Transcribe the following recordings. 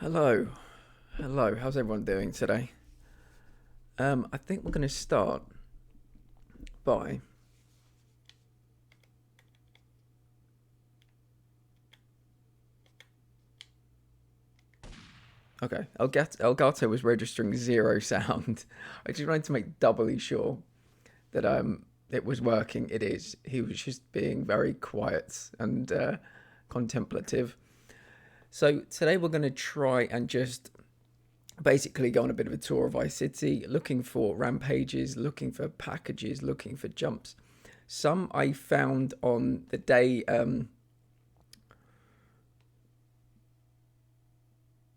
Hello, hello. How's everyone doing today? I think we're going to start by okay. Elgato was registering zero sound. I just wanted to make doubly sure that it was working. It is. He was just being very quiet and contemplative. So today we're going to try and just basically go on a bit of a tour of Vice City, looking for rampages, looking for packages, looking for jumps. Some I found on the day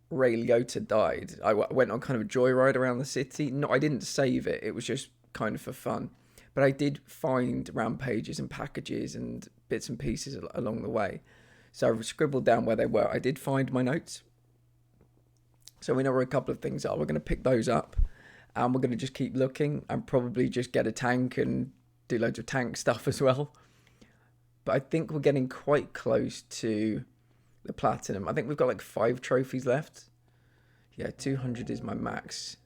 Ray Liotta died. I went on kind of a joyride around the city. No, I didn't save it. It was just kind of for fun. But I did find rampages and packages and bits and pieces along the way. So I've scribbled down where they were. I did find my notes. So we know where a couple of things are. We're going to pick those up and we're going to just keep looking and probably just get a tank and do loads of tank stuff as well. But I think we're getting quite close to the platinum. I think we've got like 5 trophies left. Yeah, 200 is my max.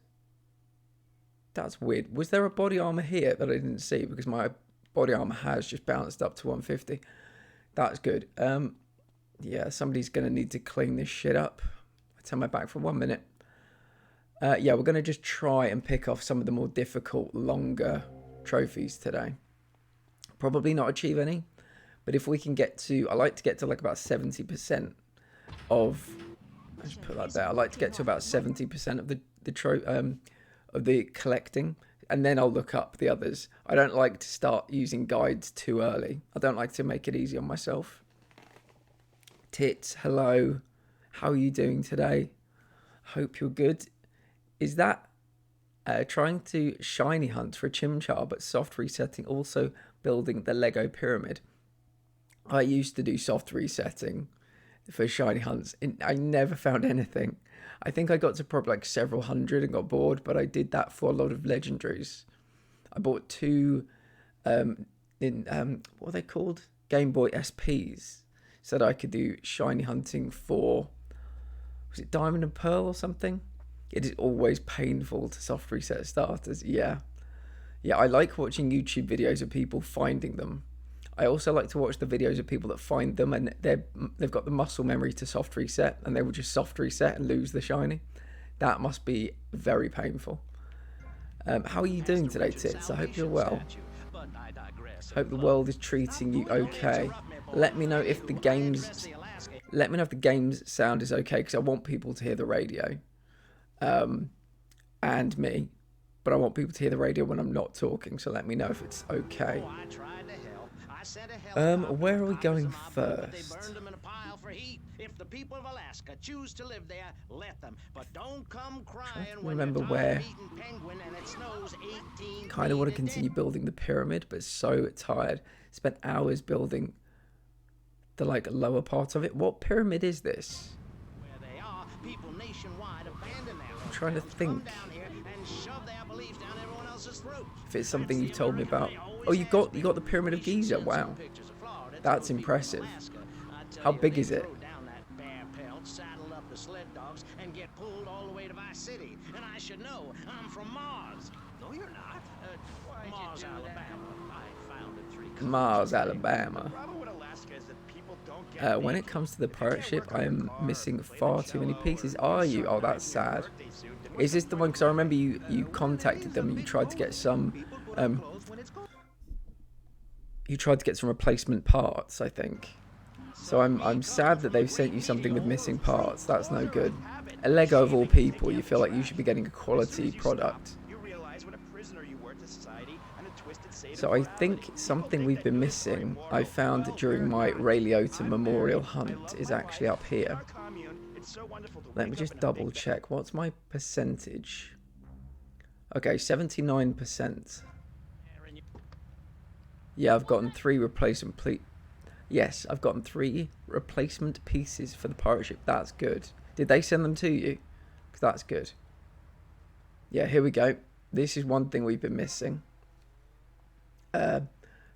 That's weird. Was there a body armor here that I didn't see? Because my body armor has just bounced up to 150. That's good. Yeah, somebody's going to need to clean this shit up. Turn my back for 1 minute. Yeah, we're going to just try and pick off some of the more difficult, longer trophies today. Probably not achieve any, but if we can get to, I like to get to like about 70% of, I just put that there. I like to get to about 70% of the collecting, and then I'll look up the others. I don't like to start using guides too early. I don't like to make it easy on myself. Tits, hello. How are you doing today? Hope you're good. Is that trying to shiny hunt for a chimchar but soft resetting, also building the Lego pyramid? I used to do soft resetting for shiny hunts. I never found anything. I think I got to probably like several hundred and got bored, but I did that for a lot of legendaries. I bought 2 what are they called? Game Boy SPs, so that I could do shiny hunting for, was it Diamond and Pearl or something? It is always painful to soft reset starters. Yeah, I like watching YouTube videos of people finding them. I also like to watch the videos of people that find them and they've got the muscle memory to soft reset, and they will just soft reset and lose the shiny. That must be very painful. How are you doing today, Tits? I hope you're well. Hope the world is treating you okay. Let me know if the game's sound is okay, because I want people to hear the radio and me, but I want people to hear the radio when I'm not talking, so let me know if it's okay. Where are we going first? If the people of Alaska choose to live there, let them. But don't come crying when remember where. Kind of want to continue building the pyramid, but so tired. Spent hours building the like lower part of it. What pyramid is this? I'm trying to think if it's something you told me about. Oh, you got the Pyramid of Giza. Wow, that's impressive. How big is it? Mars, Alabama. When it comes to the pirate ship, I am missing far too many pieces. Are you? Oh, that's sad. Is this the one? Because I remember you contacted them and you tried to get some replacement parts, I think. So I'm sad that they've sent you something with missing parts. That's no good. A Lego of all people, you feel like you should be getting a quality product. So I think something we've been missing, I found during my Ray Liotta memorial hunt, is actually up here. Let me just double check. What's my percentage? Okay, 79%. Yeah, I've gotten 3 replacement Yes, I've gotten 3 replacement pieces for the pirate ship. That's good. Did they send them to you? Because that's good. Yeah, here we go. This is one thing we've been missing.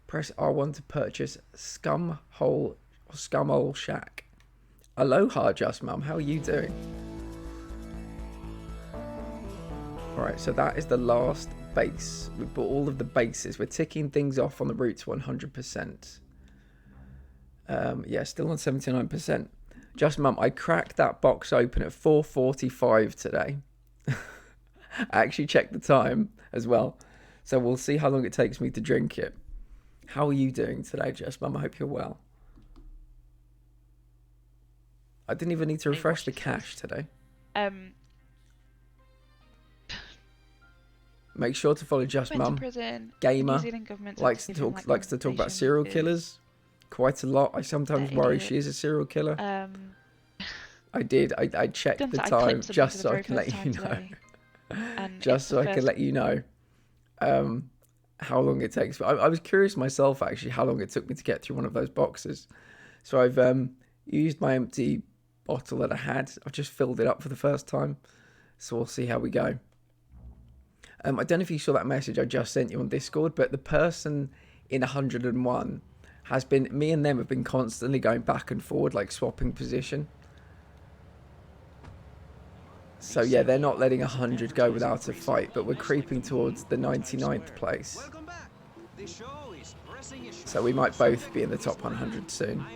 Press R1 to purchase Scumhole Shack. Aloha, Just Mum. How are you doing? Alright, so that is the last base. We bought all of the bases. We're ticking things off on the route to 100%. Yeah, still on 79%. Just Mum, I cracked that box open at 4:45 today. I actually checked the time as well. So we'll see how long it takes me to drink it. How are you doing today, Just Mum? I hope you're well. I didn't even need to refresh the cache today. Make sure to follow Just Mum. Gamer likes to talk about serial killers quite a lot. I sometimes worry she is a serial killer. I checked the time just so I can let you know. Just so I can let you know how long it takes. I was curious myself actually how long it took me to get through one of those boxes. So I've used my empty bottle that I had. I've just filled it up for the first time. So we'll see how we go. I don't know if you saw that message I just sent you on Discord, but the person in 101 has been, me and them have been constantly going back and forward, like swapping position. So yeah, they're not letting 100 go without a fight, but we're creeping towards the 99th place. So we might both be in the top 100 soon.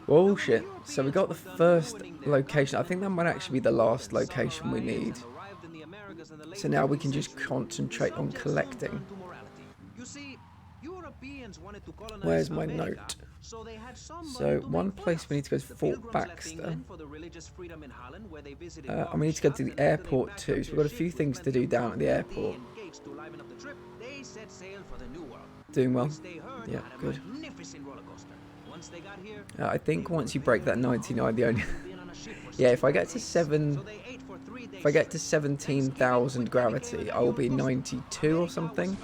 Oh shit, so we got the first location. I think that might actually be the last location we need. So now we can just concentrate on collecting. Where's my note? So one place we need to go is Fort Baxter. And we need to go to the airport too. So we've got a few things to do down at the airport. Doing well? Yeah, good. I think once you break that 99, the only... yeah, if I get to 17,000 gravity, I will be 92 or something.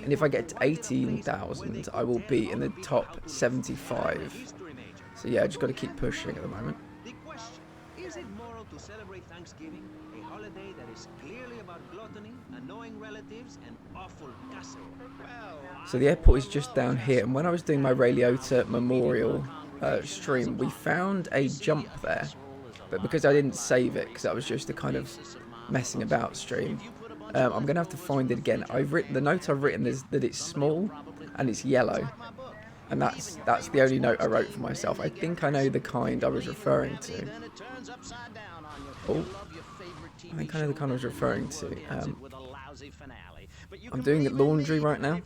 And if I get to 18,000, I will be in the top 75. So yeah, I just got to keep pushing at the moment. Is it moral to celebrate Thanksgiving, a holiday that is clearly about gluttony, annoying relatives, and awful casserole? So the airport is just down here, and when I was doing my Ray Liotta memorial stream, we found a jump there, but because I didn't save it, because that was just a kind of messing about stream, I'm gonna have to find it again. The note I've written is that it's small and it's yellow, and that's the only note I wrote for myself. I think I know the kind I was referring to. Oh, I think I know the kind I was referring to. I'm doing laundry right now,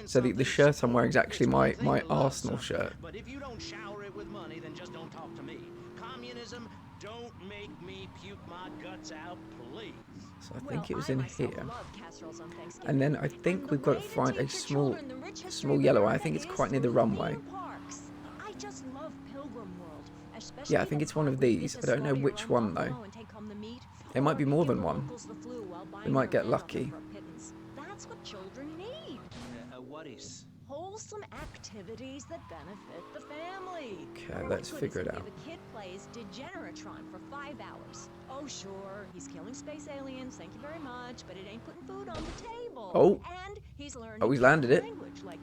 so the shirt I'm wearing is actually my Arsenal shirt. But if you don't shower it with money, then just don't talk to me. Communism, don't make me puke my guts out, please. So I think it was in here. And then I think we've got to find a small yellow one. I think it's quite near the runway. Yeah, I think it's one of these. I don't know which one though. There might be more than one. We might get lucky. That's what children need. What is? Wholesome activities that benefit the family. Okay, let's figure it out. The kid plays Degeneratron for 5 hours. Oh, sure, he's killing space aliens, thank you very much, but it ain't putting food on the table. Oh. And he's learning Oh, he's landed it. language, like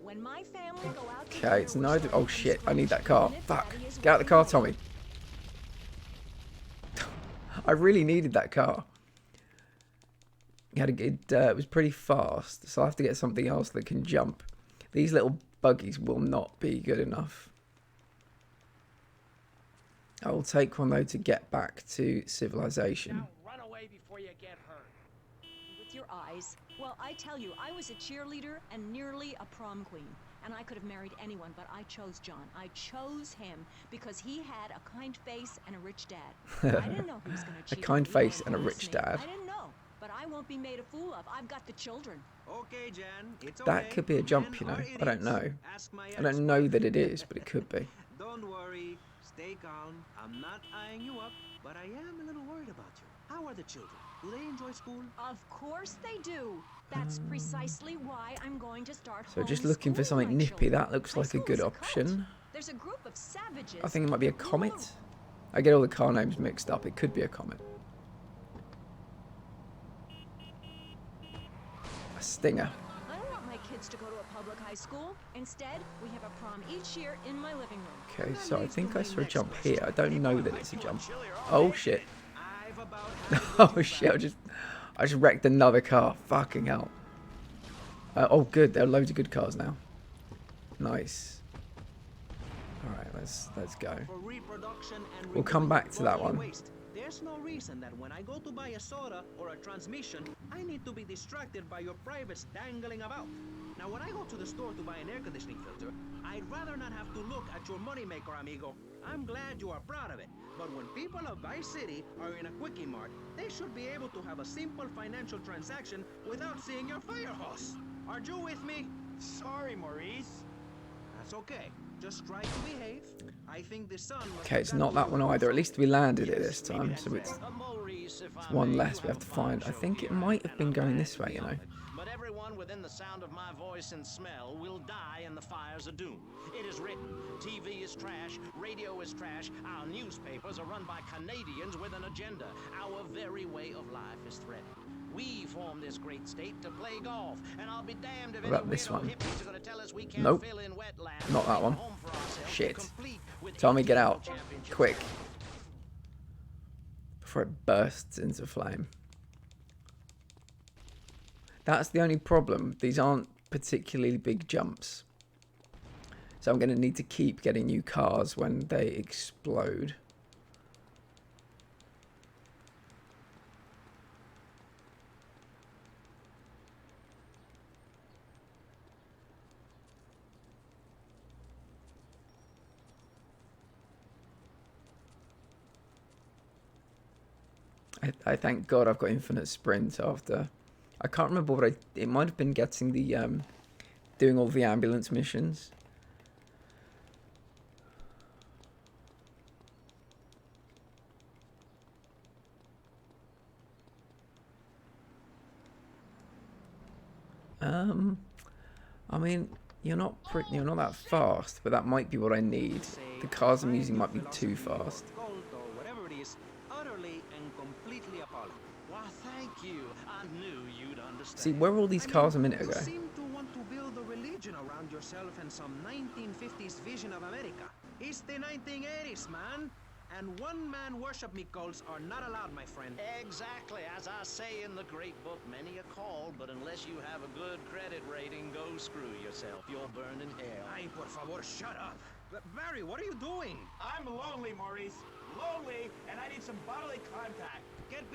when my family go out to Okay, it's neither. Oh shit, I need that car. Fuck. Get out the car, Tommy. I really needed that car. It was pretty fast, so I have to get something else that can jump. These little buggies will not be good enough. I will take one though to get back to civilization. Now run away before you get hurt. with your eyes. Well, I tell you, I was a cheerleader and nearly a prom queen. And I could have married anyone, but I chose John. I chose him because he had a kind face and a rich dad. I didn't know he was going to cheat. A kind face and a rich dad. I didn't know, but I won't be made a fool of. I've got the children. Okay, Jan, it's That okay. could be a jump, you know. I don't know. I don't know that it is, but it could be. Don't worry. Stay calm. I'm not eyeing you up, but I am a little worried about you. How are the children? Do they enjoy school? Of course they do. That's precisely why I'm going to start So just looking for something nippy. That looks like a good option. There's a group of savages. I think it might be a comet. I get all the car names mixed up. It could be a comet. A Stinger. I don't want my kids to go to a public high school. Instead, we have a prom each year in my living room. Okay, so I think I saw a jump here. I don't know that it's a jump. Oh shit. about having Oh you shit! back. I just wrecked another car. Fucking hell. Oh good, there are loads of good cars now. Nice. All right, let's go. For reproduction and We'll come removing back to that bodily one. waste. There's no reason that when I go to buy a soda or a transmission, I need to be distracted by your privates dangling about. Now, when I go to the store to buy an air conditioning filter, I'd rather not have to look at your moneymaker, amigo. I'm glad you are proud of it. But when people of Vice City are in a Quickie Mart, they should be able to have a simple financial transaction without seeing your fire hose. Are you with me? Sorry, Maurice. That's okay. Just try to behave. I think the sun must Okay, have it's got not to that you one either. At least we landed it Yes, this maybe time, that's so it. it's Maurice, if I one may, less you we have to a fine find. I show think it here, might have and been I'm going glad this to way, be you know. on it. But everyone within the sound of my voice and smell will die in the fires of doom. It is written, TV is trash, radio is trash, our newspapers are run by Canadians with an agenda. Our very way of life is threatened. We formed this great state to play golf, and I'll be damned if What any about this weirdo one? hippies are gonna tell us we can't Nope. fill in wetlands. Not that or make one. a home for ourselves, Shit. complete with Tommy, get 18 out. championship Quick. titles. Before it bursts into flame. That's the only problem. These aren't particularly big jumps. So I'm going to need to keep getting new cars when they explode. I thank God I've got infinite sprint after. I can't remember what it might have been getting the doing all the ambulance missions. I mean, you're not that fast, but that might be what I need. The cars I'm using might be too fast. Cult or whatever it is, utterly and completely appalling. Why, thank you. I knew you'd understand. See, where were all these cars a minute ago? You seem to want to build a religion around yourself and some 1950s vision of America. It's the 1980s, man. And one-man worship me cults are not allowed, my friend. Exactly. As I say in the great book, many are called, but unless you have a good credit rating, go screw yourself. You'll burn in hell. Ay, por favor, shut up. Barry, what are you doing? I'm lonely, Maurice. Lonely, and I need some bodily contact. Get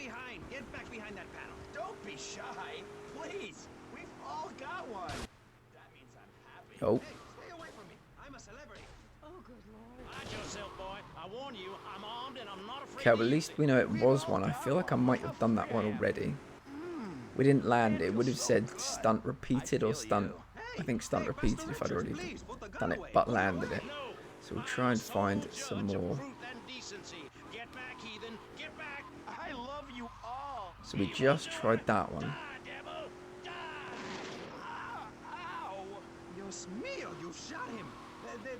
back behind that panel. Don't be shy. Please. We've all got one. That means I'm happy. Oh, Hey, stay away from me. I'm a celebrity. Oh, good Lord. Hide yourself, boy. I warn you, I'm armed and I'm not afraid okay, to well, at use least we know it was one. I feel like I might have done that one already. We didn't land. It would have said stunt repeated or stunt. I think stunt repeated if I'd already done it, but landed it. So we'll try and find some more. Get back, heathen. Get back. I love you all. So we just tried that one. Die, devil. Die. Ow. Dios mío, you shot him.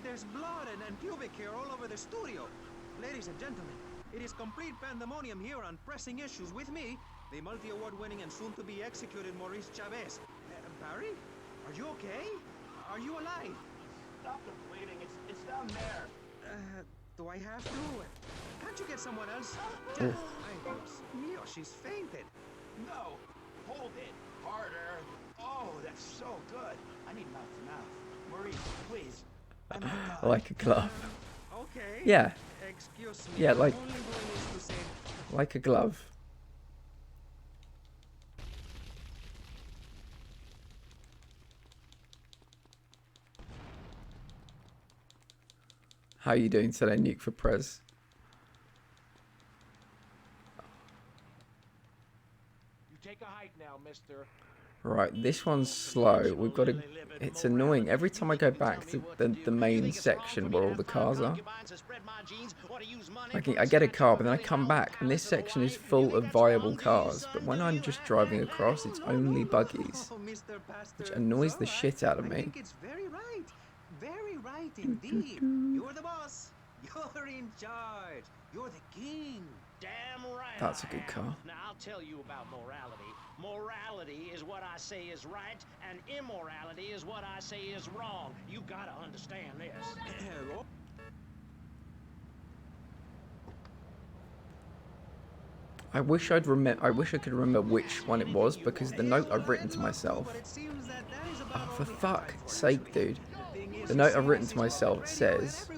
There's blood and pubic hair all over the studio. Ladies and gentlemen, it is complete pandemonium here on Pressing Issues with me, the multi-award winning and soon to be executed Maurice Chavez. Barry, are you okay? Are you alive? Stop the bleeding. It's down there. Do I have to? Can't you get someone else? Oh. Ay, Dios mío, she's fainted. No. Hold it. Harder. Oh, that's so good. I need mouth to mouth. Maurice, please. I'm not God. Like a glove. Okay. Yeah, Excuse me. Yeah, I'm like- only doing this to say like a glove. How are you doing today, Nuke for Prez? You take a hike now, mister. Right, this one's slow. We've got to... It's annoying. Every time I go back to the main section where all the cars are, I get a car, but then I come back, and this section is full of viable cars. But when I'm just driving across, it's only buggies, Oh, Mr. Pastor, which annoys the it's all shit out of I me. think it's very right. Very right indeed. You're the boss. You're in charge. You're the king. Damn right. That's a I good am. car. Now I'll tell you about morality. Morality is what I say is right, and immorality is what I say is wrong. You gotta understand this. I wish I could remember which one it was, because the note I've written to myself. Oh, for fuck's sake, dude. The note I've written to myself says,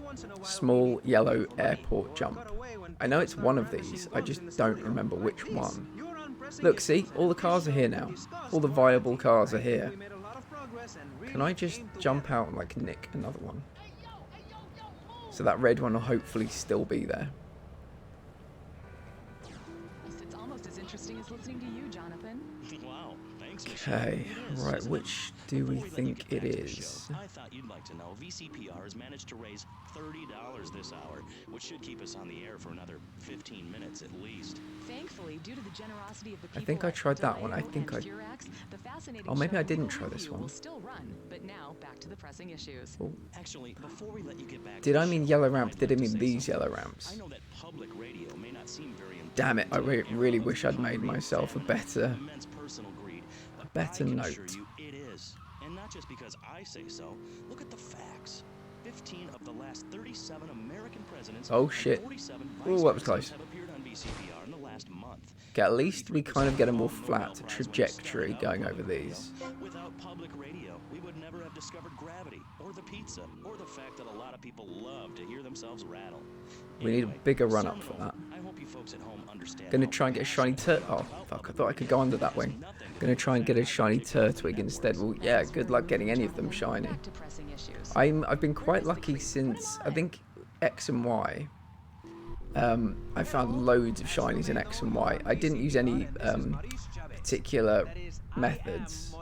small yellow airport jump. I know it's one of these, I just don't remember which one. Look, see? All the cars are here now. All the viable cars are here. Can I just jump out and, like, nick another one? So that red one will hopefully still be there. It's almost as interesting as listening to you, Jonathan. Wow, thanks, Okay, right, which do we think it is? I thought you'd like to know VCPR has managed to raise $30 this hour, which should keep us on the air for another 15 minutes at least. Thankfully, due to the generosity of the people I think I tried that one. I think I... Oh, maybe I didn't try this one. Will still run, but now back to the pressing issues. Oh. Actually, before we let you get back, Did I mean yellow ramp? Did I mean these yellow ramps? I know that public radio may not seem very Damn it! I really wish I'd made myself a better note. It is, and not just because I say so. Look at the facts. 15 of the last 37 American presidents. Oh shit! Oh, that was close. Have appeared on VCPR in the last month. Okay, at least we kind of get a more flat trajectory going over these. Without public radio, we would never have discovered gravity, or the pizza, or the fact that a lot of people love to hear themselves rattle. We need a bigger run up for that. I hope you folks at home understand. Gonna try and get a shiny Oh fuck! I thought I could go under that wing. Gonna try and get a shiny Turtwig instead. Well, yeah. Good luck getting any of them shiny. Back to pressing issues. I've been quite lucky since I think X and Y. I found loads of shinies in X and Y. I didn't use any particular methods.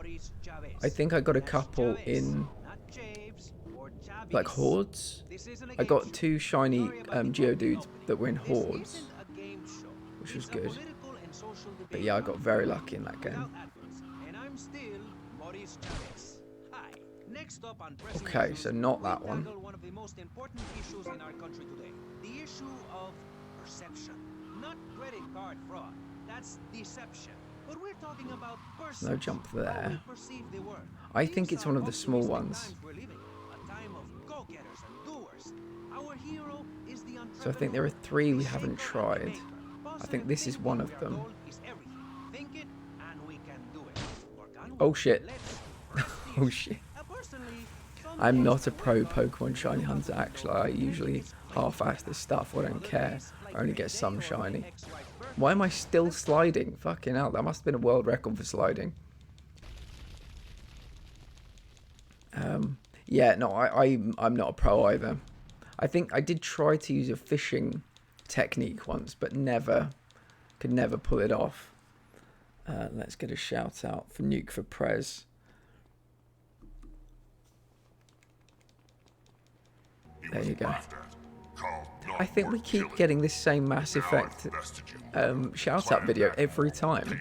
I think I got a couple in like hordes. I got 2 shiny Geodudes that were in hordes, which was good. But yeah, I got very lucky in that game. Okay, so not that one. One of the most important issues in our country today. The issue of perception. Not credit card fraud. That's deception. But we're talking about No jump there. how we perceive the world. I think it's one of the small ones. We're living a time of go-getters and doers. Our hero is the So I think there are 3 we haven't tried. I think this is one of them. Think it and we can do it. Oh shit. Oh shit. I'm not a pro Pokemon shiny hunter, actually. I usually half-ass this stuff. I don't care. I only get some shiny. Why am I still sliding? Fucking hell, that must have been a world record for sliding. Yeah, no, I'm not a pro either. I think I did try to use a fishing technique once, but could never pull it off. Let's get a shout out for Nuke for Prez. There you go. I think we keep getting this same Mass Effect shout out video every time.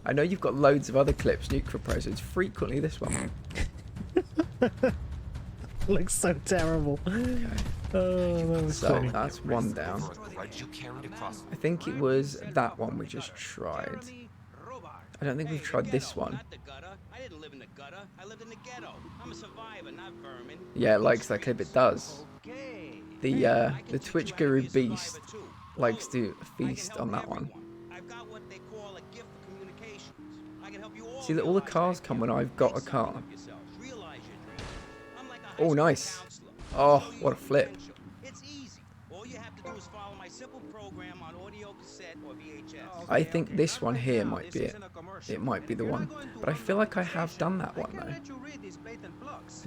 I know you've got loads of other clips, Nuke for Prez. It's frequently this one. Looks so terrible. Okay. Oh, that was So funny. that's one down. I think it was that one we just tried. I don't think we've tried this one. Not the gutter. I didn't live in the gutter. I lived in the ghetto. I'm a survivor, not vermin. Yeah, it likes that clip. It does. The Twitch Guru Beast likes to feast on that one. I've got what they call a gift for communications. I can help you all. See that all the cars come when I've got a car. Realize your dream. I'm like a Oh, nice. Oh, what a flip. It's easy. All you have to do is follow my simple program on audio cassette or VHS. I think this one here might be it. It might be the one. But I feel like I have done that one though. I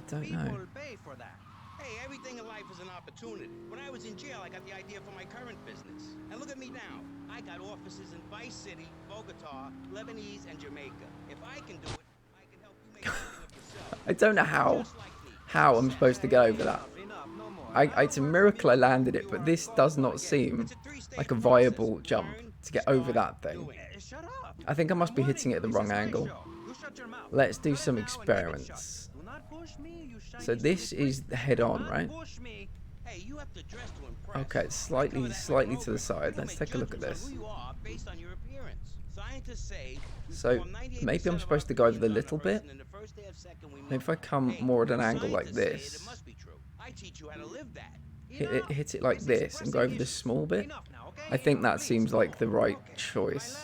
don't know. Hey, everything in life is an opportunity. When I was in jail, I got the idea for my current business. And look at me now. I got offices in Vice City, Bogota, Lebanese, and Jamaica. If I can do it, I can help you make something of yourself. I don't know how I'm supposed to get over that. It's a miracle I landed it, but this does not seem like a viable jump to get over that thing. I think I must be hitting it at the wrong angle. Let's do some experiments. So this is the head-on, right? Okay, it's slightly to the side. Let's take a look at this. So maybe I'm supposed to go over the little bit. Maybe if I come more at an angle like this. I teach you how to live that. hit it like this and go over the small bit. I think that seems like the right choice.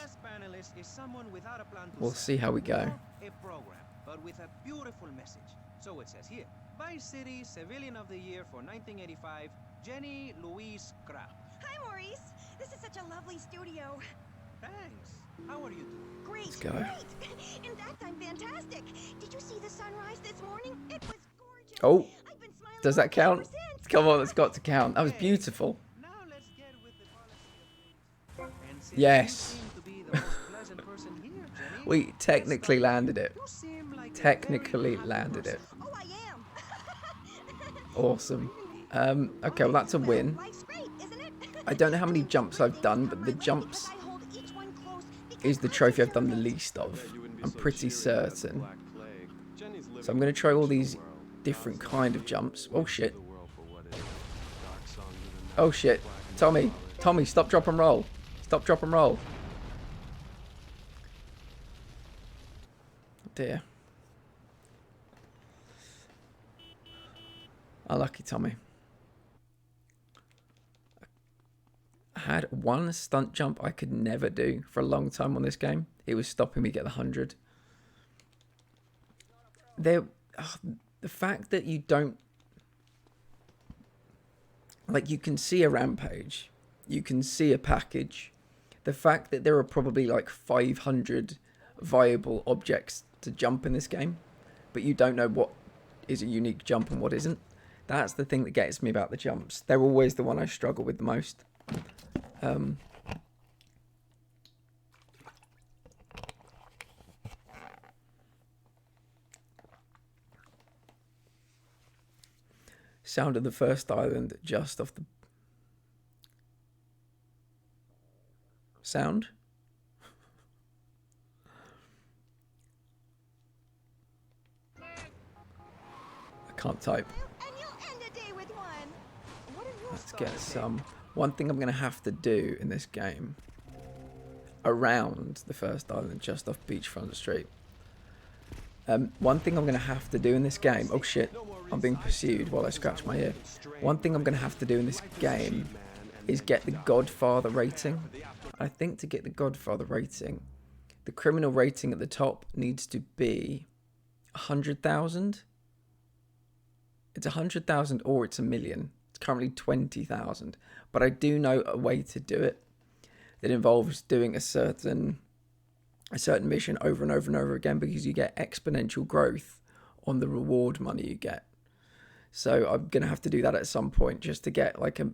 We'll see how we go. A program, but with a beautiful message. So it says here, Vice City Civilian of the Year for 1985, Jenny Louise Krapp. Hi, Maurice. This is such a lovely studio. Thanks. How are you doing? Great. Let's go. Great. In fact, I'm fantastic. Did you see the sunrise this morning? It was gorgeous. Oh, I've been smiling does that all day count? ever since. Come on, it's got to count. That was beautiful. Now let's get with the policy of things. And since Yes. you seem to be the most pleasant person here, Jenny, We technically landed it. you seem like a Technically very happy landed it. person. Oh, I am. Awesome. Okay, well that's a win. Life's great, isn't it? I don't know how many jumps I've done, but the jumps is the trophy I've done the least of. I'm pretty certain. So I'm going to try all these different kind of jumps. Oh shit. Oh shit. Tommy, stop, drop and roll. Stop, drop and roll. Oh dear. Unlucky Tommy. I had one stunt jump I could never do for a long time on this game. It was stopping me get the 100. The fact that you don't... Like, you can see a rampage. You can see a package. The fact that there are probably like 500 viable objects to jump in this game, but you don't know what is a unique jump and what isn't. That's the thing that gets me about the jumps. They're always the one I struggle with the most. Sound of the first island just off the sound. I can't type. And you'll end a day with one. What are your Let's get some. One thing I'm going to have to do in this game, around the first island, just off Beachfront Street. One thing I'm going to have to do in this game. Oh shit, I'm being pursued while I scratch my ear. One thing I'm going to have to do in this game is get the Godfather rating. I think to get the Godfather rating, the criminal rating at the top needs to be 100,000. It's 100,000 or it's 1 million. It's currently 20,000. But I do know a way to do it that involves doing a certain mission over and over and over again, because you get exponential growth on the reward money you get. So I'm going to have to do that at some point just to get like a...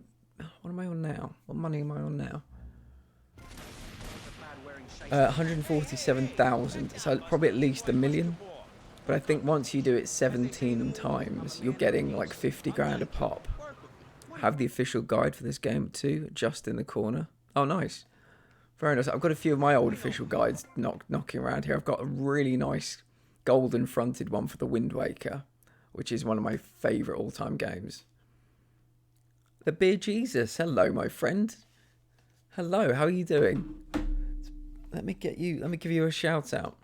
What am I on now? What money am I on now? 147,000. So probably at least 1 million. But I think once you do it 17 times, you're getting like 50 grand a pop. Have the official guide for this game too, just in the corner. Oh, nice. Very nice. I've got a few of my old official guides knocking around here. I've got a really nice golden fronted one for the Wind Waker, which is one of my favourite all-time games. The Beer Jesus. Hello, my friend. Hello, how are you doing? Let me give you a shout out.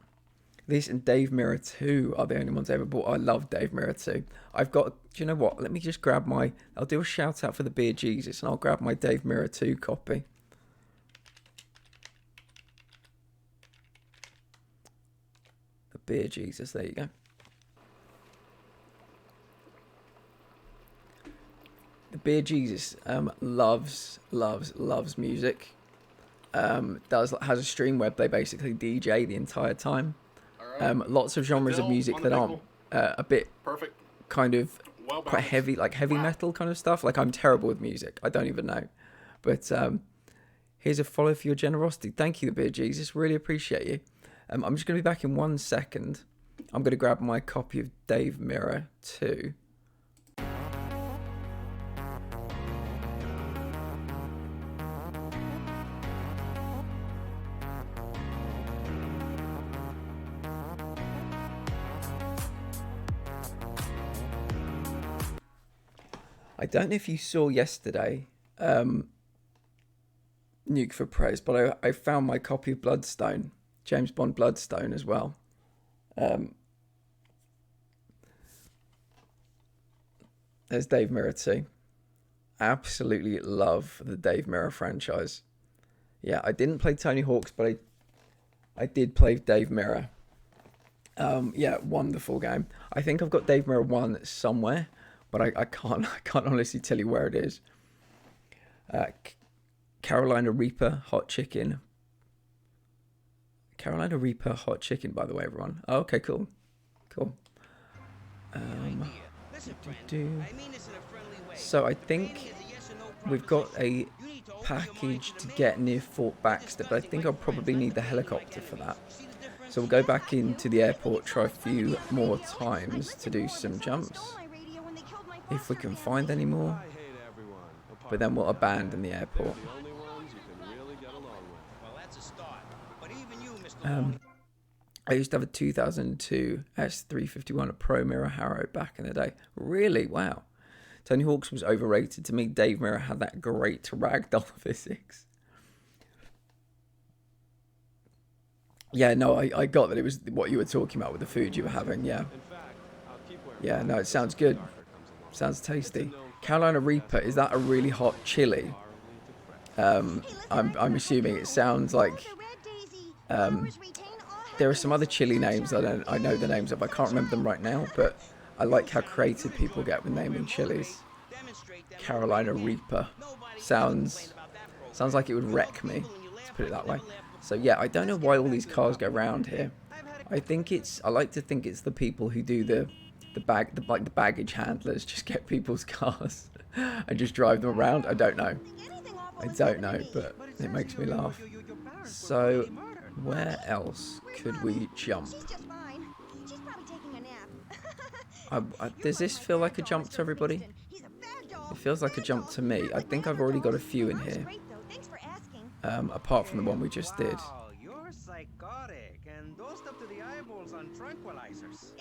This and Dave Mirror 2 are the only ones I ever bought. I love Dave Mirror 2. I've got, do you know what? Let me just grab my, I'll do a shout out for the Beer Jesus and I'll grab my Dave Mirror 2 copy. The Beer Jesus, there you go. The Beer Jesus loves music. Has a stream where they basically DJ the entire time. Lots of genres of music that aren't a bit kind of quite heavy, like heavy metal kind of stuff. Like, I'm terrible with music. I don't even know. But here's a follow for your generosity. Thank you, the Beer Jesus. Really appreciate you. I'm just going to be back in 1 second. I'm going to grab my copy of Dave Mirror 2. I don't know if you saw yesterday, Nuke for Prez, but I found my copy of Bloodstone, James Bond Bloodstone as well. There's Dave Mirror 2. absolutely love the Dave Mirra franchise. Yeah, I didn't play Tony Hawk's, but I did play Dave Mirra. Yeah, wonderful game. I think I've got Dave Mirra 1 somewhere, but I can't honestly tell you where it is. Carolina Reaper Hot Chicken. Carolina Reaper Hot Chicken, by the way, everyone. Oh, okay, cool. So I think we've got a package to get near Fort Baxter, but I think I'll probably need the helicopter for that. So we'll go back into the airport, try a few more times to do some jumps, if we can find any more. But then we'll abandon the airport. I used to have a 2002 S351, a Pro Mirror Harrow back in the day. Really? Wow. Tony Hawk's was overrated. To me, Dave Mirra had that great ragdoll physics. Yeah, no, I got that it was what you were talking about with the food you were having, yeah. Yeah, no, it sounds good. Sounds tasty. Carolina Reaper, is that a really hot chili? I'm assuming it sounds like... there are some other chili names I know the names of. I can't remember them right now, but I like how creative people get with naming chilies. Carolina Reaper. Sounds like it would wreck me, let's put it that way. So yeah, I don't know why all these cars go around here. I like to think it's the people who do the baggage handlers, just get people's cars and just drive them around. I don't know, but it makes me laugh. So where else could we jump? Does this feel like a jump to everybody? It feels like a jump to me. I think I've already got a few in here. Apart from the one we just did. You're psychotic and dosed up to the eyeballs on tranquilizers.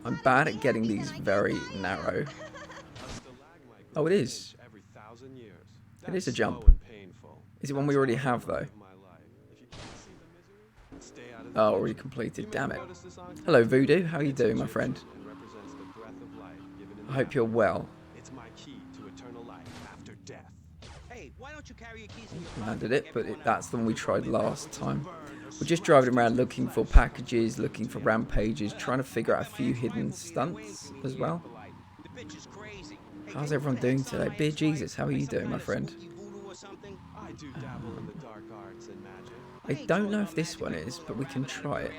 I'm bad at getting these very narrow. Oh, it is. It is a jump. Is it one we already have, though? Oh, already completed. Damn it. Hello, Voodoo. How are you doing, my friend? I hope you're well. Landed it, but that's the one we tried last time. We're just driving around looking for packages, looking for rampages, trying to figure out a few hidden stunts as well. How's everyone doing today? Beer Jesus, how are you doing, my friend? I don't know if this one is, but we can try it.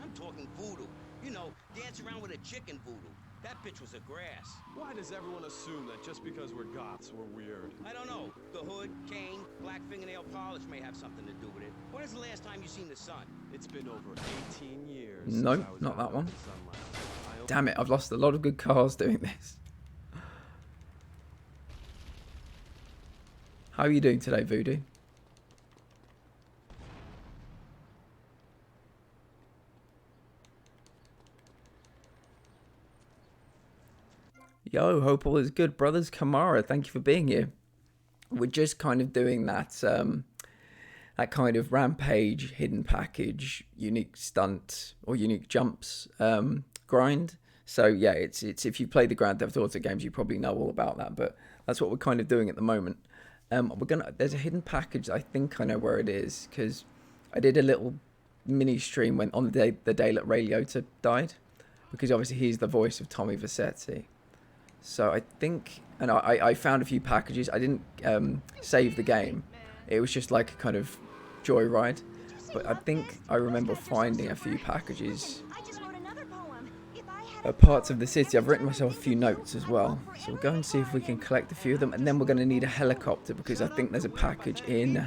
I'm talking voodoo. You know, dance around with a chicken voodoo. That bitch was a grass. Why does everyone assume that just because we're goths, we're weird? I don't know. The hood, cane, black fingernail polish may have something to do with it. When is the last time you seen the sun? It's been over 18 years. No, not that one. Damn it, I've lost a lot of good cars doing this. How are you doing today, Voodoo? Yo, hope all is good, brothers. Kamara, thank you for being here. We're just kind of doing that that kind of rampage, hidden package, unique stunt or unique jumps grind. So yeah, it's if you play the Grand Theft Auto games, you probably know all about that. But that's what we're kind of doing at the moment. There's a hidden package. I think I know where it is because I did a little mini stream when on the day that Ray Liotta died, because obviously he's the voice of Tommy Vercetti. So I think, and I found a few packages. I didn't save the game. It was just like a kind of joyride. But I think I remember finding a few packages. Parts of the city. I've written myself a few notes as well. So we'll go and see if we can collect a few of them. And then we're going to need a helicopter because I think there's a package in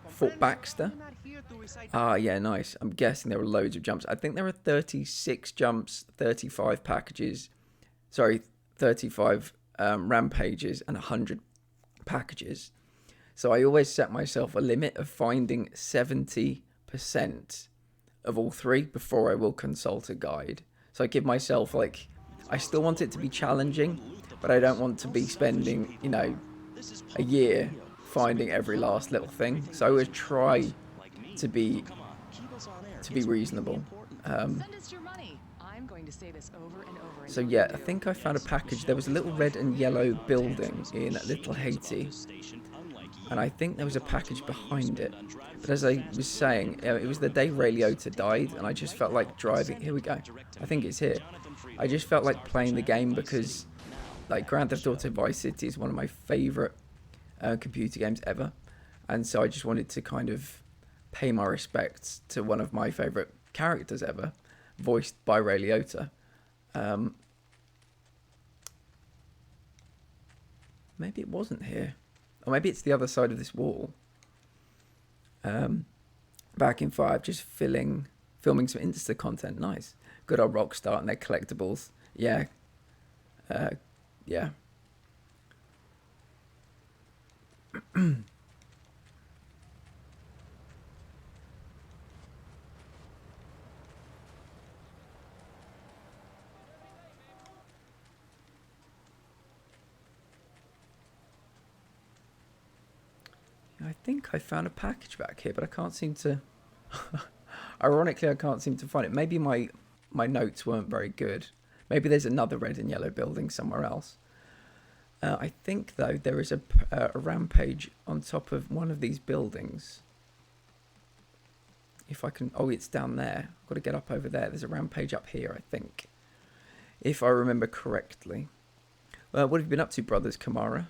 Fort Baxter. Ah, yeah, nice. I'm guessing there were loads of jumps. I think there are 36 jumps, 35 packages. Sorry, 35 rampages and 100 packages. So I always set myself a limit of finding 70% of all three before I will consult a guide. So I give myself, like, I still want it to be challenging, but I don't want to be spending, you know, a year finding every last little thing. So I always try to be reasonable. Send us your money. I'm going to to say this over and over So until yeah, you I do. think I found a package. There was a little red and yellow building in Little Haiti, and I think there was a package behind it. But as I was saying, it was the day Ray Liotta died, and I just felt like driving. Here we go. I think it's here. I just felt like playing the game because, like, Grand Theft Auto Vice City is one of my favorite computer games ever, and so I just wanted to kind of pay my respects to one of my favorite characters ever, voiced by Ray Liotta. Maybe it wasn't here. Or maybe it's the other side of this wall. Back in 5, just filming some Insta content. Nice. Good old Rockstar and their collectibles. Yeah. Yeah. I think I found a package back here, but I can't seem to... Ironically, I can't seem to find it. Maybe my notes weren't very good. Maybe there's another red and yellow building somewhere else. I think, though, there is a rampage on top of one of these buildings. If I can... Oh, it's down there. I've got to get up over there. There's a rampage up here, I think. If I remember correctly. What have you been up to, Brothers Kamara?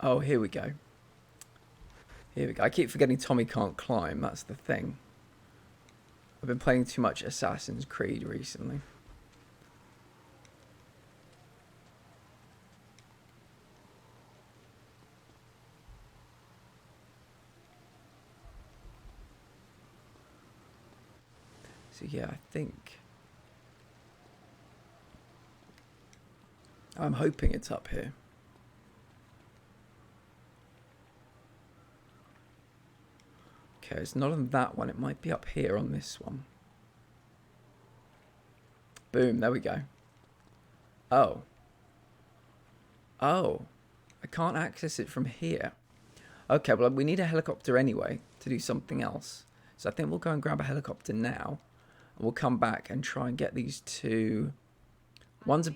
Oh, here we go. Here we go. I keep forgetting Tommy can't climb. That's the thing. I've been playing too much Assassin's Creed recently. So yeah, I think... I'm hoping it's up here. Okay, it's not on that one. It might be up here on this one. Boom, there we go. Oh. Oh. I can't access it from here. Okay, well, we need a helicopter anyway to do something else. So I think we'll go and grab a helicopter now. And we'll come back and try and get these two. One's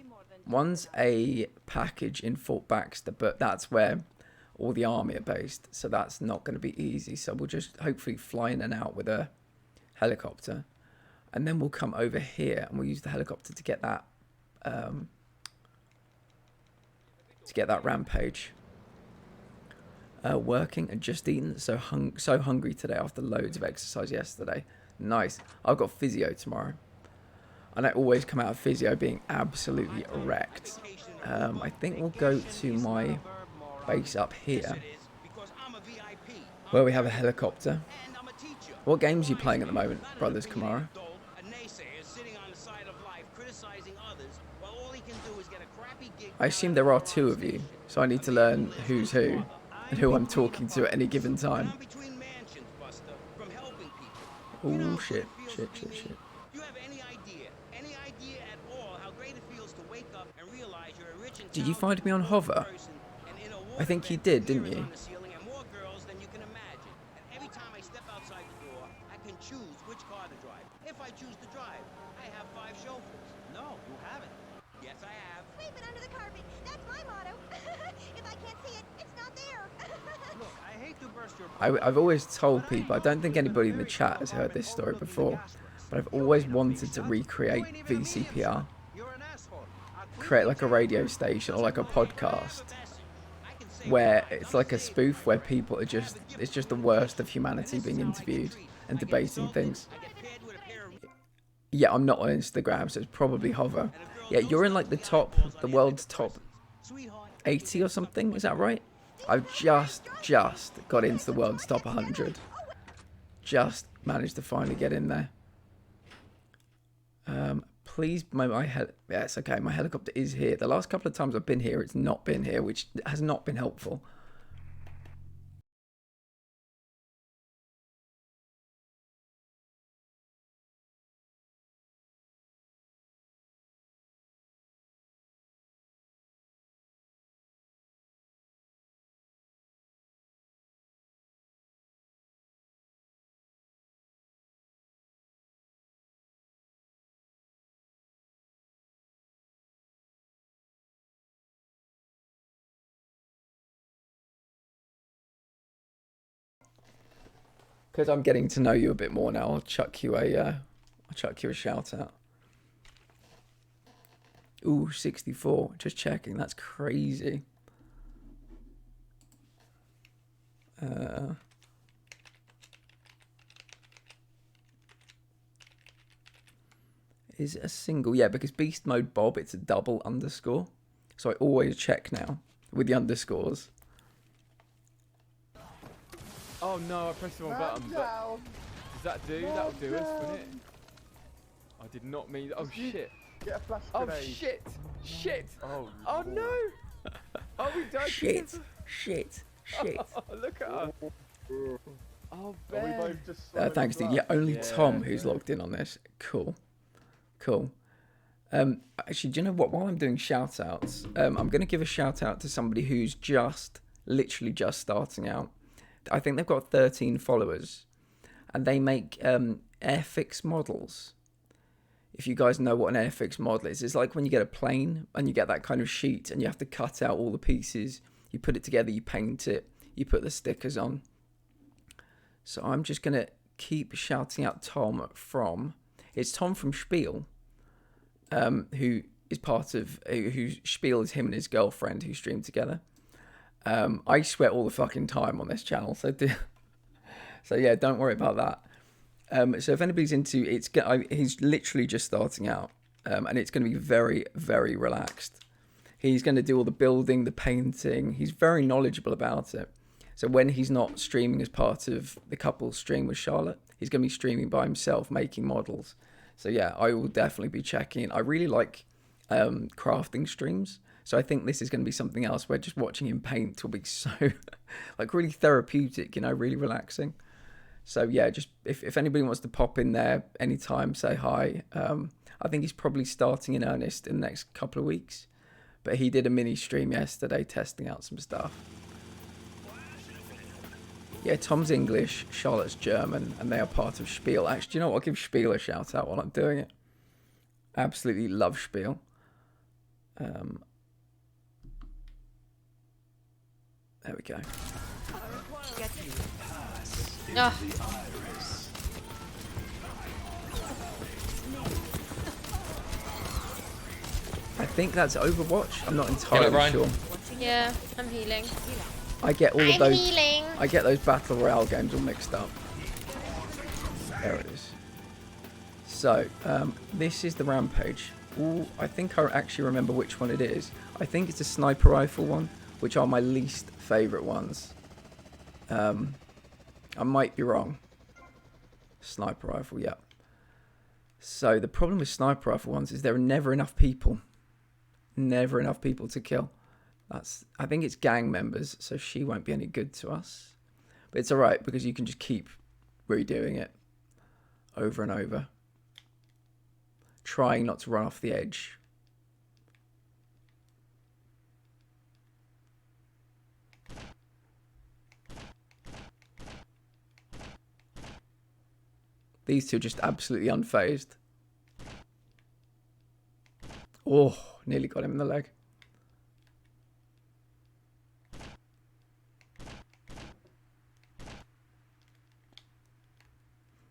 a package in Fort Baxter, but that's where all the army are based, so that's not going to be easy. So we'll just hopefully fly in and out with a helicopter, and then we'll come over here and we'll use the helicopter to get that rampage working. And just eaten, so hungry today after loads of exercise yesterday. Nice. I've got physio tomorrow, and I always come out of physio being absolutely wrecked. I think we'll go to my base up here, where we have a helicopter. What games are you playing at the moment, Brothers Kamara? I assume there are two of you, so I need to learn who's who and who I'm talking to at any given time. Oh shit, shit. Did you find me on Hover? I think you did, didn't you? If I choose to drive, I have 5 chauffeurs. No, you haven't. Yes, I have. Sweep it under the carpet. That's my motto. If I can't see it, it's not there. Look, I hate to burst your I've always told people, I don't think anybody in the chat has heard this story before, but I've always wanted to recreate VCPR. Create like a radio station or like a podcast where it's like a spoof where people are just, it's just the worst of humanity being interviewed and debating things. Yeah, I'm not on Instagram, so it's probably Hover. Yeah, you're in like the world's top 80 or something, is that right? I've just got into the world's top 100. Just managed to finally get in there. Please, yes, okay, my helicopter is here. The last couple of times I've been here, it's not been here, which has not been helpful. Because I'm getting to know you a bit more now, I'll chuck you a shout out. Ooh, 64. Just checking. That's crazy. Is it a single? Yeah, because Beast Mode Bob, it's a double underscore. So I always check now with the underscores. Oh no, I pressed the wrong button. But does that do? That'll do us, wouldn't it? I did not mean that. Oh shit. Get a flash Oh grenade. shit. Shit. Oh, Oh no. Oh, we died. Shit. Shit. Shit. Oh, look at us. Oh, Are we Ben. both just Thanks, dude. Yeah, only Tom who's logged in on this. Cool. Cool. Actually, do you know what? While I'm doing shout outs, I'm going to give a shout out to somebody who's literally just starting out. I think they've got 13 followers, and they make Airfix models. If you guys know what an Airfix model is, it's like when you get a plane and you get that kind of sheet and you have to cut out all the pieces, you put it together, you paint it, you put the stickers on. So I'm just going to keep shouting out Tom from Spiel, who is part of, Spiel is him and his girlfriend who stream together. I sweat all the fucking time on this channel, so yeah, don't worry about that. So if anybody's into he's literally just starting out, and it's going to be very, very relaxed. He's going to do all the building, the painting. He's very knowledgeable about it. So when he's not streaming as part of the couple stream with Charlotte, he's going to be streaming by himself, making models. So yeah, I will definitely be checking. I really like crafting streams. So I think this is going to be something else where just watching him paint will be so like really therapeutic, really relaxing. So yeah, just if anybody wants to pop in there anytime, say hi. I think he's probably starting in earnest in the next couple of weeks. But he did a mini stream yesterday testing out some stuff. Yeah, Tom's English, Charlotte's German, and they are part of Spiel. Actually, do you know what? I'll give Spiel a shout out while I'm doing it. Absolutely love Spiel. There we go. Oh. I think that's Overwatch. I'm not entirely sure. Yeah, I'm healing. I get all of I'm those. healing. I get those battle royale games all mixed up. There it is. So this is the Rampage. Ooh, I think I actually remember which one it is. I think it's a sniper rifle one, which are my least favourite ones. I might be wrong. Sniper rifle, yeah. So the problem with sniper rifle ones is there are never enough people. Never enough people to kill. I think it's gang members, so she won't be any good to us. But it's alright, because you can just keep redoing it over and over. Trying not to run off the edge. These two are just absolutely unfazed. Oh, nearly got him in the leg.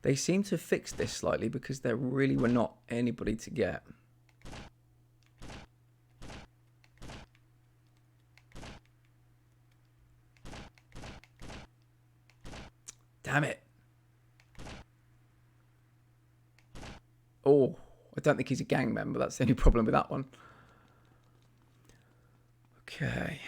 They seem to have fixed this slightly because there really were not anybody to get. Damn it. Oh, I don't think he's a gang member. That's the only problem with that one. Okay.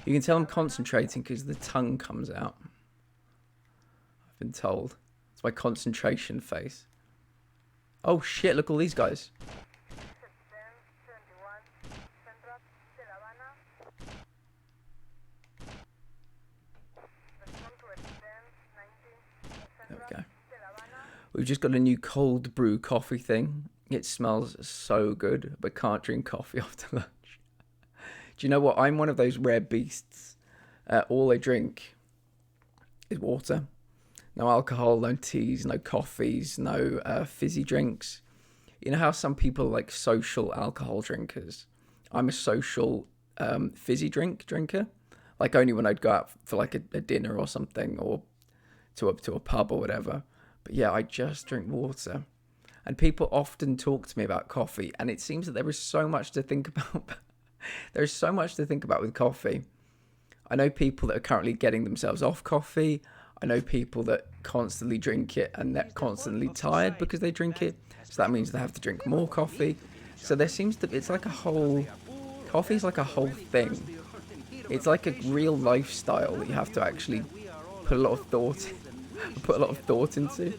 You can tell I'm concentrating because the tongue comes out. I've been told. It's my concentration face. Oh shit, look at all these guys. There we go. We've just got a new cold brew coffee thing. It smells so good, but can't drink coffee after lunch. Do you know what? I'm one of those rare beasts. All I drink is water. No alcohol, no teas, no coffees, no fizzy drinks. You know how some people are like social alcohol drinkers? I'm a social fizzy drinker. Like only when I'd go out for like a dinner or something, or to a pub or whatever. But yeah, I just drink water. And people often talk to me about coffee, and it seems that there is so much to think about. There's so much to think about with coffee. I know people that are currently getting themselves off coffee. I know people that constantly drink it and they're constantly tired because they drink it. So that means they have to drink more coffee. So there seems to be, it's like a whole, coffee is like a whole thing. It's like a real lifestyle that you have to actually put a lot of thought into.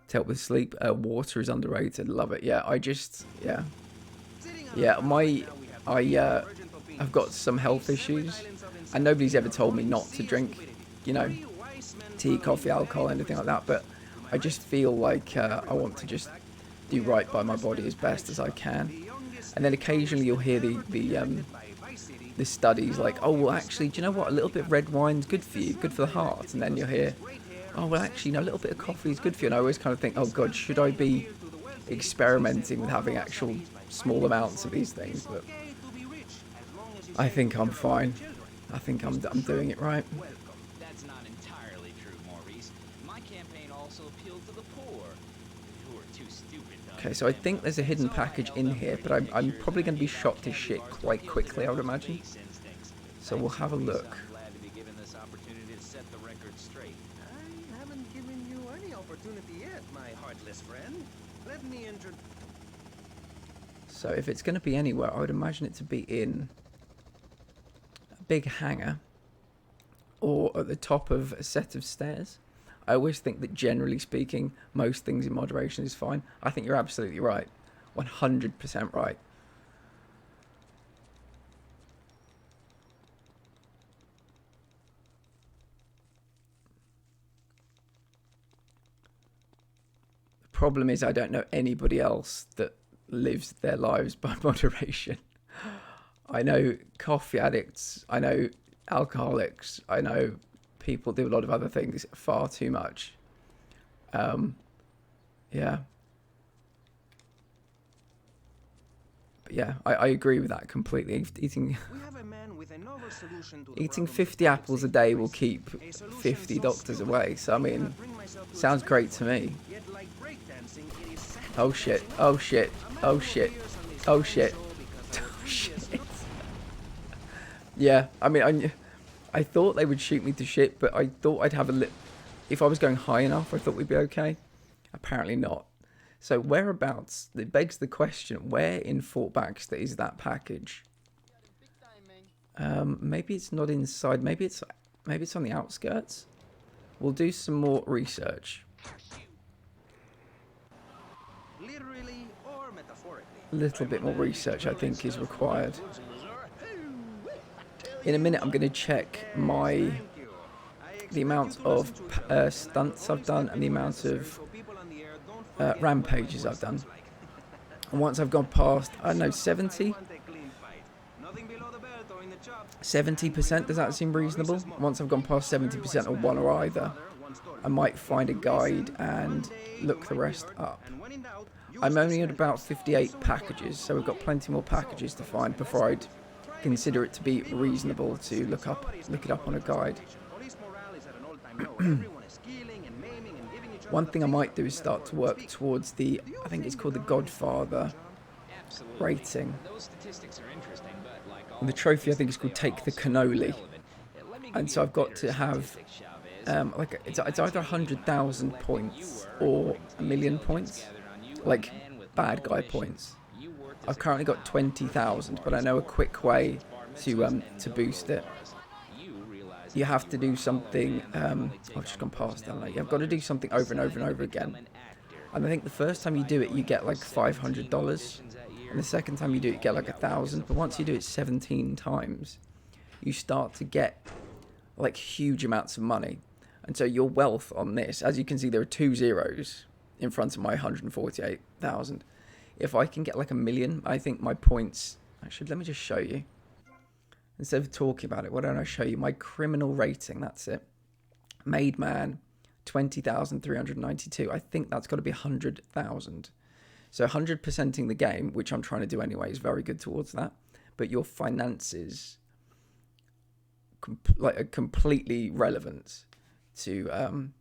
To help with sleep, water is underrated. Love it. Yeah, I've got some health issues, and nobody's ever told me not to drink, you know, tea, coffee, alcohol, anything like that. But I just feel like I want to just do right by my body as best as I can. And then occasionally you'll hear the studies like, oh well, actually, do you know what? A little bit of red wine's good for you, good for the heart. And then you'll hear, oh well, actually, no, a little bit of coffee is good for you. And I always kind of think, oh god, should I be experimenting with having actual small amounts of these things? But I think I'm fine. I think I'm doing it right. Well, that's not entirely true, Maurice. My campaign also appealed to the poor, who are too stupid to Okay, so I think there's a hidden package in here, but I'm probably going to be shot to shit quite quickly, I would imagine. So we'll have a look. I'm glad to be given this opportunity to set the record straight. I haven't given you any opportunity yet, my heartless friend. Let me introduce. So if it's going to be anywhere, I would imagine it to be in a big hangar or at the top of a set of stairs. I always think that generally speaking, most things in moderation is fine. I think you're absolutely right. 100% right. The problem is I don't know anybody else that lives their lives by moderation. I know coffee addicts, I know alcoholics, I know people do a lot of other things far too much. Yeah. But yeah, I agree with that completely. Eating 50 apples a day will keep 50 doctors away. So I mean, sounds great to me. Oh shit, oh shit, oh shit, oh shit, oh shit. Yeah, I mean, I thought they would shoot me to shit, but I thought I'd have a if I was going high enough, I thought we'd be okay. Apparently not. So whereabouts, it begs the question, where in Fort Baxter is that package? Maybe it's not inside, maybe it's on the outskirts. We'll do some more research. Literally or metaphorically. A little bit more research, I think, is required. In a minute, I'm going to check the amount of stunts I've done and the amount of rampages I've done. And once I've gone past, I don't know, 70%, does that seem reasonable? Once I've gone past 70% or one or either, I might find a guide and look the rest up. I'm only at about 58 packages, so we've got plenty more packages to find before I'd consider it to be reasonable to look it up on a guide. One thing I might do is start to work towards the, I think it's called the Godfather rating. And the trophy I think is called Take the Cannoli. And so I've got to have it's either 100,000 points or 1,000,000 points, like bad guy points. I've currently got 20,000, but I know a quick way to boost it. You have to do something. I've just gone past that. Like, you've got to do something over and over and over again. And I think the first time you do it, you get like $500, and the second time you do it, you get like 1,000. But once you do it 17 times, you start to get like huge amounts of money. And so your wealth on this, as you can see, there are 2 zeros in front of my 148,000. If I can get like 1,000,000, I think my points... Actually, let me just show you. Instead of talking about it, why don't I show you my criminal rating? That's it. Made man, 20,392. I think that's got to be 100,000. So 100%ing the game, which I'm trying to do anyway, is very good towards that. But your finances are completely relevant to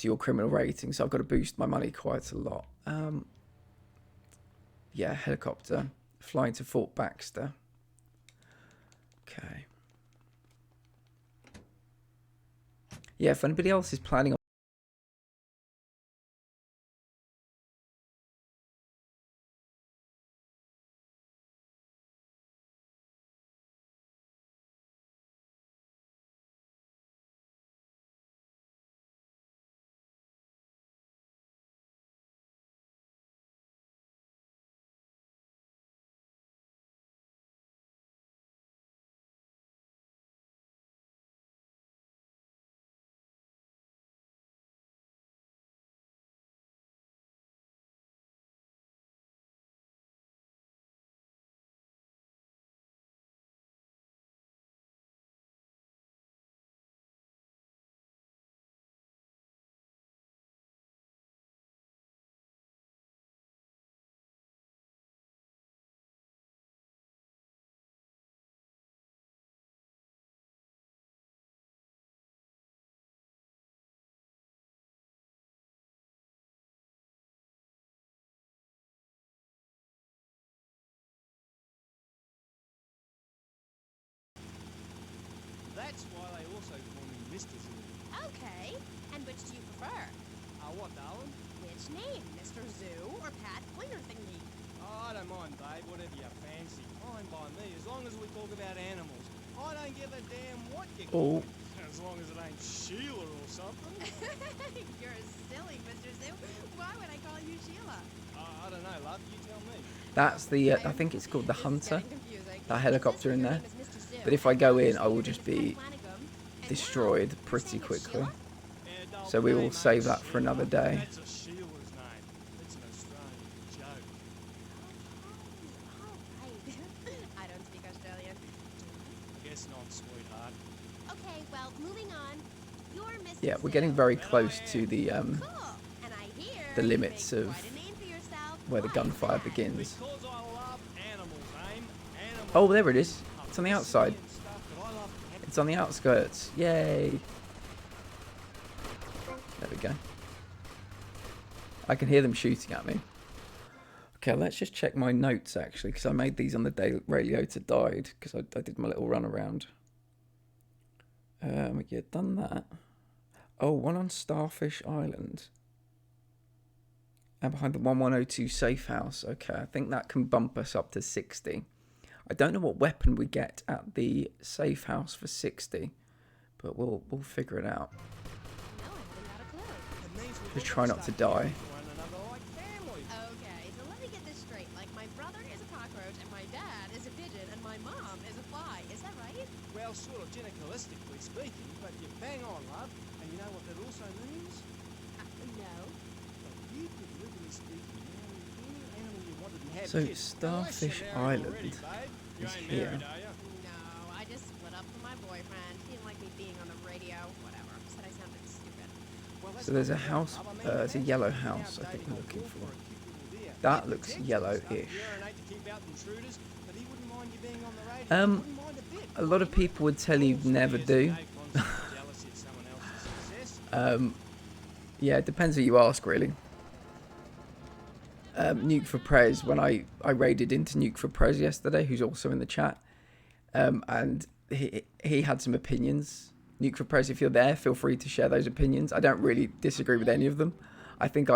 your criminal rating. So I've got to boost my money quite a lot. Yeah, helicopter. Flying to Fort Baxter. Okay. Yeah, if anybody else is planning on... That's why they also call me Mr. Zoo. Okay. And which do you prefer? What, darling? Which name, Mr. Zoo or Pat Pointer Thingy? Oh, I don't mind, babe. Whatever you fancy. Fine by me, as long as we talk about animals. I don't give a damn what you call me. As long as it ain't Sheila or something. You're silly, Mr. Zoo. Why would I call you Sheila? I don't know, love. You tell me. That's the... I think it's called the Hunter. That helicopter in there. But if I go in, I will just be destroyed pretty quickly. So we will save that for another day. That's a Sheila's name. It's an Australian joke. I don't speak Australian. Guess not, sweetheart. Okay, well, moving on. You're Mr. Yeah, we're getting very close to the Cool. And I hear the limits you of make quite a name for yourself. where the Why gunfire is that? begins. Because I love animals, aim. Animals. Oh, there it is. It's on the outside. And stuff that I love to have. It's on the outskirts. Yay. There we go. I can hear them shooting at me. Okay, let's just check my notes, actually, because I made these on the day Radiota died, because I did my little run around. Yeah, done that. Oh, one on Starfish Island. And behind the 1102 safe house. Okay, I think that can bump us up to 60. I don't know what weapon we get at the safe house for 60, but we'll figure it out. No, I haven't got a clue. Just try not to die. Okay, so let me get this straight. Like, my brother is a cockroach, and my dad is a pigeon, and my mom is a fly. Is that right? Well, sort of gynecalistically speaking, but you bang on, love. And you know what that also means? No. You could legally speaking marry any animal you wanted and have So, kids. Starfish Unless you're married Island already, babe. You is ain't here. married, are you? No, I just split up from my boyfriend. He didn't like me being on the radio. Whatever. Said I sounded stupid. Well, that's So there's a not house, bad, love. I mean, it's a imagine yellow being out house I think dating we're a looking wolf for. or a cute little deer. That He'd looks protect you and yellow-ish. stuff. Yeah, and hate to keep out intruders, but he wouldn't mind you being on the radio. He wouldn't mind a bit. A lot of people would tell you never do. Jealousy of someone else's success. Yeah, it depends who you ask, really. Nuke for Prez, when I raided into Nuke for Prez yesterday, who's also in the chat, and he had some opinions. Nuke for Prez, if you're there, feel free to share those opinions. I don't really disagree with any of them. I think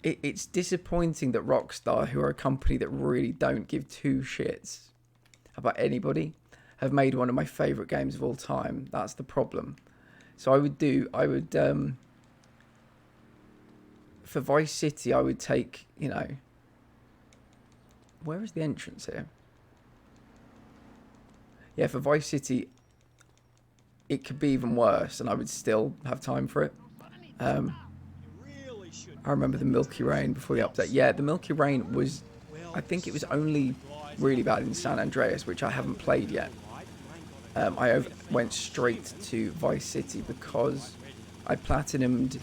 it's disappointing that Rockstar, who are a company that really don't give two shits about anybody, have made one of my favourite games of all time. That's the problem. So I would for Vice City, I would take, you know, where is the entrance here? Yeah, for Vice City, it could be even worse, and I would still have time for it. I remember the Milky Rain before the update. Yeah, the Milky Rain was, I think it was only really bad in San Andreas, which I haven't played yet. I went straight to Vice City because I platinumed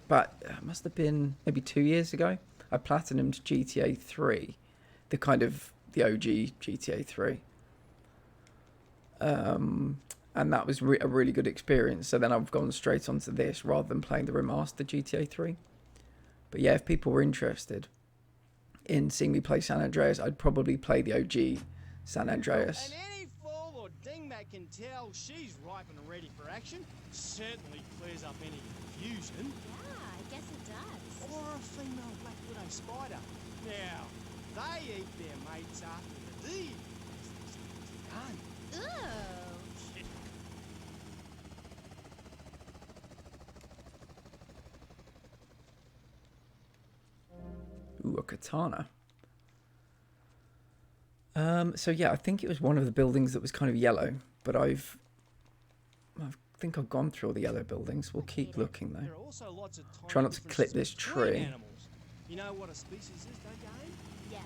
but it must have been maybe 2 years ago. I platinumed GTA 3, the kind of the OG GTA 3. And that was a really good experience. So then I've gone straight onto this rather than playing the remastered GTA 3. But yeah, if people were interested in seeing me play San Andreas, I'd probably play the OG San Andreas. And any fool or dingbat can tell she's ripe and ready for action. Certainly clears up any confusion. Yeah, I guess it does. Or a female black widow spider. Now, they eat their mates after the deed. Done. Ooh. Ooh, a katana. So yeah, I think it was one of the buildings that was kind of yellow, but I think I've gone through all the yellow buildings. We'll keep looking There though. are also lots of tiny Try not to clip differences this between tree. animals. You know what a species is, don't you, Abe? Yes.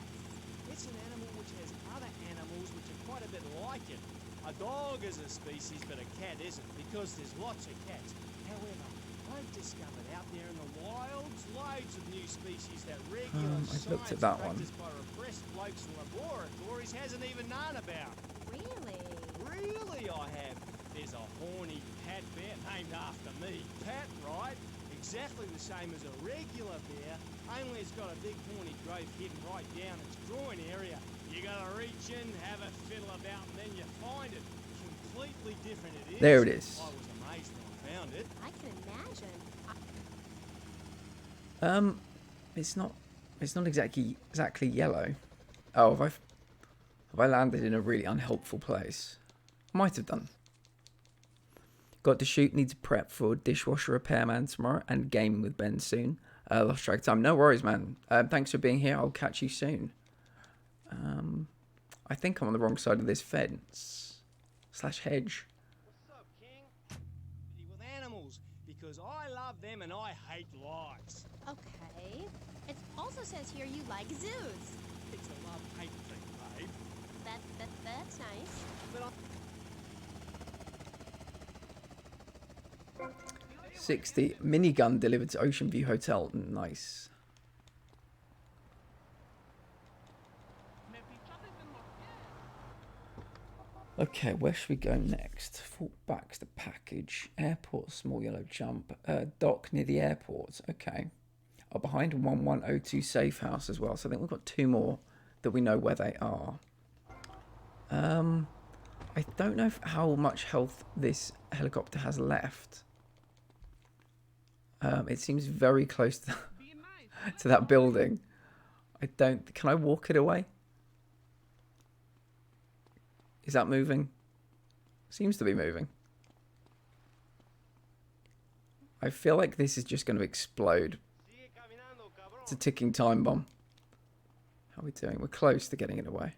It's an animal which has other animals which are quite a bit like it. A dog is a species, but a cat isn't, because there's lots of cats. However, I've discovered out there in the wilds loads of new species that regular I've looked at science that one. practiced by repressed blokes in laboratories hasn't even known about. Really? Really, I have. There's a horny Pat bear named after me. Pat, right? Exactly the same as a regular bear, only it's got a big horny growth hidden right down its groin area. You gotta reach in, have a fiddle about, and then you find it. Completely different it is. There it is. I was amazed when I found it. I can imagine. It's not exactly yellow. Oh, have I landed in a really unhelpful place? Might have done. Got to shoot, need to prep for dishwasher repairman tomorrow and gaming with Ben soon. Lost track of time. No worries, man. Thanks for being here. I'll catch you soon. I think I'm on the wrong side of this fence / hedge. What's up, King? With animals, because I love them and I hate lies. Okay. It also says here you like zoos. It's a love-hate thing, babe. That's nice. But I 60 minigun delivered to Ocean View Hotel. Nice. Okay, where should we go next? Fort Baxter package. Airport, small yellow jump. Dock near the airport. Okay. Oh, behind 1102 safe house as well. So I think we've got 2 more that we know where they are. I don't know how much health this helicopter has left. It seems very close to that building. Can I walk it away? Is that moving? Seems to be moving. I feel like this is just going to explode. It's a ticking time bomb. How are we doing? We're close to getting it away.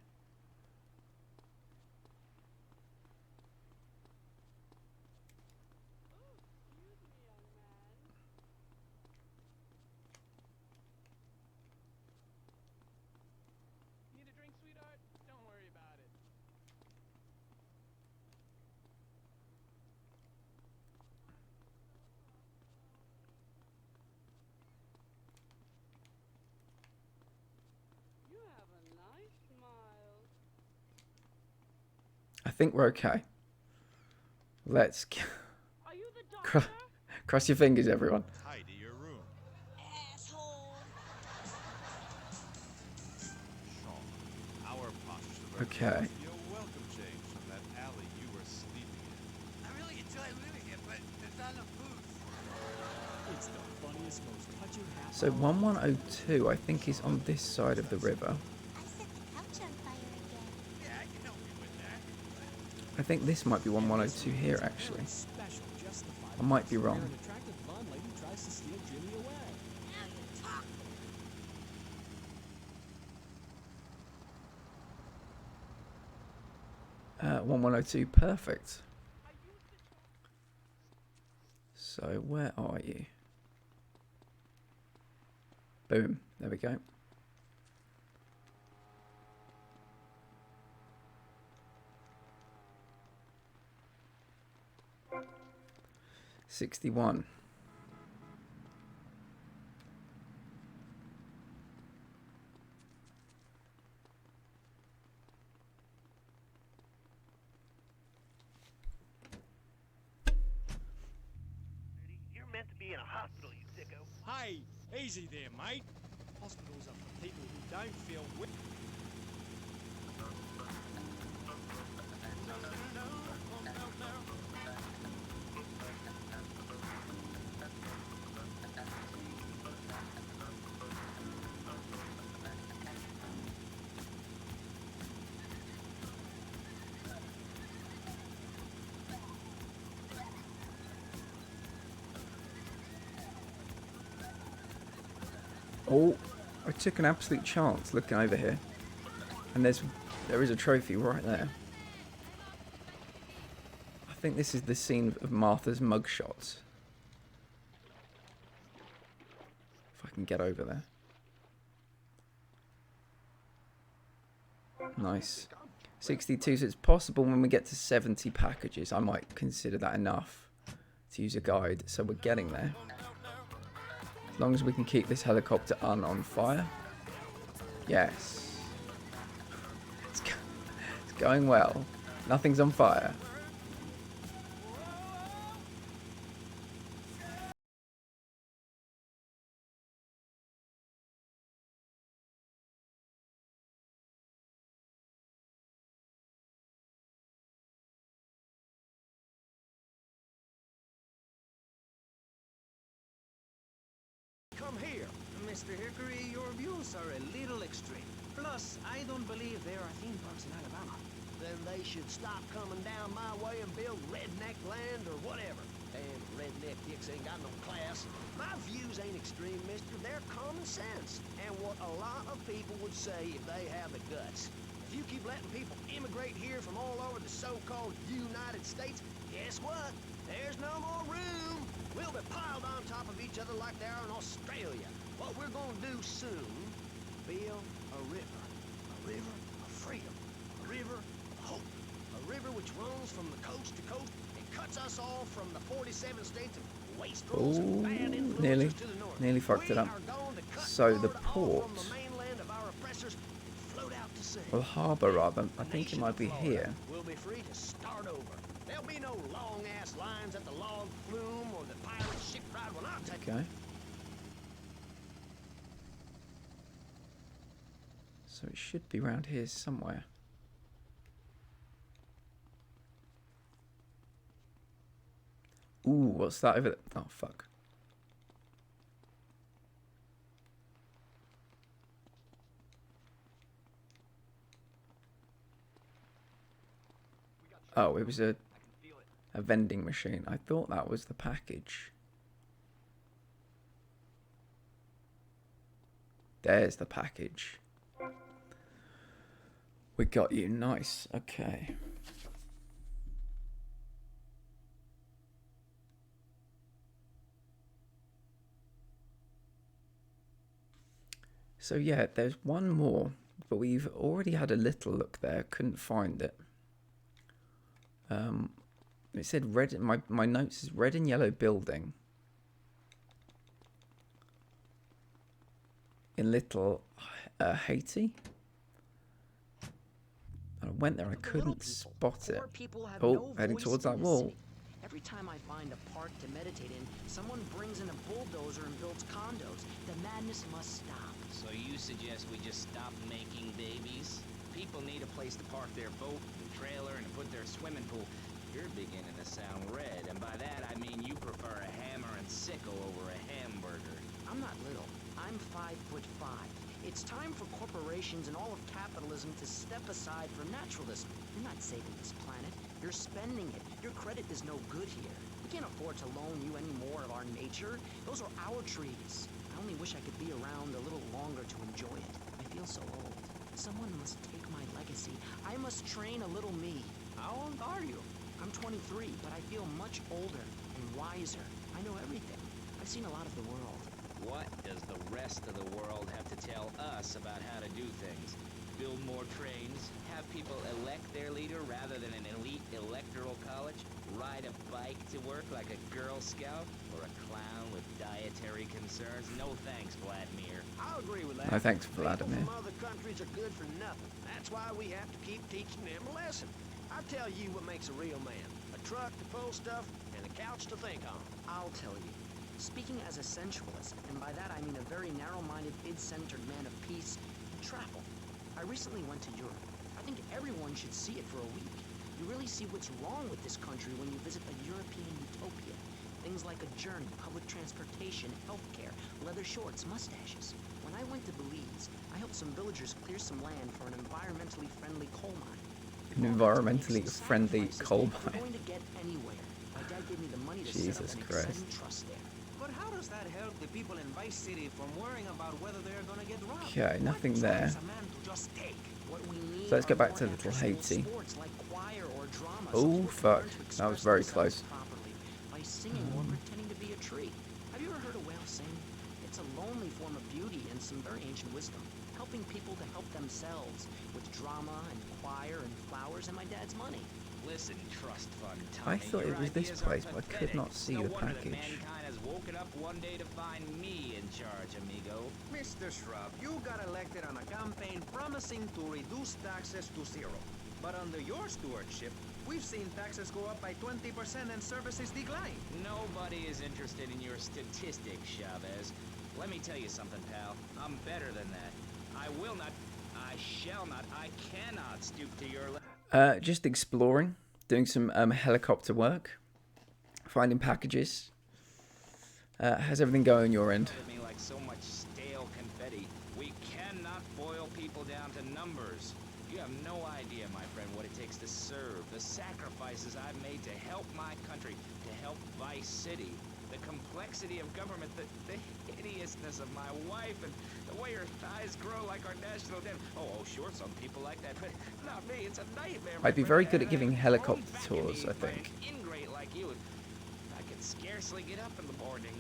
I think we're okay. Let's cross your fingers, everyone. Tidy your room. Asshole. Sean, our posture. Okay. Your welcome change from that alley you were sleeping in. I really enjoy living here, but there's not enough food. It's the funniest, most touching house. So 1102, I think, is on this side of the river. I set the couch on fire again. Yeah, I can help you with that. I think this might be 1102 here, actually. Special, justified. I might be wrong. Where an attractive blonde lady tries to steal Jimmy away. Now you talk. 1102, perfect. So where are you? Boom, there we go. $61. meant to be in a hospital, you sicko. Hey, easy there, mate. Hospitals are for people who don't feel well. Oh, I took an absolute chance looking over here. And there is a trophy right there. I think this is the scene of Martha's mugshots. If I can get over there. Nice. 62, so it's possible when we get to 70 packages, I might consider that enough to use a guide. So we're getting there. As long as we can keep this helicopter on fire. Yes. It's going well. Nothing's on fire. Come here. Mr. Hickory, your views are a little extreme. Plus, I don't believe there are theme parks in Alabama. Then they should stop coming down my way and build redneck land or whatever. And redneck dicks ain't got no class. My views ain't extreme, mister. They're common sense. And what a lot of people would say if they have the guts. If you keep letting people immigrate here from all over the so-called United States, guess what? There's no more room. We'll be piled on top of each other like they are in Australia. What we're gonna do soon, build a river. A river of freedom. A river of hope. A river which runs from the coast to coast and cuts us all from the 47 states of wastrels and bad influences to the north. Nearly fucked it up. So the port, or the harbour rather, I think it might be here. We'll be free to start over. There'll be no long-ass lines at the log flume or the pirate shipyard when I take. Okay. So it should be around here somewhere. Ooh, what's that over there? Oh, fuck. Oh, it was a vending machine. I thought that was the package. There's the package. We got you. Nice. Okay. So yeah, there's one more, but we've already had a little look there. Couldn't find it. It said red. My notes is red and yellow building in Little Haiti. I went there, I couldn't spot it. Oh, heading towards that wall. Every time I find a park to meditate in, someone brings in a bulldozer and builds condos. The madness must stop. So you suggest we just stop making babies? People need a place to park their boat and trailer and put their swimming pool. You're beginning to sound red, and by that I mean you prefer a hammer and sickle over a hamburger. I'm not little. I'm 5'5". It's time for corporations and all of capitalism to step aside for naturalism. You're not saving this planet. You're spending it. Your credit is no good here. We can't afford to loan you any more of our nature. Those are our trees. I only wish I could be around a little longer to enjoy it. I feel so old. Someone must take my legacy. I must train a little me. How old are you? I'm 23, but I feel much older and wiser. I know everything. I've seen a lot of the world. What does the rest of the world have to tell us about how to do things? Build more trains? Have people elect their leader rather than an elite electoral college? Ride a bike to work like a Girl Scout? Or a clown with dietary concerns? No thanks, Vladimir. I'll agree with that. No thanks, Vladimir. People from other countries are good for nothing. That's why we have to keep teaching them a lesson. I'll tell you what makes a real man. A truck to pull stuff and a couch to think on. I'll tell you. Speaking as a sensualist, and by that I mean a very narrow-minded, id-centered man of peace and travel, I recently went to Europe. I think everyone should see it for a week. You really see what's wrong with this country when you visit a European utopia. Things like a journey, public transportation, healthcare, leather shorts, mustaches. When I went to Belize, I helped some villagers clear some land for an environmentally friendly coal mine. An environmentally friendly coal We're mine. going to get anywhere. My dad gave me the money to Jesus set up an Christ. exciting trust there. But how does that help the people in Vice City from worrying about whether they're gonna get robbed? Okay, nothing there. A man to just take. What we need So let's go are back more to Little after-school Haiti. sports like choir or drama, so Oh people can fuck, learn to that was express very themselves close. properly by singing or pretending to be a tree. Have you ever heard a whale sing? It's a lonely form of beauty and some very ancient wisdom, helping people to help themselves with drama and choir and flowers and my dad's money. Listen, trust fund I Tommy, thought your it was this ideas are place, but I could pathetic. not see no the wonder that package. mankind has woken up one day to find me in charge, amigo. Mr. Shrub, you got elected on a campaign promising to reduce taxes to zero. But under your stewardship, we've seen taxes go up by 20% and services decline. Nobody is interested in your statistics, Chavez. Let me tell you something, pal. I'm better than that. I will not, I shall not, I cannot stoop to your Just exploring, doing some helicopter work, finding packages. How's everything going on your end? me like so much stale confetti. We cannot boil people down to numbers. You have no idea, my friend, what it takes to serve, the sacrifices I've made to help my country, to help Vice City, the complexity of government, the hideousness of my wife, and the way her thighs grow like our national debt. Oh, sure, some people like that, but not me. It's a nightmare. I'd be very good at giving helicopter tours, I think. Ingrate like you, I could scarcely get up in the morning.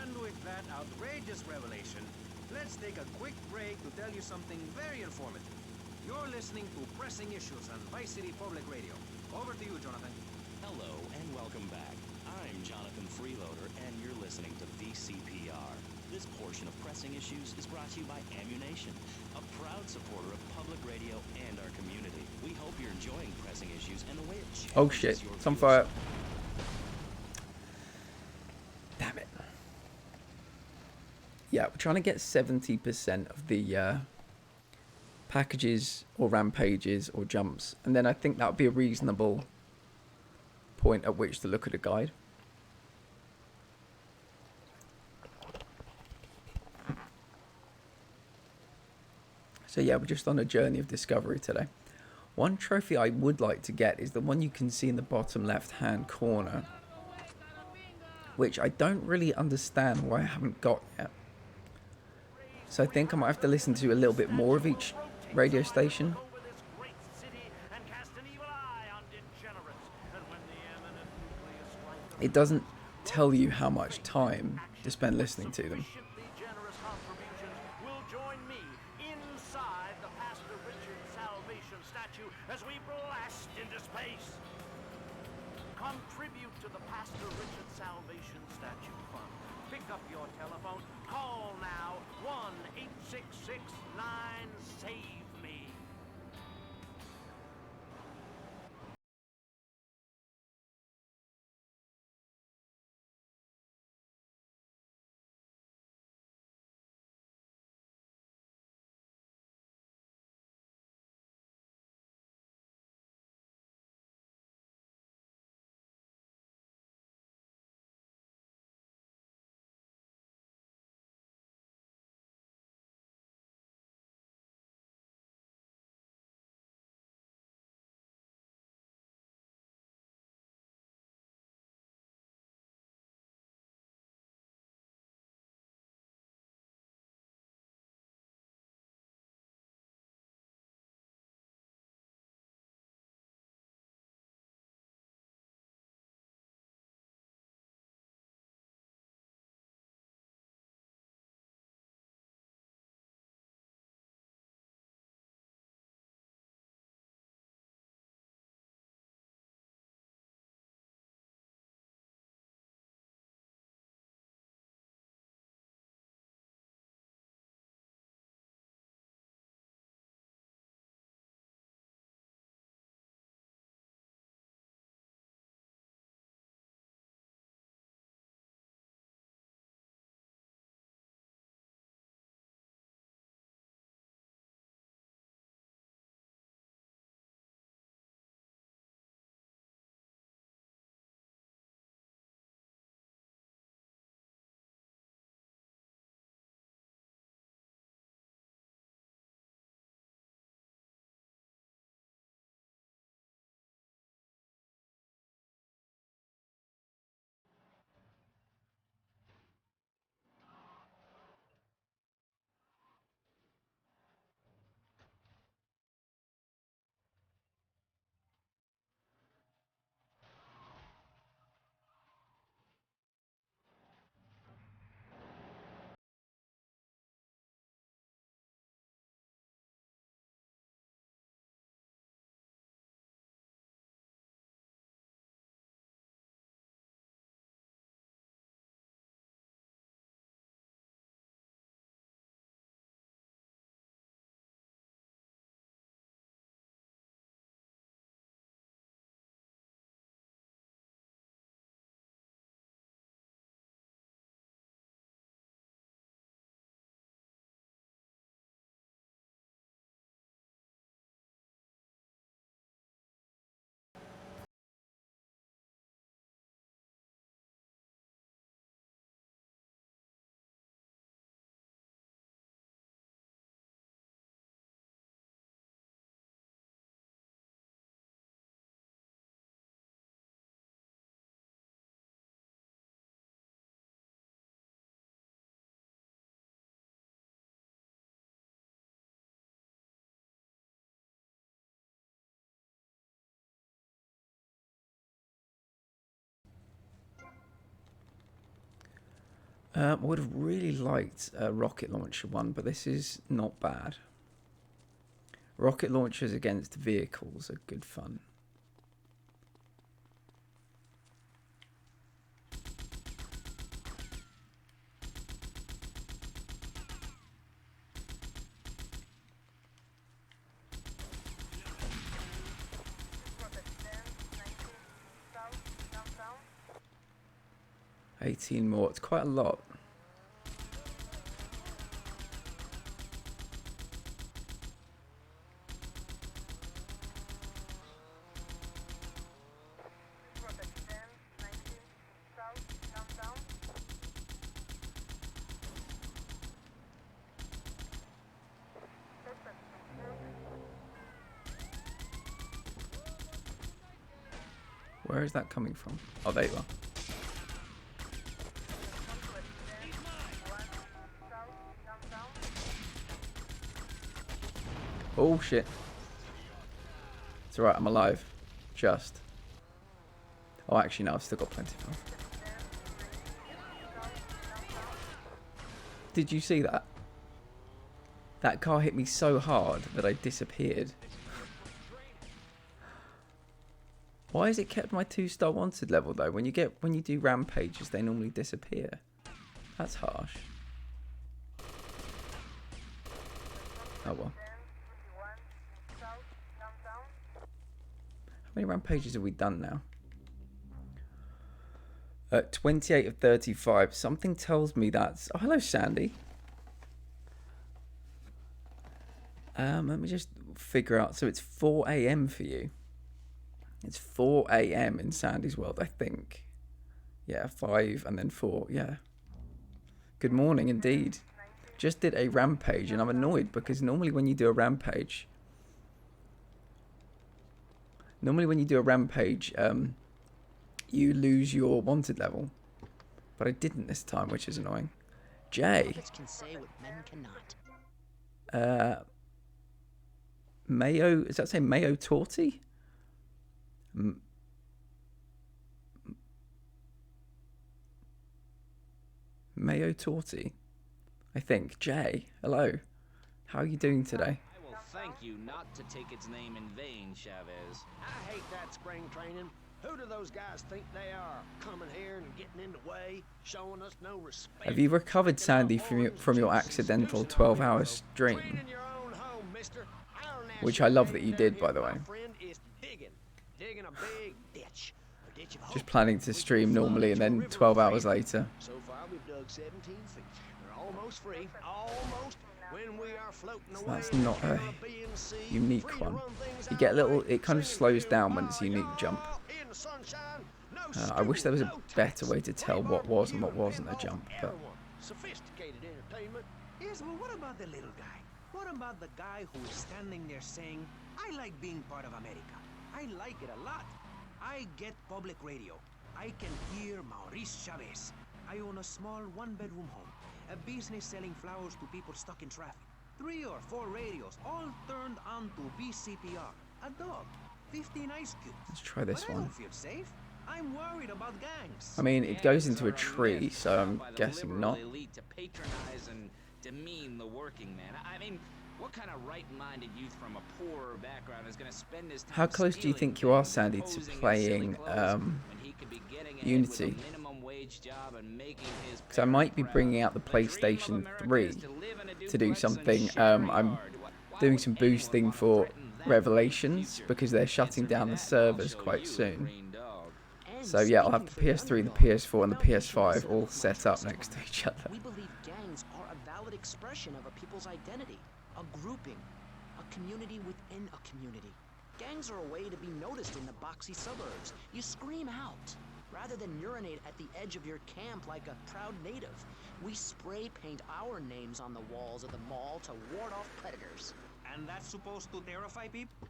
And with that outrageous revelation, let's take a quick break to tell you something very informative. You're listening to Pressing Issues on Vice City Public Radio. Over to you, Jonathan. Hello and welcome back. I'm Jonathan Freeloader and you're listening to VCPR. This portion of Pressing Issues is brought to you by Ammunition, a proud supporter of public radio and our community. We hope you're enjoying Pressing Issues and the way it challenges Oh shit, your it's on views. fire. Damn it. Yeah, we're trying to get 70% of the packages or rampages or jumps, and then I think that would be a reasonable point at which to look at a guide. So yeah, we're just on a journey of discovery today. One trophy I would like to get is the one you can see in the bottom left hand corner, which I don't really understand why I haven't got yet. So I think I might have to listen to a little bit more of each radio station. It doesn't tell you how much time to spend listening to them. Will join me inside the Pastor Richard Salvation statue as we blast into space. Contribute to the Pastor Richard Salvation Statue Fund. Pick up your telephone. Call now 1-866-9-SAVE. I would have really liked a rocket launcher one, but this is not bad. Rocket launchers against vehicles are good fun. $18 more. It's quite a lot. Where is that coming from? Oh, there you are. Oh shit. It's alright, I'm alive. Just. Oh, actually, no, I've still got plenty of health. Did you see that? That car hit me so hard that I disappeared. Why has it kept my 2-star wanted level though? When you do rampages, they normally disappear. That's harsh. Oh well. How many rampages have we done now? 28 of 35. Something tells me that's... Oh, hello, Sandy. Let me just figure out. So it's 4 a.m. for you. It's 4 a.m. in Sandy's world, I think. Yeah, 5 and then 4. Yeah. Good morning, indeed. Just did a rampage, and I'm annoyed because normally when you do a rampage... you lose your wanted level. But I didn't this time, which is annoying. Jay. Can say what men cannot. Mayo, does that say Mayo Torti? Mayo Torti, I think. Jay, hello. How are you doing today? I will thank you not to take its name in vain, Chavez. I hate that spring training. Who do those guys think they are? Coming here and getting in the way, showing us no respect. Have you recovered, Sandy, from your accidental 12-hour stream? Which I love that you did, by the way. Just planning to stream normally and then 12 hours later. So far we've dug 17 feet. We're almost free. Almost. When we are floating So away. that's not a unique one. You get a little, it kind of slows down when it's a unique jump. I wish there was a better way to tell what was and what wasn't a jump, but Sophisticated entertainment. Yes, well, what about the little guy? What about the guy who is standing there saying, I like being part of America. I like it a lot. I get public radio. I can hear Maurice Chavez. I own a small one-bedroom home. A business selling flowers to people stuck in traffic. 3 or 4 radios, all turned on to BCPR. A dog. 15 ice cubes. let's try this But I one. don't feel safe. I'm worried about gangs. I mean, it goes into a tree, so I'm guessing not. Elite to patronize and demean the working man. I mean, what kind of right-minded youth from a poorer background is going to spend his time? How close do you think you are, Sandy, to playing Unity? Because I might be bringing out the PlayStation 3 to do something. I'm doing some boosting for Revelations because they're shutting down the servers quite soon. So yeah, I'll have the PS3, the PS4 and the PS5 all set up next to each other. We believe gangs are a valid expression of a people's identity, a grouping, a community within a community. Gangs are a way to be noticed in the boxy suburbs. You scream out, rather than urinate at the edge of your camp like a proud native. We spray paint our names on the walls of the mall to ward off predators. And that's supposed to terrify people?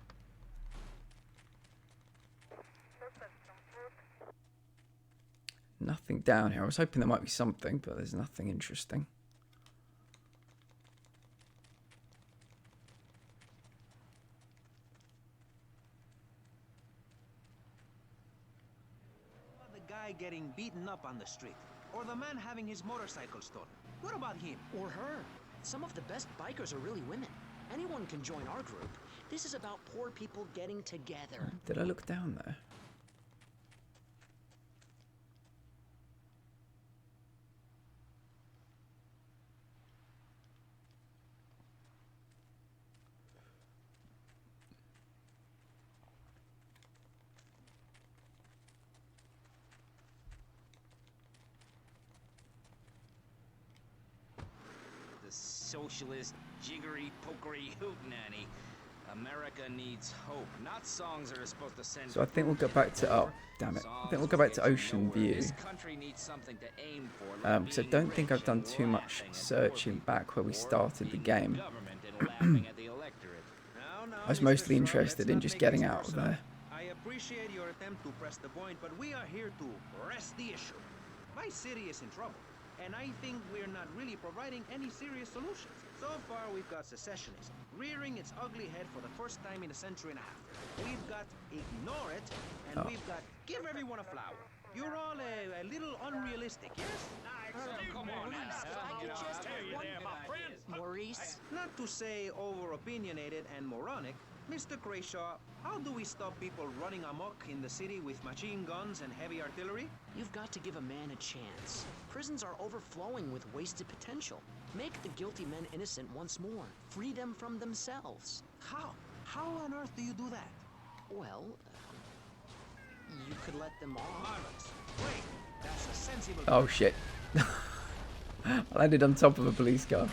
Nothing down here. I was hoping there might be something, but there's nothing interesting. The guy getting beaten up on the street. Or the man having his motorcycle stolen? What about him? Or her. Some of the best bikers are really women. Anyone can join our group. This is about poor people getting together. Did I look down there? The socialist, jiggery-pokery hootenanny. America needs hope, not songs that are supposed to send. So I think we'll go back to, oh, damn it. I think we'll go back to Ocean View. This country needs something to aim for. Because I don't think I've done too much searching back where we started the game. I was mostly interested in just getting out of there. I appreciate your attempt to press the point, but we are here to rest the issue. My city is in trouble, and I think we're not really providing any serious solutions. So far, we've got secessionism rearing its ugly head for the first time in a century and a half. We've got ignore it, and we've got give everyone a flower. You're all a little unrealistic, yes? Come on, Maurice? Not to say over-opinionated and moronic, Mr. Crashaw, how do we stop people running amok in the city with machine guns and heavy artillery? You've got to give a man a chance. Prisons are overflowing with wasted potential. Make the guilty men innocent once more. Free them from themselves. How? How on earth do you do that? Well, you could let them off. Marvelous. Great. That's a sensible... Oh, shit. I landed on top of a police car.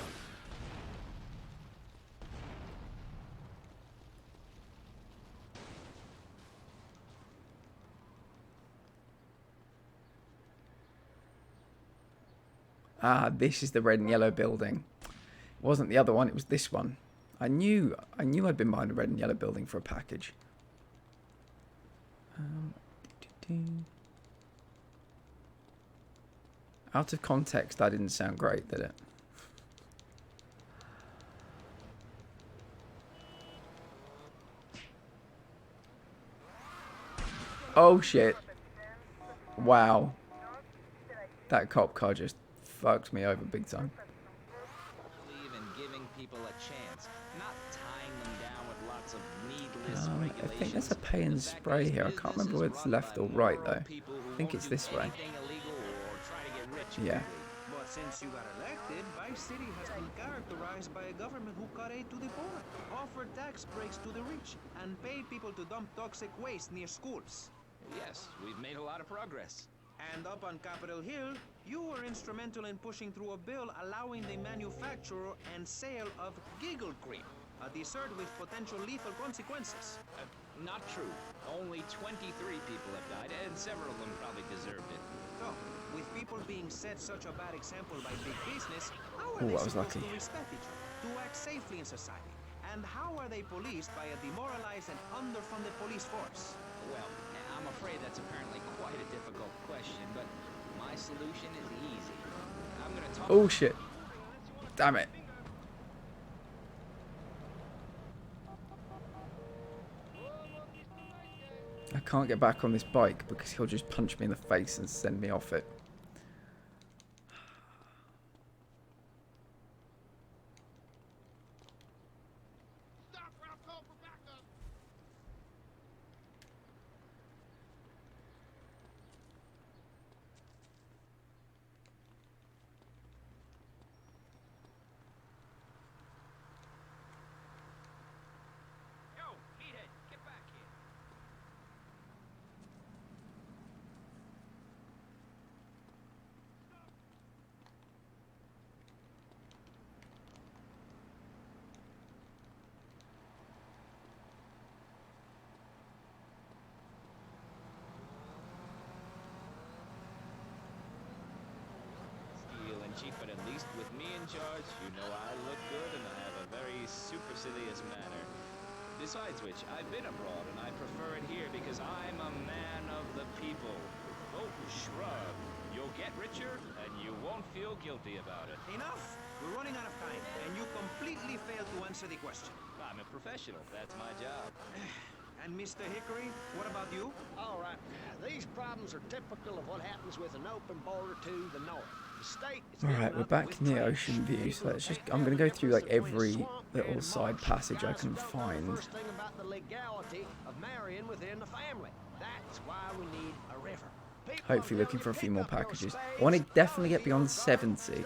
Ah, this is the red and yellow building. It wasn't the other one, it was this one. I knew I'd been behind a red and yellow building for a package. Out of context, that didn't sound great, did it? Oh shit. Wow. That cop car just fucked me over big time. Believe in giving people a chance, not tying them down with lots of needless regulations. I think there's a pay and spray here. I can't remember whether it's left or right though. I think it's this way. Yeah. But since you got elected, Vice City has been characterized by a government who cut aid to the poor, offered tax breaks to the rich, and paid people to dump toxic waste near schools. Yes, we've made a lot of progress. And up on Capitol Hill, you were instrumental in pushing through a bill allowing the manufacture and sale of giggle cream, a dessert with potential lethal consequences. Not true. Only 23 people have died, and several of them probably deserved it. So, with people being set such a bad example by big business, how are Ooh, they I was supposed lucky. to respect each other, to act safely in society? And how are they policed by a demoralized and underfunded police force? Well, I'm afraid that's apparently quite a difficult question, but my solution is easy. I'm gonna talk... Oh shit. Damn it. I can't get back on this bike because he'll just punch me in the face and send me off it. Chief, but at least with me in charge, you know I look good and I have a very supercilious manner. Besides which, I've been abroad and I prefer it here because I'm a man of the people. Oh, shrug. You'll get richer and you won't feel guilty about it. Enough! We're running out of time, and you completely failed to answer the question. I'm a professional. That's my job. And Mr. Hickory, what about you? All right. These problems are typical of what happens with an open border to the north. The state is Alright, we're back near Ocean View, so let's just... I'm going to go through like every little side passage I can find. first thing about the legality of marrying within the family. That's why we need a river. Hopefully looking for a few more packages. I want to definitely get beyond 70.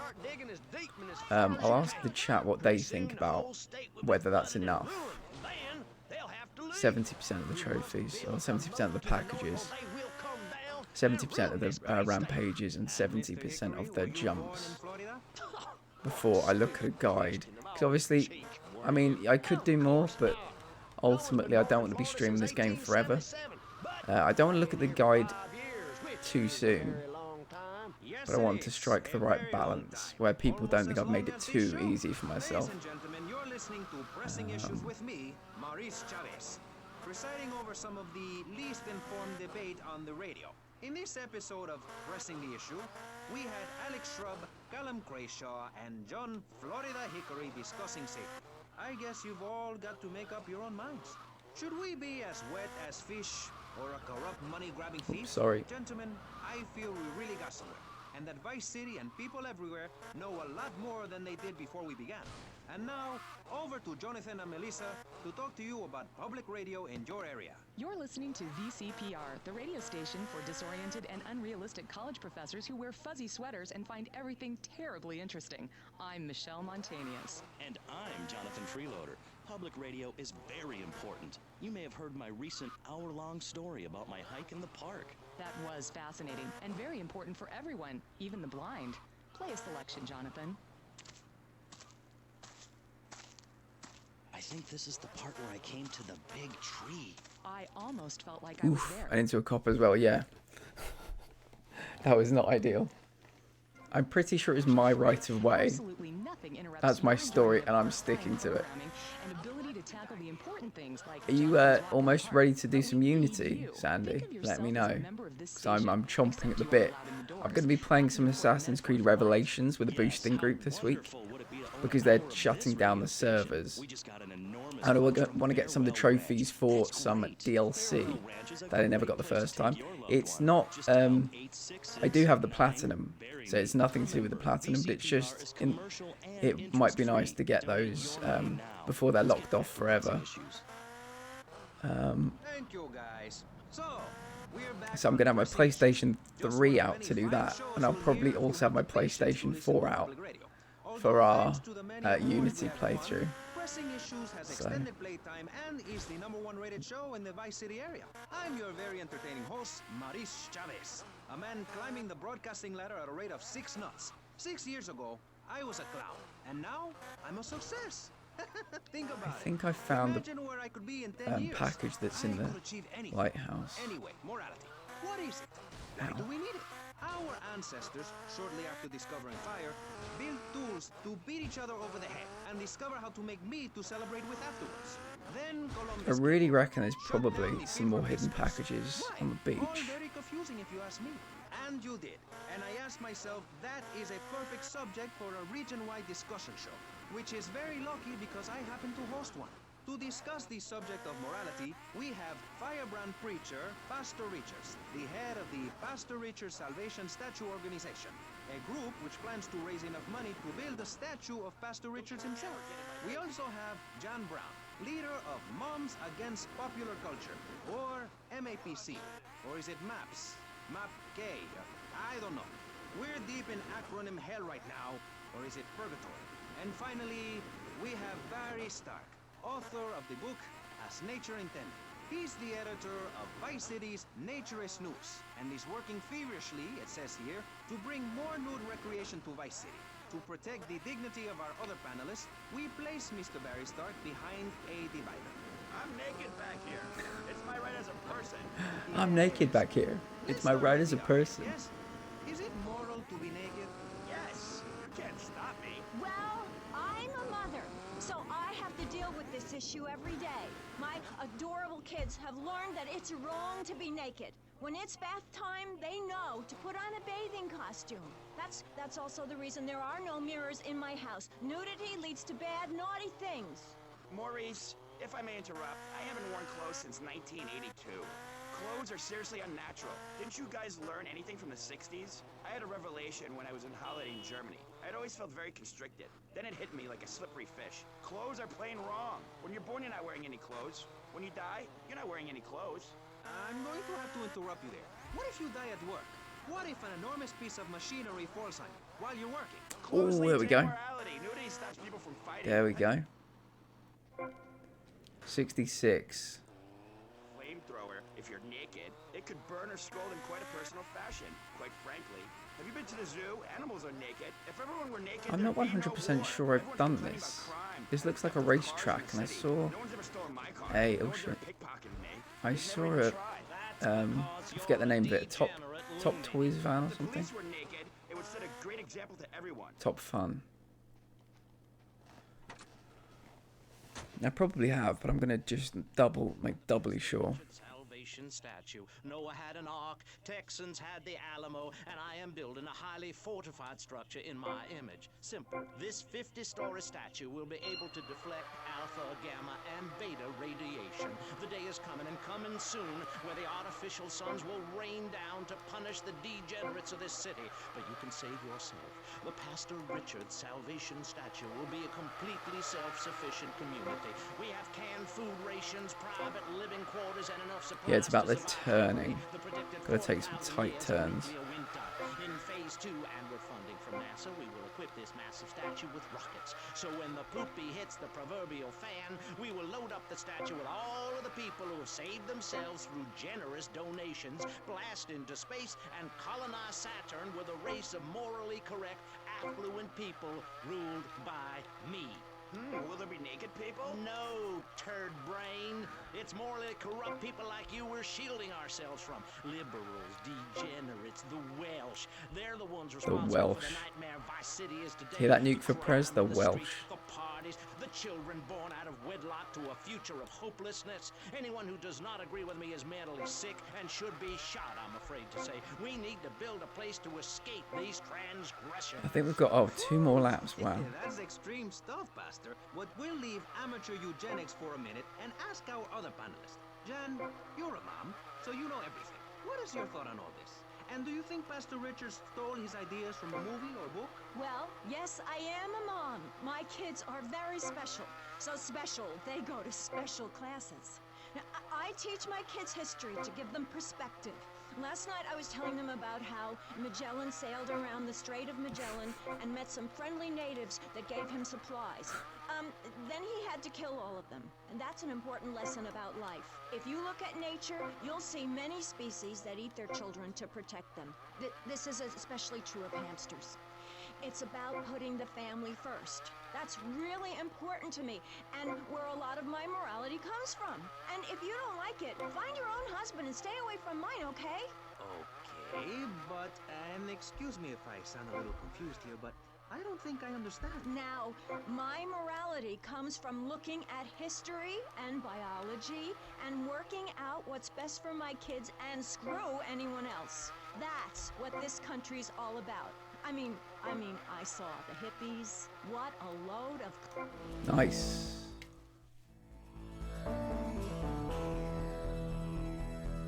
I'll ask the chat what they think about whether that's enough. 70% of the trophies, or 70% of the packages, 70% of the rampages, and 70% of the jumps before I look at a guide. Because obviously, I mean, I could do more, but ultimately I don't want to be streaming this game forever. I don't want to look at the guide too soon, but I want to strike the right balance where people don't think I've made it too easy for myself. Ladies and gentlemen, you're listening to Pressing Issues with me, Maurice Chavez, presiding over some of the least informed debate on the radio. In this episode of Pressing the Issue, we had Alex Shrub, Callum Crayshaw, and John Florida Hickory discussing safety. I guess you've all got to make up your own minds. Should we be as wet as fish or a corrupt money-grabbing thief? Sorry. Gentlemen, I feel we really got somewhere, and that Vice City and people everywhere know a lot more than they did before we began. And now, over to Jonathan and Melissa to talk to you about public radio in your area. You're listening to VCPR, the radio station for disoriented and unrealistic college professors who wear fuzzy sweaters and find everything terribly interesting. I'm Michelle Montanius. And I'm Jonathan Freeloader. Public radio is very important. You may have heard my recent hour-long story about my hike in the park. That was fascinating and very important for everyone, even the blind. Play a selection, Jonathan. I think this is the part where I came to the big tree. I almost felt like I was there. And into a cop as well, yeah. That was not ideal. I'm pretty sure it's my right of way. That's my story, and I'm sticking to it. Are you almost ready to do some Unity, Sandy? Let me know, because I'm chomping at the bit. I'm going to be playing some Assassin's Creed Revelations with a boosting group this week, because they're shutting down the servers. And I want to get some of the trophies for some DLC that I never got the first time. It's not... I do have the Platinum, so it's nothing to do with the Platinum, but it's just... it might be nice to get those before they're locked off forever. Thank you, guys. So I'm going to have my PlayStation 3 out to do that, and I'll probably also have my PlayStation 4 out for our Unity playthrough. Pressing Issues has extended playtime and is the #1 rated show in the Vice City area. I'm your very entertaining host, Maurice Chavez, a man climbing the broadcasting ladder at a rate of 6 knots. 6 years ago, I was a clown, and now I'm a success. Think about I think I found Imagine where I could be in 10 the years. package that's in the lighthouse. Anyway, morality. What is it? Why do we need it? Our ancestors, shortly after discovering fire, built tools to beat each other over the head and discover how to make meat to celebrate with afterwards. Then Columbus... I really reckon there's probably some more hidden packages on the All beach. very confusing if you ask me. And you did. And I asked myself, that is a perfect subject for a region-wide discussion show, which is very lucky because I happen to host one. To discuss the subject of morality, we have firebrand preacher Pastor Richards, the head of the Pastor Richards Salvation Statue Organization, a group which plans to raise enough money to build a statue of Pastor Richards himself. We also have John Brown, leader of Moms Against Popular Culture, or MAPC, or is it MAPS? MAPK? I don't know. We're deep in acronym hell right now, or is it purgatory? And finally, we have Barry Stark, author of the book As Nature Intended. He's the editor of Vice City's Nature is News, and is working feverishly, it says here, to bring more nude recreation to Vice City. To protect the dignity of our other panelists, we place Mr. Barry Stark behind a divider. I'm naked back here. It's my right as a person. I'm naked back here. It's my right as a person. Yes? Is it moral to be naked? Yes. You can't stop me. Well, I'm a mother, so I have to deal with this issue every day. My adorable kids have learned that it's wrong to be naked. When it's bath time, they know to put on a bathing costume. That's also the reason there are no mirrors in my house. Nudity leads to bad, naughty things. Maurice, If I may interrupt, I haven't worn clothes since 1982. Clothes are seriously unnatural. Didn't you guys learn anything from the 60s? I had a revelation when I was on holiday in Germany. I'd always felt very constricted. Then it hit me like a slippery fish. Clothes are plain wrong. When you're born, you're not wearing any clothes. When you die, you're not wearing any clothes. I'm going to have to interrupt you there. What if you die at work? What if an enormous piece of machinery falls on you while you're working? Oh, there we go. Nudity stops people from fighting. There we go. 66. Flamethrower, if you're naked, it could burn or scald in quite a personal fashion. Quite frankly, have you been to the zoo? Animals are naked. If everyone were naked, I'm not 100% sure I've done this. This looks like a racetrack, and I saw a I saw a I forget the name of it. Top Toys van or something. It would set a great example to everyone. Top Fun. I probably have, but I'm gonna just make doubly sure. Statue. Noah had an ark, Texans had the Alamo, and I am building a highly fortified structure in my image. Simple. This 50-story statue will be able to deflect alpha, gamma, and beta radiation. The day is coming and coming soon where the artificial suns will rain down to punish the degenerates of this city. But you can save yourself. The Pastor Richard Salvation Statue will be a completely self-sufficient community. We have canned food rations, private living quarters, and enough supplies. Yeah, it's about the turning. Gotta take some tight turns. In phase 2, and with funding from NASA, we will equip this massive statue with rockets. So when the poopy hits the proverbial fan, we will load up the statue with all of the people who have saved themselves through generous donations, blast into space, and colonize Saturn with a race of morally correct, affluent people ruled by me. Will there be naked people? No, turd brain. It's morally corrupt people like you we're shielding ourselves from. Liberals, degenerates, the Welsh. They're the ones responsible for the nightmare Vice City is today. Hear that nuke for Prez? The Welsh. The parties, the children born out of wedlock to a future of hopelessness. Anyone who does not agree with me is mentally sick and should be shot, I'm afraid to say. We need to build a place to escape these transgressions. I think we've got 2 more laps. Wow. That's extreme stuff, Pastor. But we'll leave amateur eugenics for a minute and ask our other panelists. Jan, you're a mom, so you know everything. What is your thought on all this? And do you think Pastor Richard stole his ideas from a movie or book? Well, yes, I am a mom. My kids are very special. So special, they go to special classes. Now, I teach my kids history to give them perspective. Last night I was telling them about how Magellan sailed around the Strait of Magellan and met some friendly natives that gave him supplies. Then he had to kill all of them. And that's an important lesson about life. If you look at nature, you'll see many species that eat their children to protect them. This is especially true of hamsters. It's about putting the family first. That's really important to me, and where a lot of my morality comes from. And if you don't like it, find your own husband and stay away from mine, okay? Okay, but, and excuse me if I sound a little confused here, but I don't think I understand. Now, my morality comes from looking at history and biology and working out what's best for my kids and screw anyone else. That's what this country's all about. I mean, I saw the hippies. What a load of... Nice.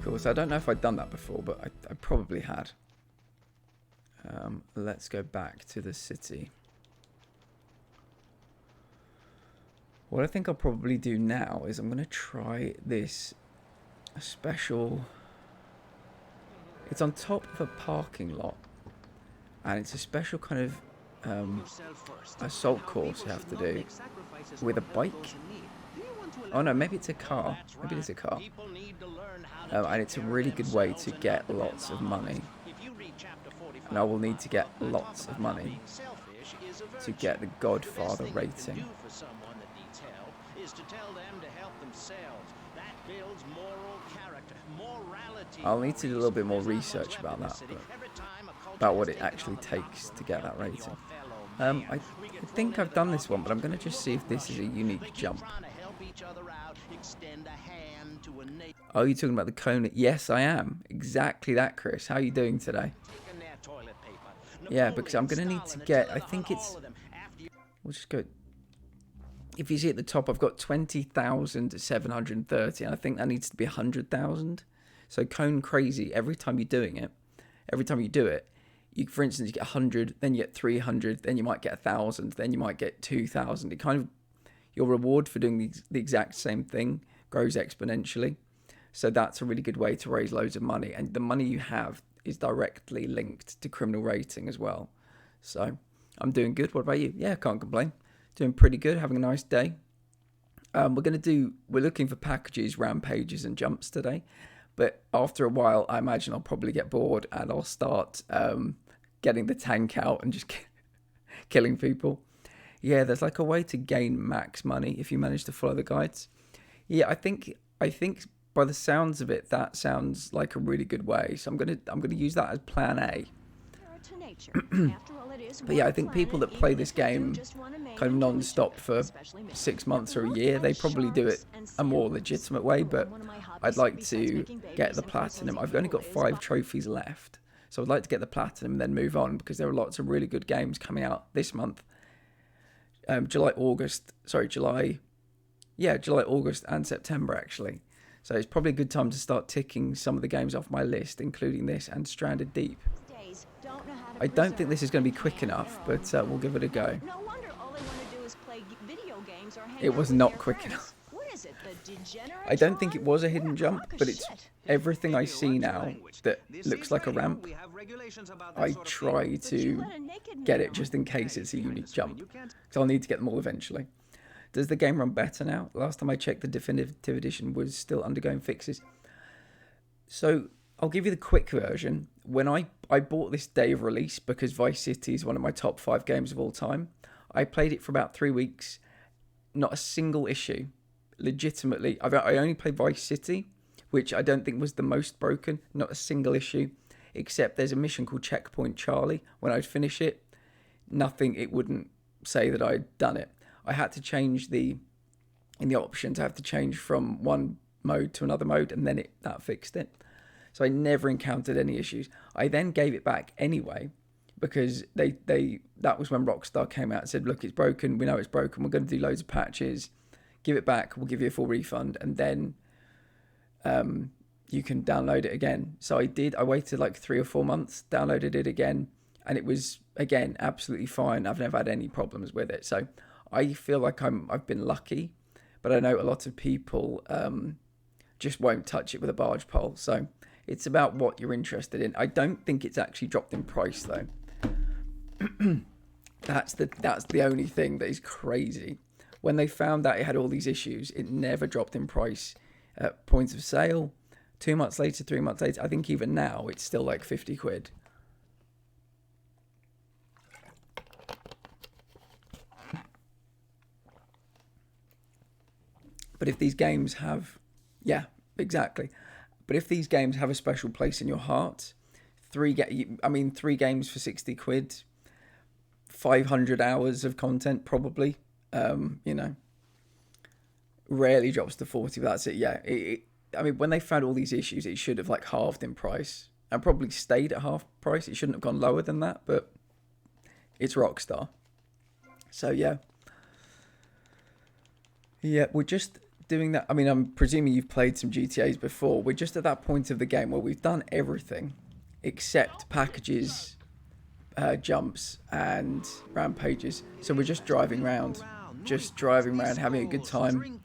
Cool, so I don't know if I'd done that before, but I probably had. Let's go back to the city. What I think I'll probably do now is I'm going to try this special... It's on top of a parking lot. And it's a special kind of assault course you have to do with a bike. Oh no, maybe it's a car. Maybe it's a car. And it's a really good way to get lots of money. And I will need to get lots of money to get the Godfather rating. I'll need to do a little bit more research about that, about what it actually takes to get that rating. I think I've done this one, but I'm going to just see if this is a unique jump. Oh, you're talking about the cone? Yes, I am. Exactly that, Chris. How are you doing today? Yeah, because I'm going to need to get... I think it's... We'll just go... if you see at the top, I've got 20,730, and I think that needs to be 100,000. So cone crazy. Every time you do it, you, for instance, you get 100, then you get 300, then you might get 1,000, then you might get 2,000. It kind of, your reward for doing the exact same thing grows exponentially. So that's a really good way to raise loads of money, and the money you have is directly linked to criminal rating as well. So I'm doing good. What about you? Yeah, can't complain. Doing pretty good, having a nice day. We're looking for packages, rampages, and jumps today. But after a while, I imagine I'll probably get bored and I'll start getting the tank out and just killing people. Yeah, there's like a way to gain max money if you manage to follow the guides. Yeah, I think by the sounds of it, that sounds like a really good way. So I'm gonna use that as plan A. But yeah, I think people that play this game kind of non-stop for 6 months or a year, they probably do it a more legitimate way, but I'd like to get the platinum. I've only got 5 trophies left, so I'd like to get the platinum and then move on, because there are lots of really good games coming out this month. July, August, and September, actually. So it's probably a good time to start ticking some of the games off my list, including this and Stranded Deep. I don't think this is going to be quick enough, but we'll give it a go. No wonder all they want to do is play video games or hang It was out with not their quick friends. enough. What is it, the degenerate I don't think it was a hidden jump, but it's everything I see now that looks like a ramp. I try to get it just in case it's a unique jump, because I'll need to get them all eventually. Does the game run better now? Last time I checked, the definitive edition was still undergoing fixes. So I'll give you the quick version. When I bought this day of release because Vice City is one of my top 5 games of all time, I played it for about 3 weeks. Not a single issue. Legitimately, I only played Vice City, which I don't think was the most broken. Not a single issue, except there's a mission called Checkpoint Charlie. When I'd finish it, it wouldn't say that I'd done it. I had to change in the options, I have to change from one mode to another mode, and then that fixed it. So I never encountered any issues. I then gave it back anyway, because that was when Rockstar came out and said, look, it's broken, we know it's broken, we're going to do loads of patches, give it back, we'll give you a full refund, and then you can download it again. So I waited like 3 or 4 months, downloaded it again, and it was, again, absolutely fine. I've never had any problems with it. So I feel like I've been lucky, but I know a lot of people just won't touch it with a barge pole. So it's about what you're interested in. I don't think it's actually dropped in price though. That's the only thing that is crazy. When they found out it had all these issues, it never dropped in price at point of sale. 2 months later, 3 months later, I think even now it's still like 50 quid. But if these games have, yeah, exactly. But if these games have a special place in your heart, 3 games for 60 quid, 500 hours of content probably, rarely drops to 40, but that's it. Yeah, when they found all these issues, it should have like halved in price and probably stayed at half price. It shouldn't have gone lower than that, but it's Rockstar. So yeah, we're just doing that. I mean, I'm presuming you've played some GTAs before. We're just at that point of the game where we've done everything except packages, jumps, and rampages. So we're just driving around, having a good time,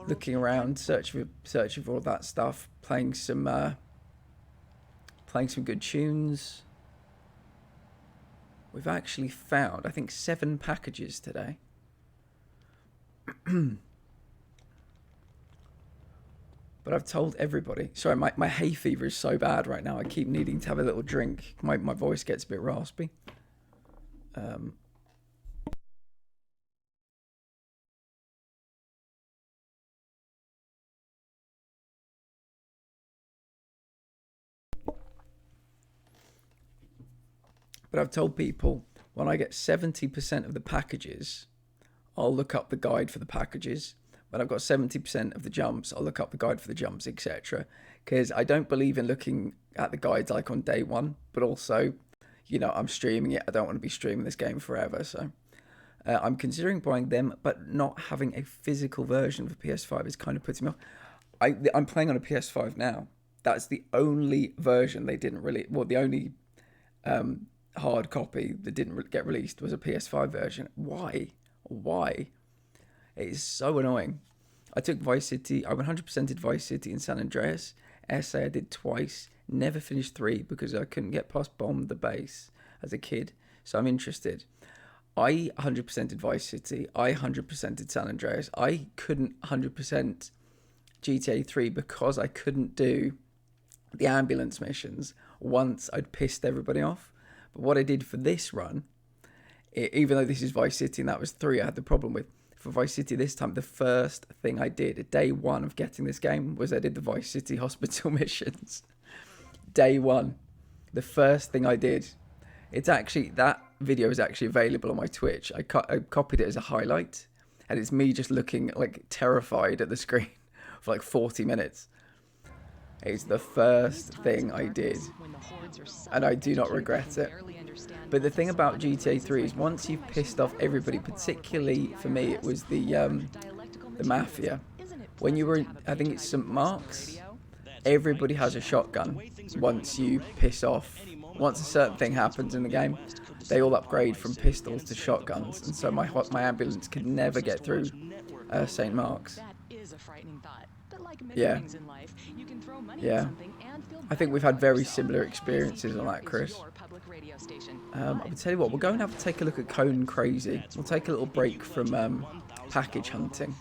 looking around, searching for all that stuff, playing some good tunes. We've actually found, I think, 7 packages today. But I've told everybody. Sorry, my hay fever is so bad right now. I keep needing to have a little drink. My voice gets a bit raspy. But I've told people when I get 70% of the packages, I'll look up the guide for the packages. When I've got 70% of the jumps, I'll look up the guide for the jumps, etc. Because I don't believe in looking at the guides like on day one, but also, I'm streaming it. I don't want to be streaming this game forever. So I'm considering buying them, but not having a physical version for PS5 is kind of putting me off. I'm playing on a PS5 now. That's the only version they didn't really... Well, the only hard copy that didn't get released was a PS5 version. Why? Why? It is so annoying. I took Vice City. I 100%ed Vice City and San Andreas. SA I did twice. Never finished 3 because I couldn't get past Bomb the Base as a kid. So I'm interested. I 100%ed Vice City. I 100%ed San Andreas. I couldn't 100% GTA 3 because I couldn't do the ambulance missions once I'd pissed everybody off. But what I did for this run, even though this is Vice City and that was 3 I had the problem with, for Vice City this time, the first thing I did, day 1 of getting this game, was I did the Vice City hospital missions. Day 1. The first thing I did. It's actually, that video is actually available on my Twitch. I copied it as a highlight, and it's me just looking like terrified at the screen for like 40 minutes. It's the first thing I did, and I do not regret it. But the thing about GTA 3 is once you've pissed off everybody, particularly for me, it was the Mafia. When you were in, I think it's St. Mark's, everybody has a shotgun once you piss off. Once a certain thing happens in the game, they all upgrade from pistols to shotguns, and so my ambulance could never get through St. Mark's. Yeah. Yeah. I think we've had very similar experiences on that, Chris. I'll tell you what, we'll go and have to take a look at Cone Crazy. We'll take a little break from package hunting.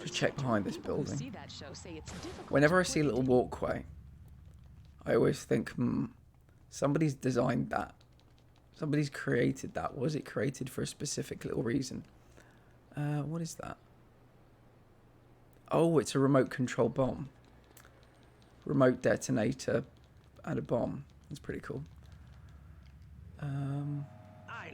Just check behind this building. Whenever I see a little walkway, I always think, somebody's designed that. Somebody's created that. Was it created for a specific little reason? What is that? Oh, it's a remote control bomb. Remote detonator and a bomb. That's pretty cool. I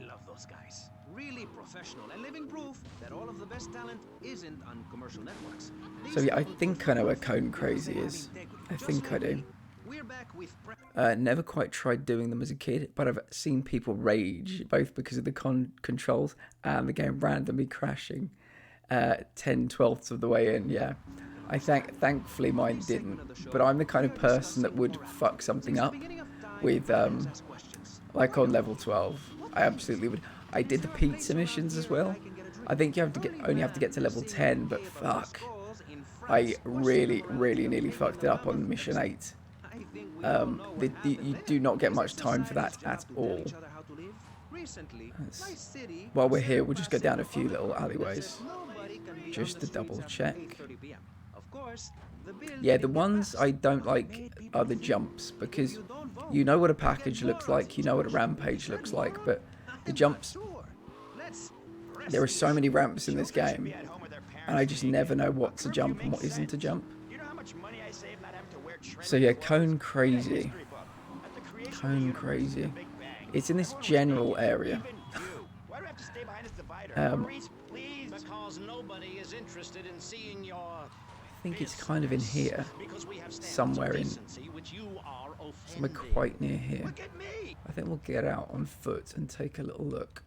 love those guys. Really professional and living proof that all of the best talent isn't on commercial networks. So yeah, I think I know where Cone Crazy is. I think I do. Never quite tried doing them as a kid, but I've seen people rage, both because of the controls and the game randomly crashing 10/12ths of the way in. Yeah, thankfully mine didn't, but I'm the kind of person that would fuck something up with like on level 12. I absolutely would. I did the pizza missions as well. I think you only have to get to level 10, but fuck, I really nearly fucked it up on mission 8. You do not get much time for that at all. While we're here, we'll just go down a few little alleyways just to double check. Yeah, the ones I don't like are the jumps, because you know what a package looks like, you know what a rampage looks like, but the jumps, there are so many ramps in this game, and I just never know what's a jump and what isn't a jump. So yeah, Cone Crazy. Cone Crazy. It's in this general area. Because nobody is interested in seeing your... I think it's kind of in here. Somewhere quite near here. I think we'll get out on foot and take a little look.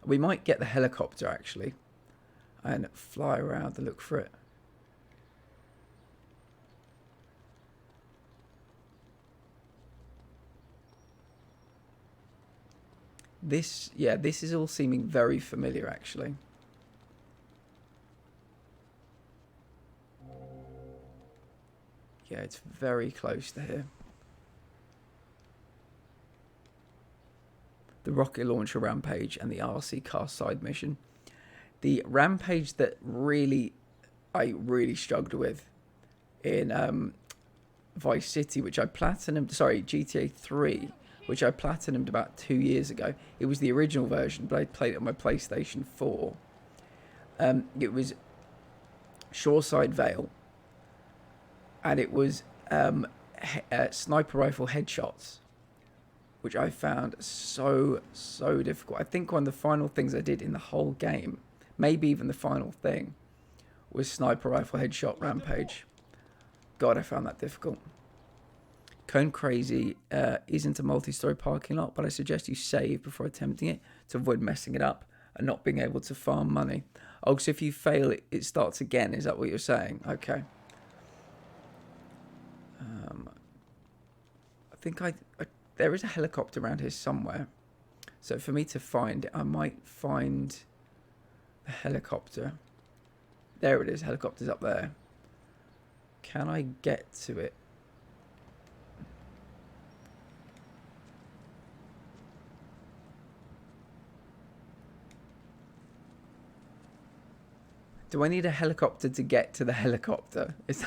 We might get the helicopter actually and fly around to look for it. This is all seeming very familiar actually. Yeah, it's very close to here. The rocket launcher rampage and the RC car side mission. The rampage that I really struggled with in Vice City, which I platinumed, GTA 3, which I platinumed about 2 years ago. It was the original version, but I played it on my PlayStation 4. It was Shoreside Vale, and it was sniper rifle headshots, which I found so difficult. I think one of the final things I did in the whole game, maybe even the final thing, was sniper rifle headshot rampage. God, I found that difficult. Cone Crazy isn't a multi-story parking lot, but I suggest you save before attempting it to avoid messing it up and not being able to farm money. Oh, so if you fail, it starts again. Is that what you're saying? Okay. I think there is a helicopter around here somewhere. So for me to find it, I might find the helicopter. There it is. Helicopter's up there. Can I get to it? Do I need a helicopter to get to the helicopter? Is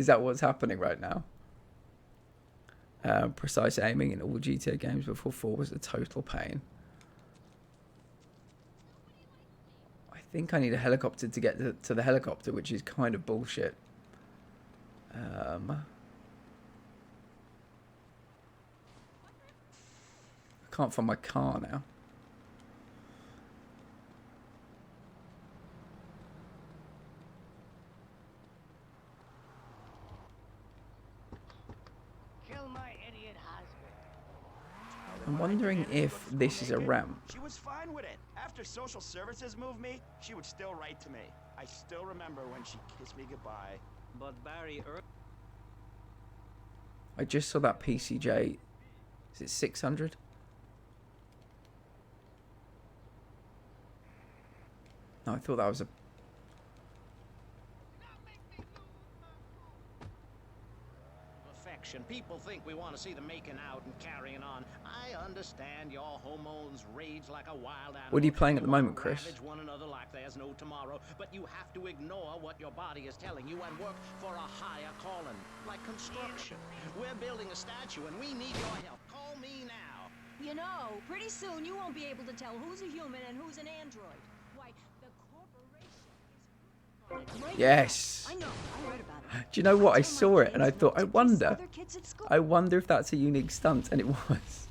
that what's happening right now? Precise aiming in all GTA games before 4 was a total pain. I think I need a helicopter to get to the helicopter, which is kind of bullshit. I can't find my car now. I'm wondering if this is a ramp. She was fine with it. After social services moved me, she would still write to me. I still remember when she kissed me goodbye. But Barry, I just saw that PCJ. Is it 600? No, I thought that was a... Perfection. People think we want to see them making out and carrying on. I understand your hormones rage like a wild animal. What are you playing at the moment, Chris? Ravage one another like there's no tomorrow, but you have to ignore what your body is telling you and work for a higher calling, like construction. We're building a statue and we need your help. Call me now. You know, pretty soon you won't be able to tell who's a human and who's an android. Why, the corporation is right. Yes. I know, I read about it. Do you know what? I saw it and I thought, I wonder if that's a unique stunt, and it was.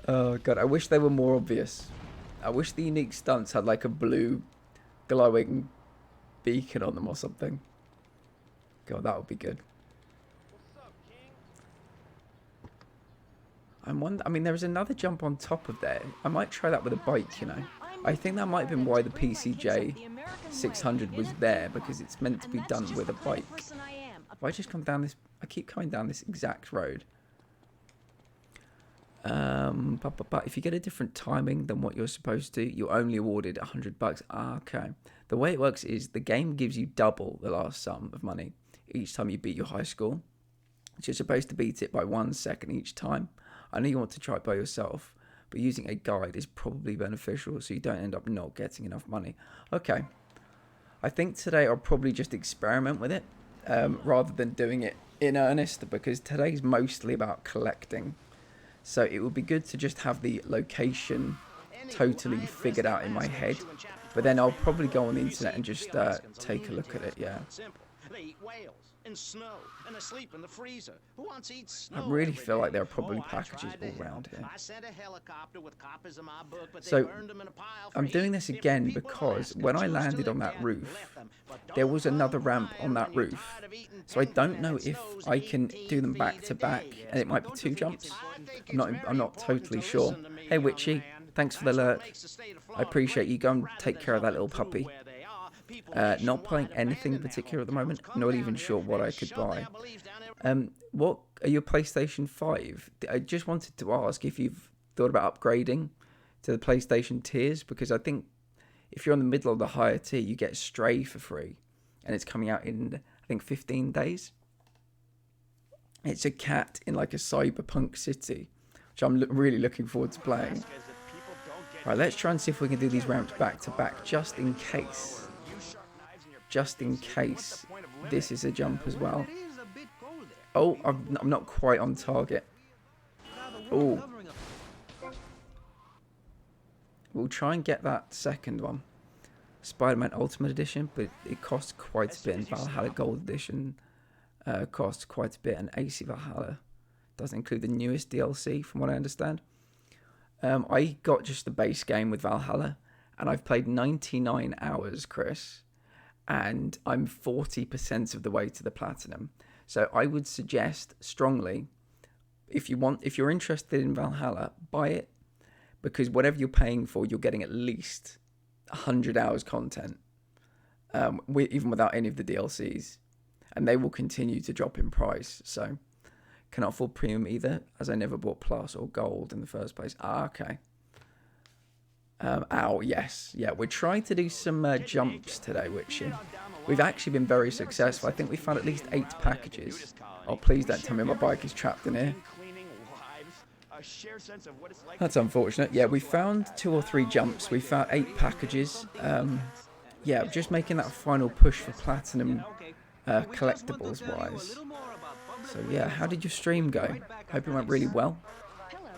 Oh god, I wish they were more obvious. I wish the unique stunts had like a blue glowing beacon on them or something. God, that would be good. I mean, there was another jump on top of there. I might try that with a bike, you know. I think that might have been why the PCJ 600 was there, because it's meant to be done with a bike. If I just come down this... I keep coming down this exact road. But if you get a different timing than what you're supposed to, you're only awarded $100. Ah, okay. The way it works is the game gives you double the last sum of money each time you beat your high score. So you're supposed to beat it by 1 second each time. I know you want to try it by yourself, but using a guide is probably beneficial so you don't end up not getting enough money. Okay. I think today I'll probably just experiment with it rather than doing it in earnest, because today's mostly about collecting. So it would be good to just have the location totally figured out in my head, but then I'll probably go on the internet and just take a look at it, yeah. They eat whales and snow and they sleep in the freezer. Who wants to eat snow? I really feel like there are probably packages all around here. I sent a helicopter with copies of my book, but they So burned them in a pile. I'm doing this again because when I landed on that roof, there was another ramp on that roof. So I don't know if I can do them back to back, and it might be 2 jumps. I'm not totally sure. Hey Witchy, thanks for the alert. I appreciate you. Go and take care of that little puppy. Not playing anything particular at the moment. Not even sure what I could buy. What are your PlayStation 5? I just wanted to ask if you've thought about upgrading to the PlayStation tiers, because I think if you're in the middle of the higher tier, you get Stray for free, and it's coming out in, I think, 15 days. It's a cat in like a cyberpunk city, which I'm really looking forward to playing. Right, let's try and see if we can do these ramps back to back, just in case. Just in case this is a jump as well. Oh, I'm not quite on target. Oh. We'll try and get that second one. Spider-Man Ultimate Edition, but it costs quite a bit, and Valhalla Gold Edition costs quite a bit, and AC Valhalla doesn't include the newest DLC, from what I understand. I got just the base game with Valhalla, and I've played 99 hours, Chris, and I'm 40% of the way to the platinum. So I would suggest strongly, if you're interested in Valhalla, buy it, because whatever you're paying for, you're getting at least 100 hours content, even without any of the DLCs, and they will continue to drop in price. So cannot afford premium either, as I never bought plus or gold in the first place. Okay. Yes. Yeah, we're trying to do some jumps today, which we've actually been very successful. I think we found at least 8 packages. Oh, please don't tell me my bike is trapped in here. That's unfortunate. Yeah, we found 2 or 3 jumps. We found 8 packages. Yeah, just making that final push for platinum collectibles wise. So yeah, how did your stream go? Hope it went really well. Hello,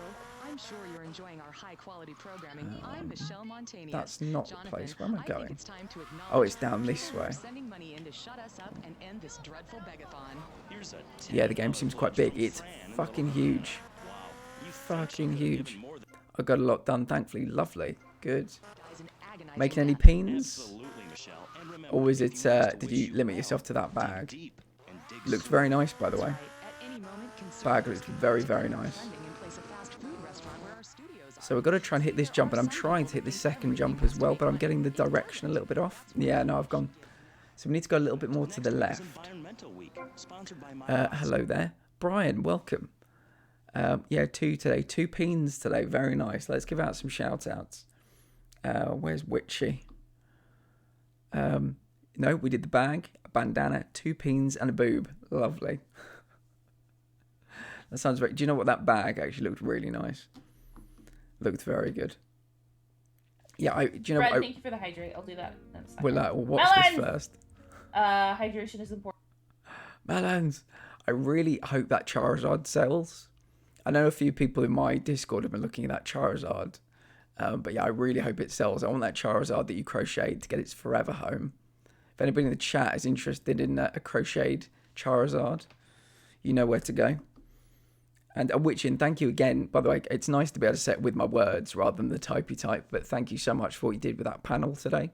I'm sure you're enjoying our high-quality programming. I'm Michelle Montanius. That's not the place. Where am I going? It's time to Oh, it's down this way. sending money in to shut us up and end this dreadful begathon. Here's a Yeah, the game seems quite big. It's fucking huge. Fucking huge. I got a lot done, thankfully. Lovely. Good. Making any peens? Or was it, did you limit yourself to that bag? Looked very nice, by the way. Bag looked very, very nice. So we've got to try and hit this jump, and I'm trying to hit the second jump as well, but I'm getting the direction a little bit off. Yeah, no, I've gone. So we need to go a little bit more to the left. Hello there. Brian, welcome. Yeah, 2 today. 2 peens today. Very nice. Let's give out some shout-outs. Where's Witchy? No, we did the bag, a bandana, 2 peens, and a boob. Lovely. That sounds very... Do you know what? That bag actually looked really nice. Looked very good. Yeah, do you know Brad, what? thank you for the hydrate. I'll do that in a second. We'll watch this first. Hydration is important. Melons. I really hope that Charizard sells. I know a few people in my Discord have been looking at that Charizard. But yeah, I really hope it sells. I want that Charizard that you crocheted to get its forever home. If anybody in the chat is interested in a crocheted Charizard, you know where to go. And Witchin, thank you again. By the way, it's nice to be able to set with my words rather than the typey type, but thank you so much for what you did with that panel today.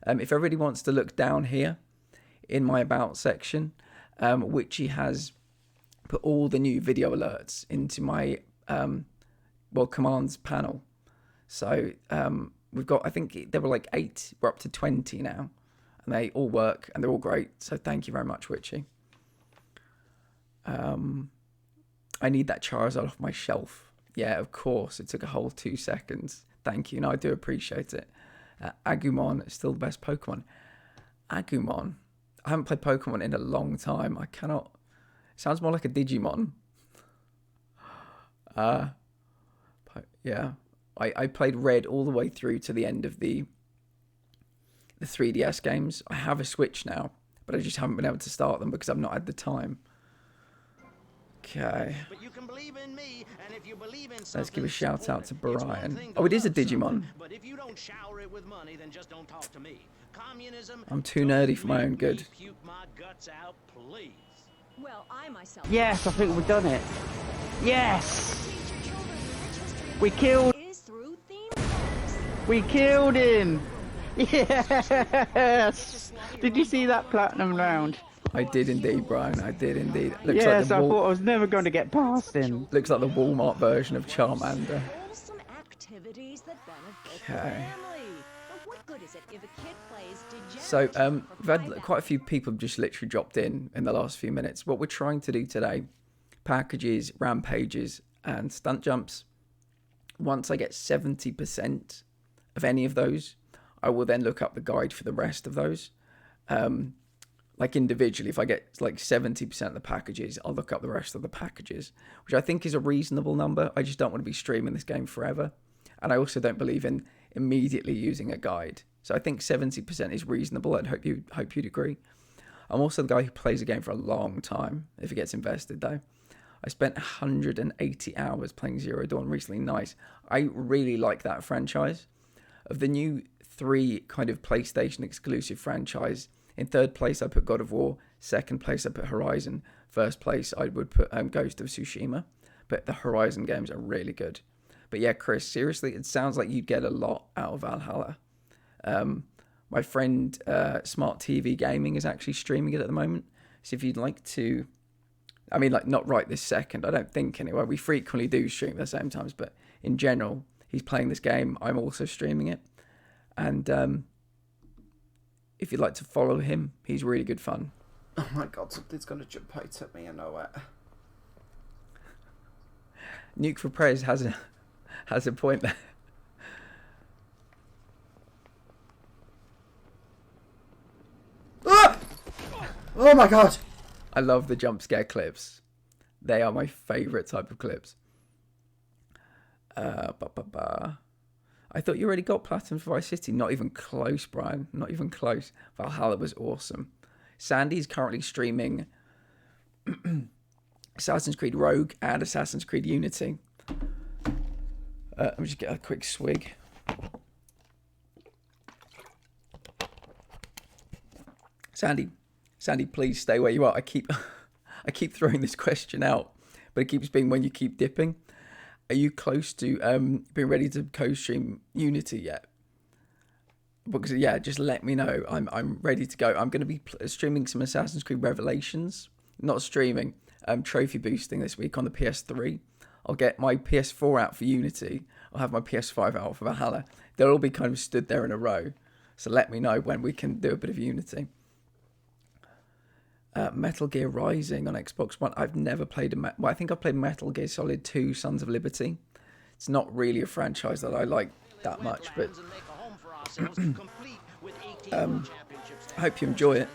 If everybody wants to look down here in my About section, Witchy has put all the new video alerts into my, commands panel. So we've got, I think there were like 8, we're up to 20 now, and they all work and they're all great. So thank you very much, Witchy. I need that Charizard off my shelf. Yeah, of course. It took a whole 2 seconds. Thank you. No, I do appreciate it. Agumon is still the best Pokemon. Agumon. I haven't played Pokemon in a long time. I cannot... It sounds more like a Digimon. Yeah. I played Red all the way through to the end of the 3DS games. I have a Switch now, but I just haven't been able to start them because I've not had the time. Okay. Let's give a shout out to Brian. Oh, it is a Digimon. But if you don't shower it with money, then just don't talk to me. Communism. I'm too nerdy for my own good. Puke my guts out, please. Well, I myself. Yes, I think we've done it. Yes! We killed... We killed him! Yes! Did you see that platinum round? I did indeed, Brian. I did indeed. Looks yes, like I thought I was never going to get past him. Looks like the Walmart version of Charmander. Okay. So, we've had quite a few people just literally dropped in the last few minutes. What we're trying to do today, packages, rampages, and stunt jumps. Once I get 70% of any of those, I will then look up the guide for the rest of those. Like individually, if I get like 70% of the packages, I'll look up the rest of the packages, which I think is a reasonable number. I just don't want to be streaming this game forever. And I also don't believe in immediately using a guide. So I think 70% is reasonable. I'd hope you'd agree. I'm also the guy who plays a game for a long time, if it gets invested though. I spent 180 hours playing Zero Dawn recently. Nice. I really like that franchise. Of the new 3 kind of PlayStation exclusive franchise, in 3rd place I put God of War, 2nd place I put Horizon, 1st place I would put Ghost of Tsushima. But the Horizon games are really good. But yeah, Chris, seriously, it sounds like you'd get a lot out of Valhalla. My friend Smart TV Gaming is actually streaming it at the moment. So if you'd like to, I mean, like not right this second, I don't think anyway. We frequently do stream at the same times, but in general, he's playing this game. I'm also streaming it. And if you'd like to follow him, he's really good fun. Oh my god, something's going to jump out at me, I know it. Nuke for Prez has a point there. Ah! Oh my god! I love the jump scare clips. They are my favourite type of clips. I thought you already got Platinum for Vice City. Not even close, Brian. Not even close. Valhalla was awesome. Sandy's currently streaming Assassin's Creed Rogue and Assassin's Creed Unity. Let me just get a quick swig. Sandy, please stay where you are. I keep throwing this question out, but it keeps being when you keep dipping. Are you close to being ready to co-stream Unity yet? Because yeah, just let me know. I'm ready to go. I'm going to be streaming some Assassin's Creed Revelations. Not streaming, trophy boosting this week on the PS3. I'll get my PS4 out for Unity. I'll have my PS5 out for Valhalla. They'll all be kind of stood there in a row. So let me know when we can do a bit of Unity. Metal Gear Rising on Xbox One. I've never played I think I've played Metal Gear Solid 2 Sons of Liberty. It's not really a franchise that I like that much, but I hope you enjoy it.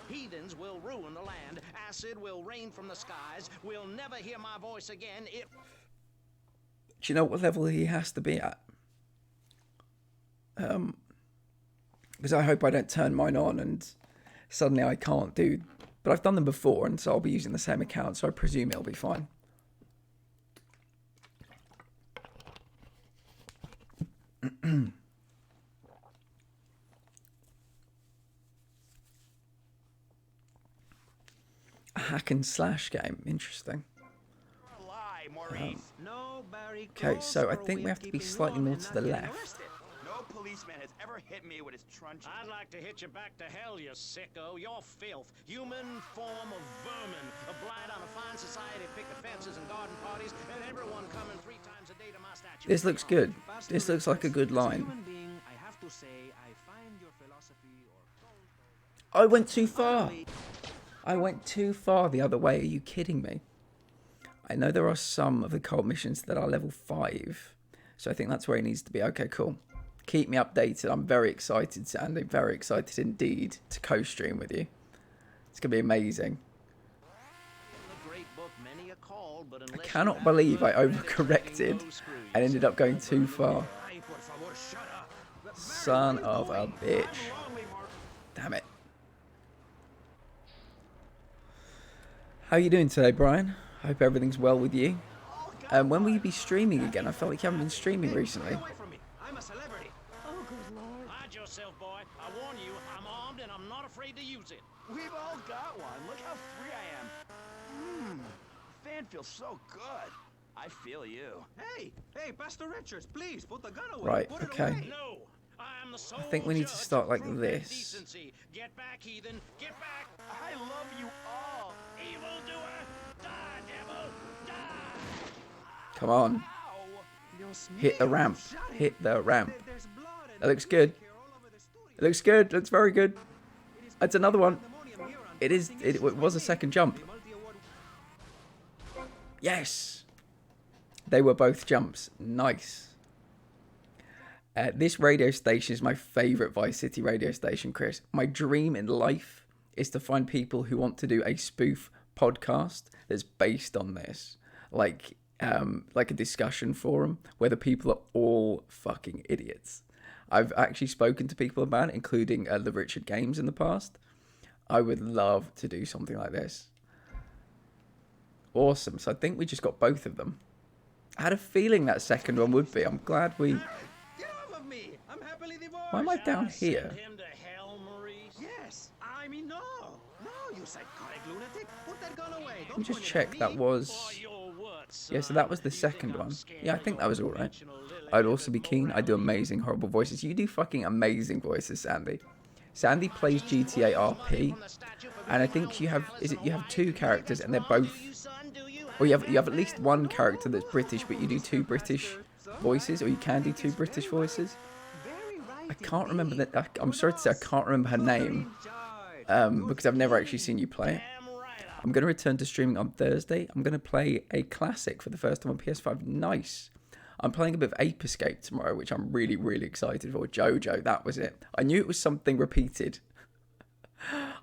Heathens will ruin the land. Acid will rain from the skies. We'll never hear my voice again. Do you know what level he has to be at? Because I hope I don't turn mine on and suddenly I can't do. But I've done them before, and so I'll be using the same account, so I presume it'll be fine. A hack and slash game. Interesting. Okay, so I think we have to be slightly more to the left. No policeman has ever hit me with his truncheon. I'd like to hit you back to hell, you sicko. You're filth. Human form of vermin. A blight on a fine society, picket fences and garden parties, and everyone coming 3 times a day to my statue. This looks good. This looks like a good line. I went too far. I went too far the other way. Are you kidding me? I know there are some of the cult missions that are level 5. So I think that's where he needs to be. Okay, cool. Keep me updated. I'm very excited, Sandy. Very excited indeed to co-stream with you. It's going to be amazing. I cannot believe I overcorrected and ended up going too far. Son of a bitch. Damn it. How are you doing today, Brian? Hope everything's well with you. When will you be streaming again? I felt like you haven't been streaming recently. I'm a celebrity. Oh, good lord. Hide yourself, boy. I warn you, I'm armed and I'm not afraid to use it. We've all got one. Look how free I am. Fan feels so good. I feel you. Hey, Pastor Richards, please put the gun away. Right, put it okay. away. No, I'm the sole I think we need to start like this. decency. Get back, heathen. Get back. I love you all. Evildoer. Die, devil. Die. Come on. Hit the ramp. Hit the ramp. That looks good. It looks good. Looks very good. It's another one. It is. It was a second jump. Yes. They were both jumps. Nice. This radio station is my favourite Vice City radio station, Chris. My dream in life is to find people who want to do a spoof podcast that's based on this. Like a discussion forum where the people are all fucking idiots. I've actually spoken to people about it, including the Richard Games in the past. I would love to do something like this. Awesome. So I think we just got both of them. I had a feeling that second one would be. I'm glad we... Get off of me! I'm happily divorced. Why am I down here? Send him to hell, Maurice. Yes, I mean no, you psychotic lunatic. Put that gun away. Let me just check that was... For your work, Yeah, so that was the second one. Yeah, I think that was alright. I'd also be keen. I do amazing, horrible voices. You do fucking amazing voices, Sandy. Sandy plays GTA RP, and I think you have you have two characters, and they're both, or you have at least one character that's British, but you do two British voices, or you can do two British voices. I can't remember that. I'm sorry to say I can't remember her name, because I've never actually seen you play it. I'm going to return to streaming on Thursday. I'm going to play a classic for the first time on PS5. Nice. I'm playing a bit of Ape Escape tomorrow, which I'm really, really excited for. Jojo, that was it. I knew it was something repeated.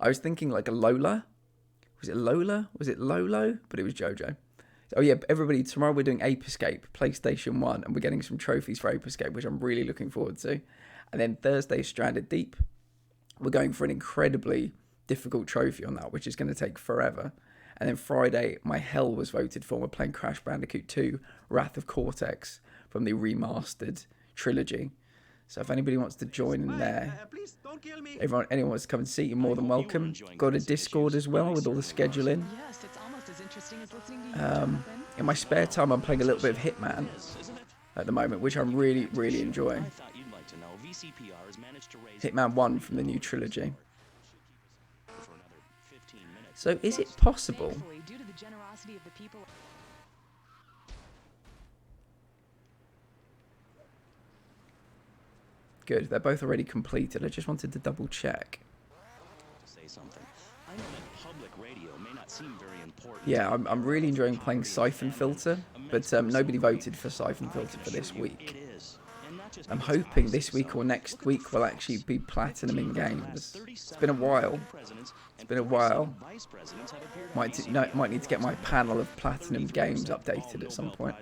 I was thinking like a Lola. Was it Lola? Was it Lolo? But it was Jojo. Oh yeah, everybody, tomorrow we're doing Ape Escape, PlayStation 1, and we're getting some trophies for Ape Escape, which I'm really looking forward to. And then Thursday, Stranded Deep. We're going for an incredibly difficult trophy on that, which is going to take forever. And then Friday, my hell was voted for. We're playing Crash Bandicoot 2, Wrath of Cortex from the remastered trilogy. So if anybody wants to join in there, anyone wants to come and see, you're more than welcome. Got a Discord as well with all the scheduling. In my spare time, I'm playing a little bit of Hitman at the moment, which I'm really, really enjoying. Hitman 1 from the new trilogy. So is it possible? Good, they're both already completed. I just wanted to double check. Yeah, I'm really enjoying playing Siphon Filter, but nobody voted for Siphon Filter for this week. I'm hoping this week or next week will actually be platinum in games. It's been a while. It's been a while. Might need to get my panel of platinum games updated at some point.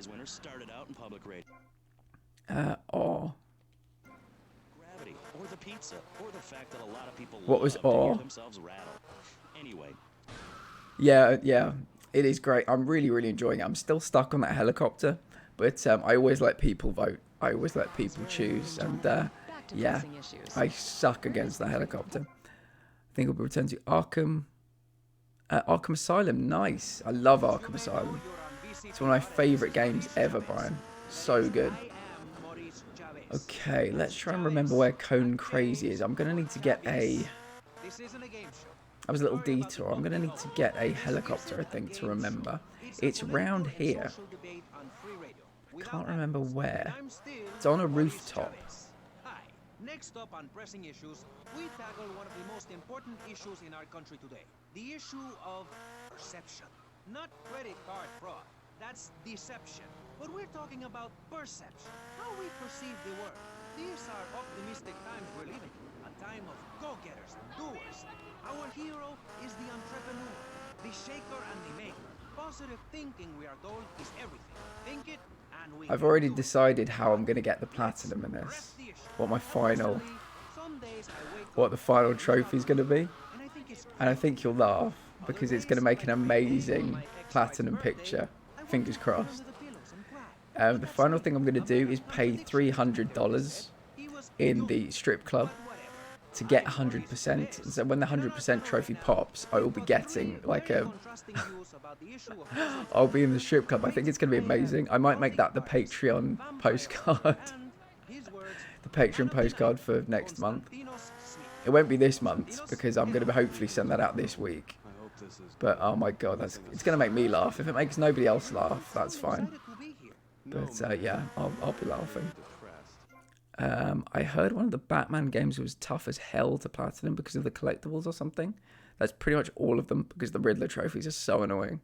What was awe? Yeah, it is great. I'm really, really enjoying it. I'm still stuck on that helicopter, but I always let people vote. I always let people choose, and yeah, I suck against the helicopter. I think we'll return to Arkham Asylum. Nice. I love Arkham Asylum. It's one of my favourite games ever, Brian. So good. Okay, let's try and remember where Cone Crazy is. I'm going to need to get a... That was a little detour. I'm going to need to get a helicopter, I think, to remember. It's round here. I can't remember where. It's on a rooftop. Next up on Pressing Issues, we tackle one of the most important issues in our country today. The issue of perception. Not credit card fraud. That's deception. But we're talking about perception. How we perceive the world. These are optimistic times we're living. A time of go-getters and doers. Our hero is the entrepreneur. The shaker and the maker. Positive thinking, we are told, is everything. Think it, and we... I've already decided how I'm going to get the platinum in this. What the final trophy is going to be. And I think you'll laugh, because it's going to make an amazing platinum picture. Fingers crossed. The final thing I'm going to do is pay $300 in the strip club to get 100%. So when the 100% trophy pops, I will be getting like a... I'll be in the strip club. I think it's going to be amazing. I might make that the Patreon postcard. The Patreon postcard for next month. It won't be this month because I'm going to hopefully send that out this week. But oh my god, it's going to make me laugh. If it makes nobody else laugh, that's fine. But yeah, I'll be laughing. I heard one of the Batman games was tough as hell to platinum because of the collectibles or something. That's pretty much all of them because the Riddler trophies are so annoying.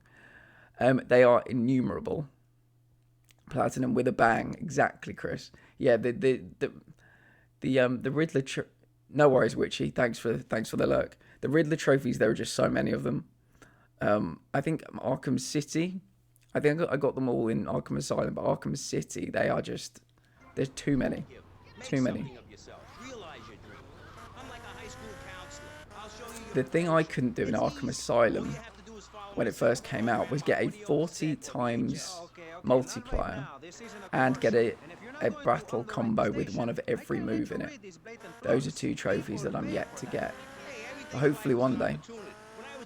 They are innumerable. Platinum with a bang, exactly, Chris. Yeah, the Riddler. No worries, Witchy. Thanks for the lurk. The Riddler trophies, there are just so many of them. I think Arkham City. I think I got them all in Arkham Asylum, but Arkham City, they are just... There's too many. Too many. The thing I couldn't do in Arkham Asylum when it first came out was get a 40 times multiplier and get a battle combo with one of every move in it. Those are two trophies that I'm yet to get. But hopefully one day.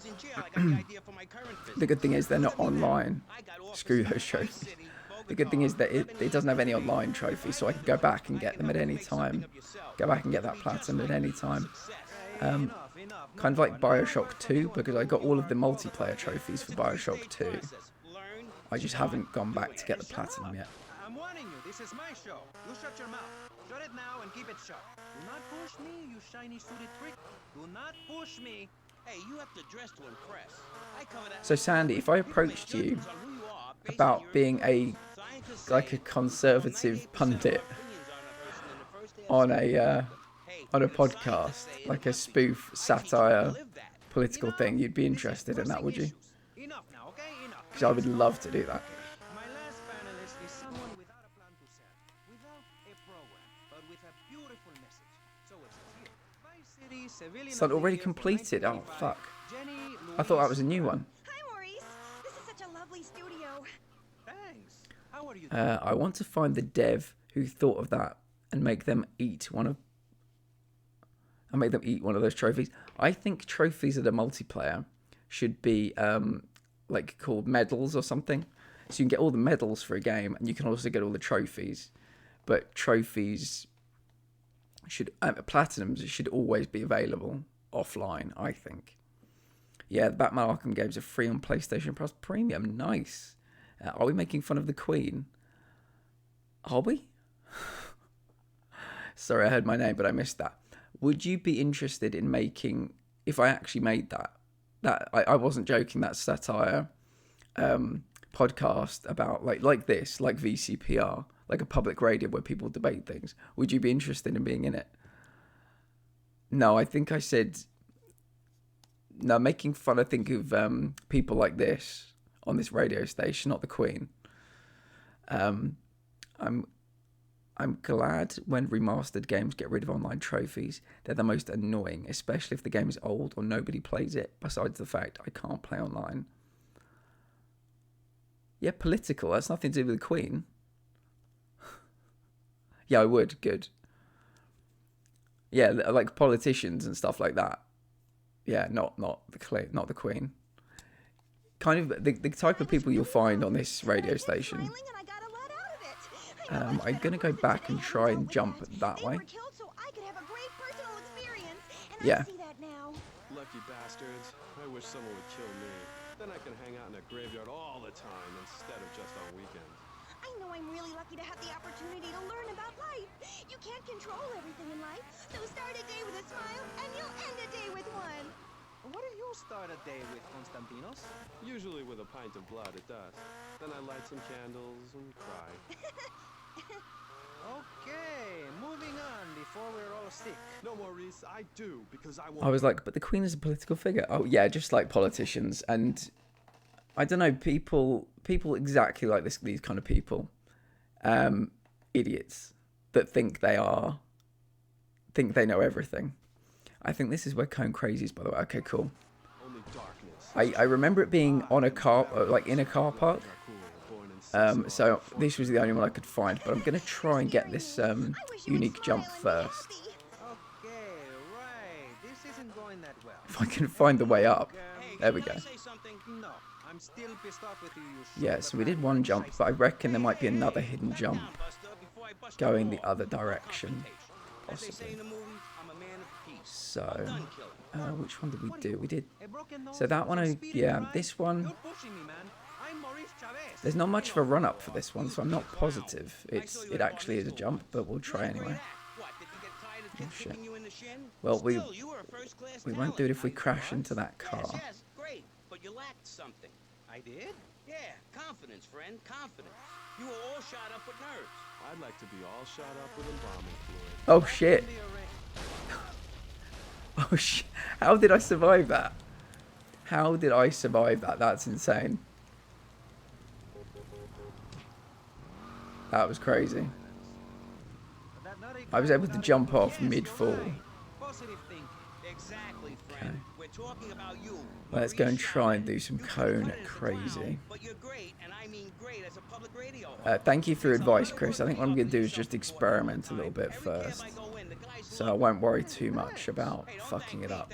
was in jail, I got the idea for my current business. The good thing is they're not online. Screw those trophies. The good thing is that it doesn't have any online trophies, so I can go back and get them at any time. Go back and get that platinum at any time. Kind of like Bioshock 2, because I got all of the multiplayer trophies for Bioshock 2. I just haven't gone back to get the platinum yet. I'm warning you, this is my show. You shut your mouth. Shut it now and keep it shut. Do not push me, you shiny suited prick. Do not push me. Hey, you have to dress to impress. I cover that. So Sandy, if I approached you about being a conservative pundit on a podcast, like a spoof, satire, political thing, you'd be interested in that, would you? Because I would love to do that. My last panelist is someone without a plan to sell, without a program, but with a beautiful message. So it says here, Vice City, civilian. It's not already completed. Oh fuck! I thought that was a new one. Hi, Maurice. This is such a lovely studio. Thanks. How are you? I want to find the dev who thought of that and make them eat one of. And make them eat one of those trophies. I think trophies that are multiplayer should be like called medals or something. So you can get all the medals for a game, and you can also get all the trophies. But trophies should platinums should always be available offline, I think. Yeah, the Batman Arkham games are free on PlayStation Plus Premium. Nice. Are we making fun of the Queen? Are we? Sorry, I heard my name, but I missed that. Would you be interested in making, if I actually made that I wasn't joking, that satire podcast about like this, like VCPR, like a public radio where people debate things? Would you be interested in being in it? No, I think I said, no, making fun, I think, of people like this on this radio station, not the Queen. I'm glad when remastered games get rid of online trophies. They're the most annoying, especially if the game is old or nobody plays it, besides the fact I can't play online. Yeah, political. That's nothing to do with the Queen. Yeah, I would. Good. Yeah, like politicians and stuff like that. Yeah, not the Queen. Kind of the type of people you'll find on this radio station. I'm going to go back and try and jump that way. Yeah. Lucky bastards. I wish someone would kill me. Then I can hang out in a graveyard all the time instead of just on weekends. I know I'm really lucky to have the opportunity to learn about life. You can't control everything in life, so start a day with a smile and you'll end a day with one. What do you start a day with, Konstantinos? Usually with a pint of blood at dusk. Then I light some candles and cry. Okay, moving on before we're all sick. No, Maurice, I do, because I want... I was like, but the Queen is a political figure. Oh, yeah, just like politicians. And I don't know, people exactly like these kind of people. Idiots that think they know everything. I think this is where Cone Crazy is, by the way. Okay, cool. Only darkness. I remember it being on a car, like in a car park. So this was the only one I could find, but I'm going to try and get this unique jump first. Okay, right. This isn't going that well. If I can find the way up. There we go. No, I'm still pissed off with you. Yeah, so we did one jump, but I reckon there might be another hidden jump going the other direction, possibly. So, which one did we do? We did. So that one, yeah, this one. There's not much of a run up for this one, so I'm not positive it actually is a jump, but we'll try anyway. Oh shit. Well, we won't do it if we crash into that car. Yes, great, but you lacked something. I did? Yeah, confidence, friend, confidence. You were all shot up with nerves. I'd like to be all shot up with embalming fluid. Oh shit. Oh shit. How did I survive that? How did I survive that? That's insane. That was crazy. I was able to jump off mid-fall. Okay. Let's go and try and do some Cone Crazy. Thank you for your advice, Chris. I think what I'm going to do is just experiment a little bit first. So I won't worry too much about fucking it up.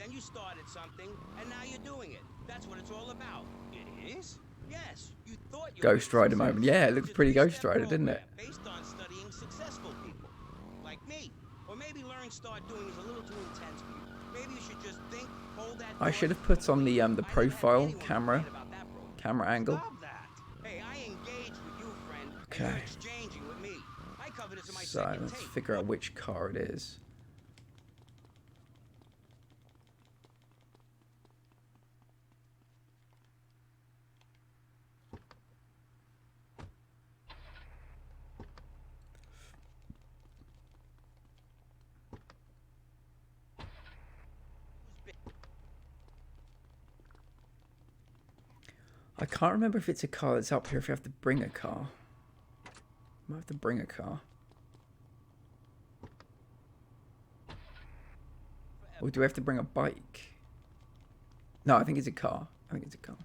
Then you started something, and now you're doing it. That's what it's all about. It is? Yes. You thought you Ghost Rider moment. Yeah, it looked pretty Ghost Rider, didn't it? based on studying successful people, like me. Or maybe learning start doing is a little too intense for you. Maybe you should just think, hold that. I should have put on the profile camera angle. Hey, I engaged with you, friend. Okay. You're exchanging with me. I covered it in my So second let's tape. figure out which car it is. I can't remember if it's a car that's up here, if you have to bring a car. Might have to bring a car. Or do we have to bring a bike? No, I think it's a car. I think it's a car.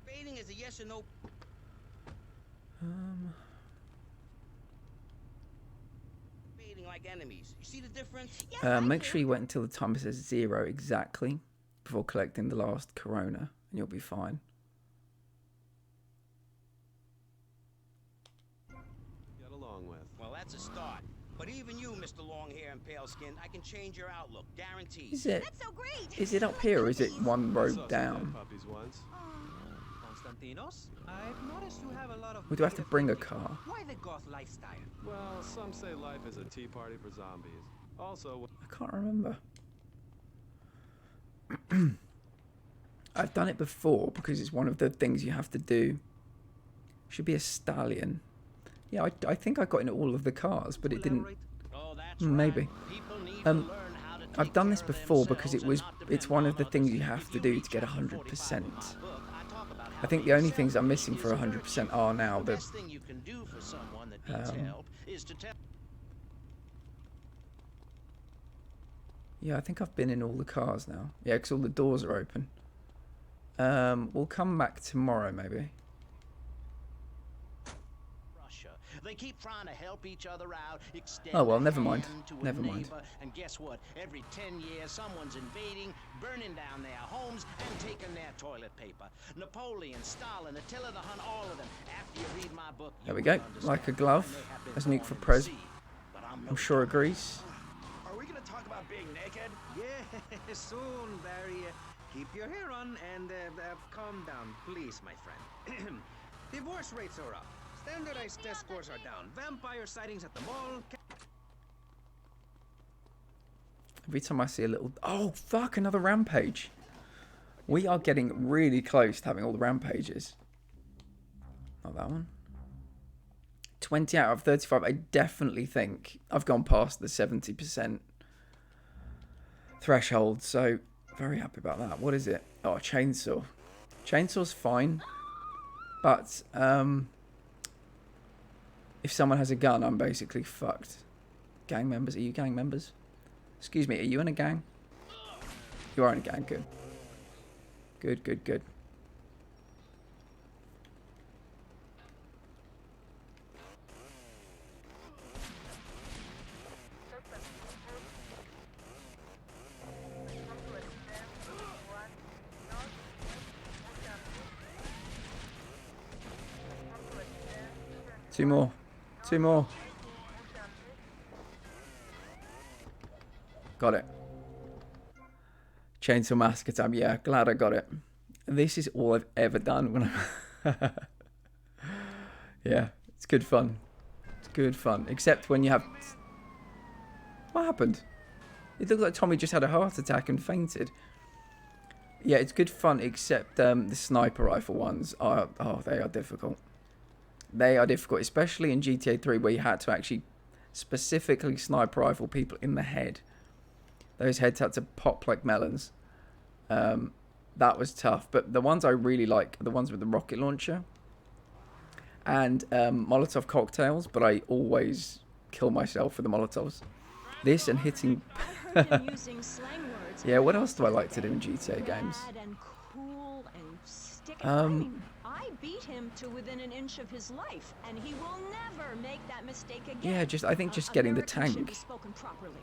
Fading is a yes or no. Fading like enemies. You see the difference? Make sure you wait until the timer says 0 exactly before collecting the last Corona, and you'll be fine. Get along with. Well, that's a start. But even you, Mr. Longhair and Pale Skin, I can change your outlook, guaranteed. Is it? That's so great. Is it up here or is it one road down? Puppies once. Constantinos, I've noticed you have a lot of. Or do I have to bring a car? Why the goth lifestyle? Well, some say life is a tea party for zombies. Also, I can't remember. I've done it before because it's one of the things you have to do. Should be a stallion. Yeah, I think I got in all of the cars, but it didn't. Maybe. I've done this before because it's one of the things you have to do to get 100%. I think the only things I'm missing for 100% are now the. Yeah, I think I've been in all the cars now. Yeah, because all the doors are open. We'll come back tomorrow, maybe. They keep trying to help each other out, extend Oh, well, a never mind. hand to a Never mind. neighbor, and guess what? Every 10 years, someone's invading, burning down their homes, and taking their toilet paper. Napoleon, Stalin, Attila the Hun, all of them. After you read my book, There we go. Like a glove. As Nuke for Prez. I'm sure agrees. Are we gonna talk about being naked? Yeah, soon, Barry. Keep your hair on and calm down, please, my friend. Divorce rates are up. Standardized test scores are down. Vampire sightings at the mall. Every time I see a little... Oh, fuck, another rampage. We are getting really close to having all the rampages. Not that one. 20 out of 35. I definitely think I've gone past the 70% threshold. So, very happy about that. What is it? Oh, a chainsaw. Chainsaw's fine. But, if someone has a gun, I'm basically fucked. Gang members? Are you gang members? Excuse me, are you in a gang? You are in a gang, good. Good, good, good. Two more. Two more. Got it. Chainsaw Massacre time. Yeah, glad I got it. This is all I've ever done when I'm... Yeah, it's good fun. It's good fun. Except when you have... What happened? It looks like Tommy just had a heart attack and fainted. Yeah, it's good fun, except the sniper rifle ones are... Oh, they are difficult. They are difficult, especially in GTA 3 where you had to actually specifically sniper rifle people in the head. Those heads had to pop like melons. That was tough. But the ones I really like are the ones with the rocket launcher and Molotov cocktails, but I always kill myself for the Molotovs. This and hitting... Yeah, what else do I like to do in GTA games? I beat him to within an inch of his life, and he will never make that mistake again. Yeah, I think just getting the tank.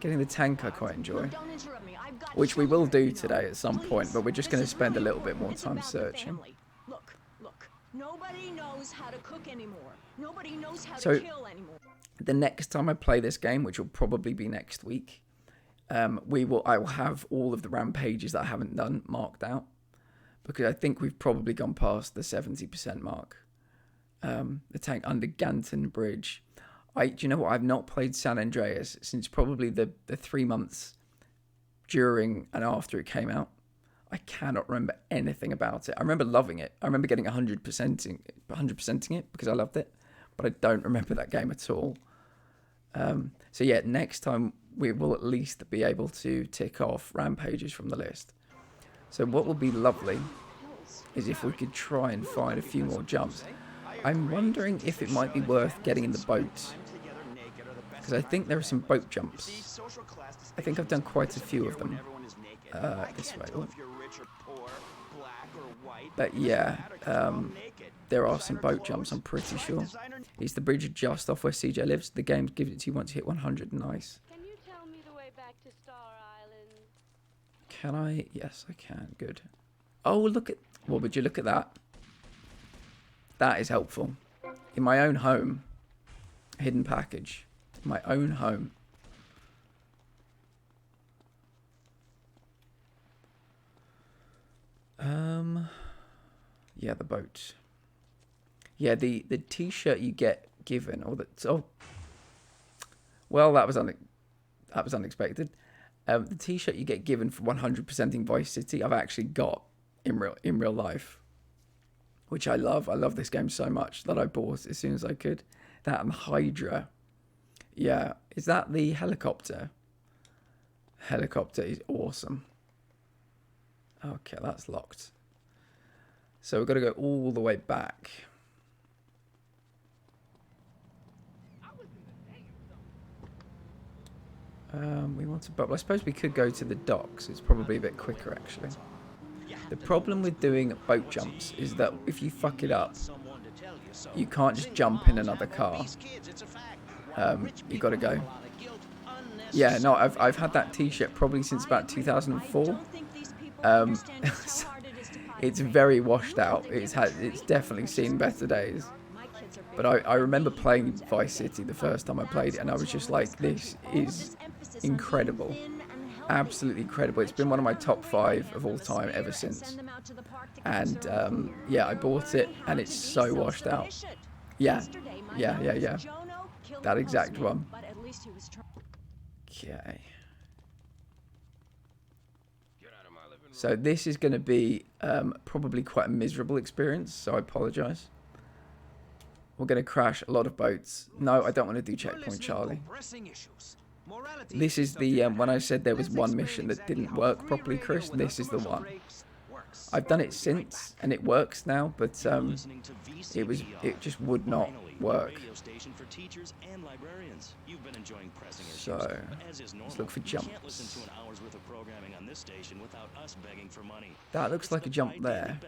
Getting the tank I quite enjoy. Look, don't interrupt me. I've got Which we will children, do you know. today at some point, but we're just going to spend a little bit more It's time about the searching. family. Look. Nobody knows how to cook anymore. Nobody knows how So, to kill anymore. The next time I play this game, which will probably be next week, I will have all of the rampages that I haven't done marked out, because I think we've probably gone past the 70% mark. The tank under Ganton Bridge. Do you know what? I've not played San Andreas since probably the 3 months during and after it came out. I cannot remember anything about it. I remember loving it. I remember getting 100%ing it because I loved it, but I don't remember that game at all. So yeah, next time we will at least be able to tick off rampages from the list. So what would be lovely is if we could try and find a few more jumps. I'm wondering if it might be worth getting in the boat, because I think there are some boat jumps. I think I've done quite a few of them this way. Oh. But yeah, there are some boat jumps, I'm pretty sure. Is the bridge just off where CJ lives? The game gives it to you once you hit 100. Nice. Can you tell me the way back to Star Island? Can I? Yes, I can. Good. Oh, look at... Well, would you look at that? That is helpful. In my own home, hidden package. In my own home. Yeah, the boat. Yeah, the T-shirt you get given, or well, that was unexpected. The T-shirt you get given for 100%ing Vice City, I've actually got in real life, which I love. I love this game so much that I bought as soon as I could. That and Hydra. Yeah, is that the helicopter? Helicopter is awesome. Okay, that's locked. So we've got to go all the way back. We want to, but I suppose we could go to the docks. It's probably a bit quicker, actually. The problem with doing boat jumps is that if you fuck it up, you can't just jump in another car. You got to go. Yeah, no, I've had that T-shirt probably since about 2004. It's very washed out. It's definitely seen better days. But I remember playing Vice City the first time I played it, and I was just like, this is incredible. Absolutely incredible. It's been one of my top 5 of all time ever since. And yeah, I bought it, and it's so washed out. Yeah. That exact one. Okay. So this is going to be probably quite a miserable experience, so I apologise. We're going to crash a lot of boats. No, I don't want to do Checkpoint Charlie. This is the, when I said there was one mission that didn't work properly, Chris, this is the one. I've done it since, and it works now, but it just would not work. So, let's look for jumps. That looks like a jump there.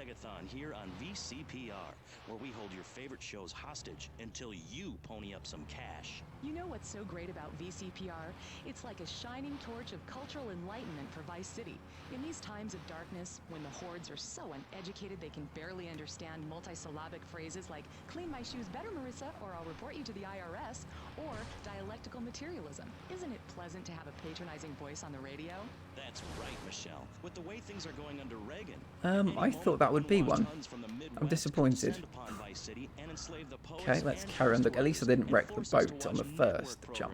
Here on VCPR, where we hold your favorite shows hostage until you pony up some cash. You know what's so great about VCPR? It's like a shining torch of cultural enlightenment for Vice City. In these times of darkness, when the hordes are so uneducated they can barely understand multisyllabic phrases like "clean my shoes better, Marissa," or "I'll report you to the IRS," or dialectical materialism. Isn't it pleasant to have a patronizing voice on the radio? That's right, Michelle. With the way things are going under Reagan, I thought that would be one. I'm disappointed. Okay, let's carry on. Look, at least I didn't wreck the boat on the first jump.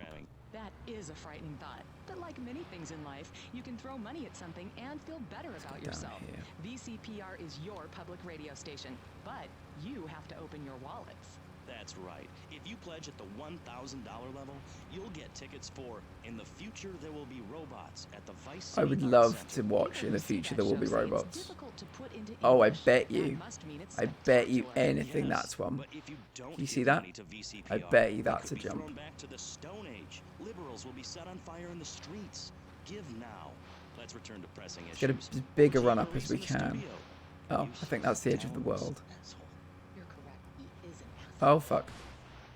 That is a frightening thought. But like many things in life, you can throw money at something and feel better about yourself. VCPR is your public radio station, but you have to open your wallets. That's right. If you pledge at the $1,000 level, you'll get tickets for In the Future There Will Be Robots at the Vice City. I would love to watch In the Future There Will Be Robots. Oh, I bet you anything that's one. You see that? I bet you that's a jump. Back to the Stone Age. Liberals will be set on fire in the streets. Give now. Let's return to pressing issues. Get as big a run up as we can. Oh, I think that's the edge of the world. Oh, fuck.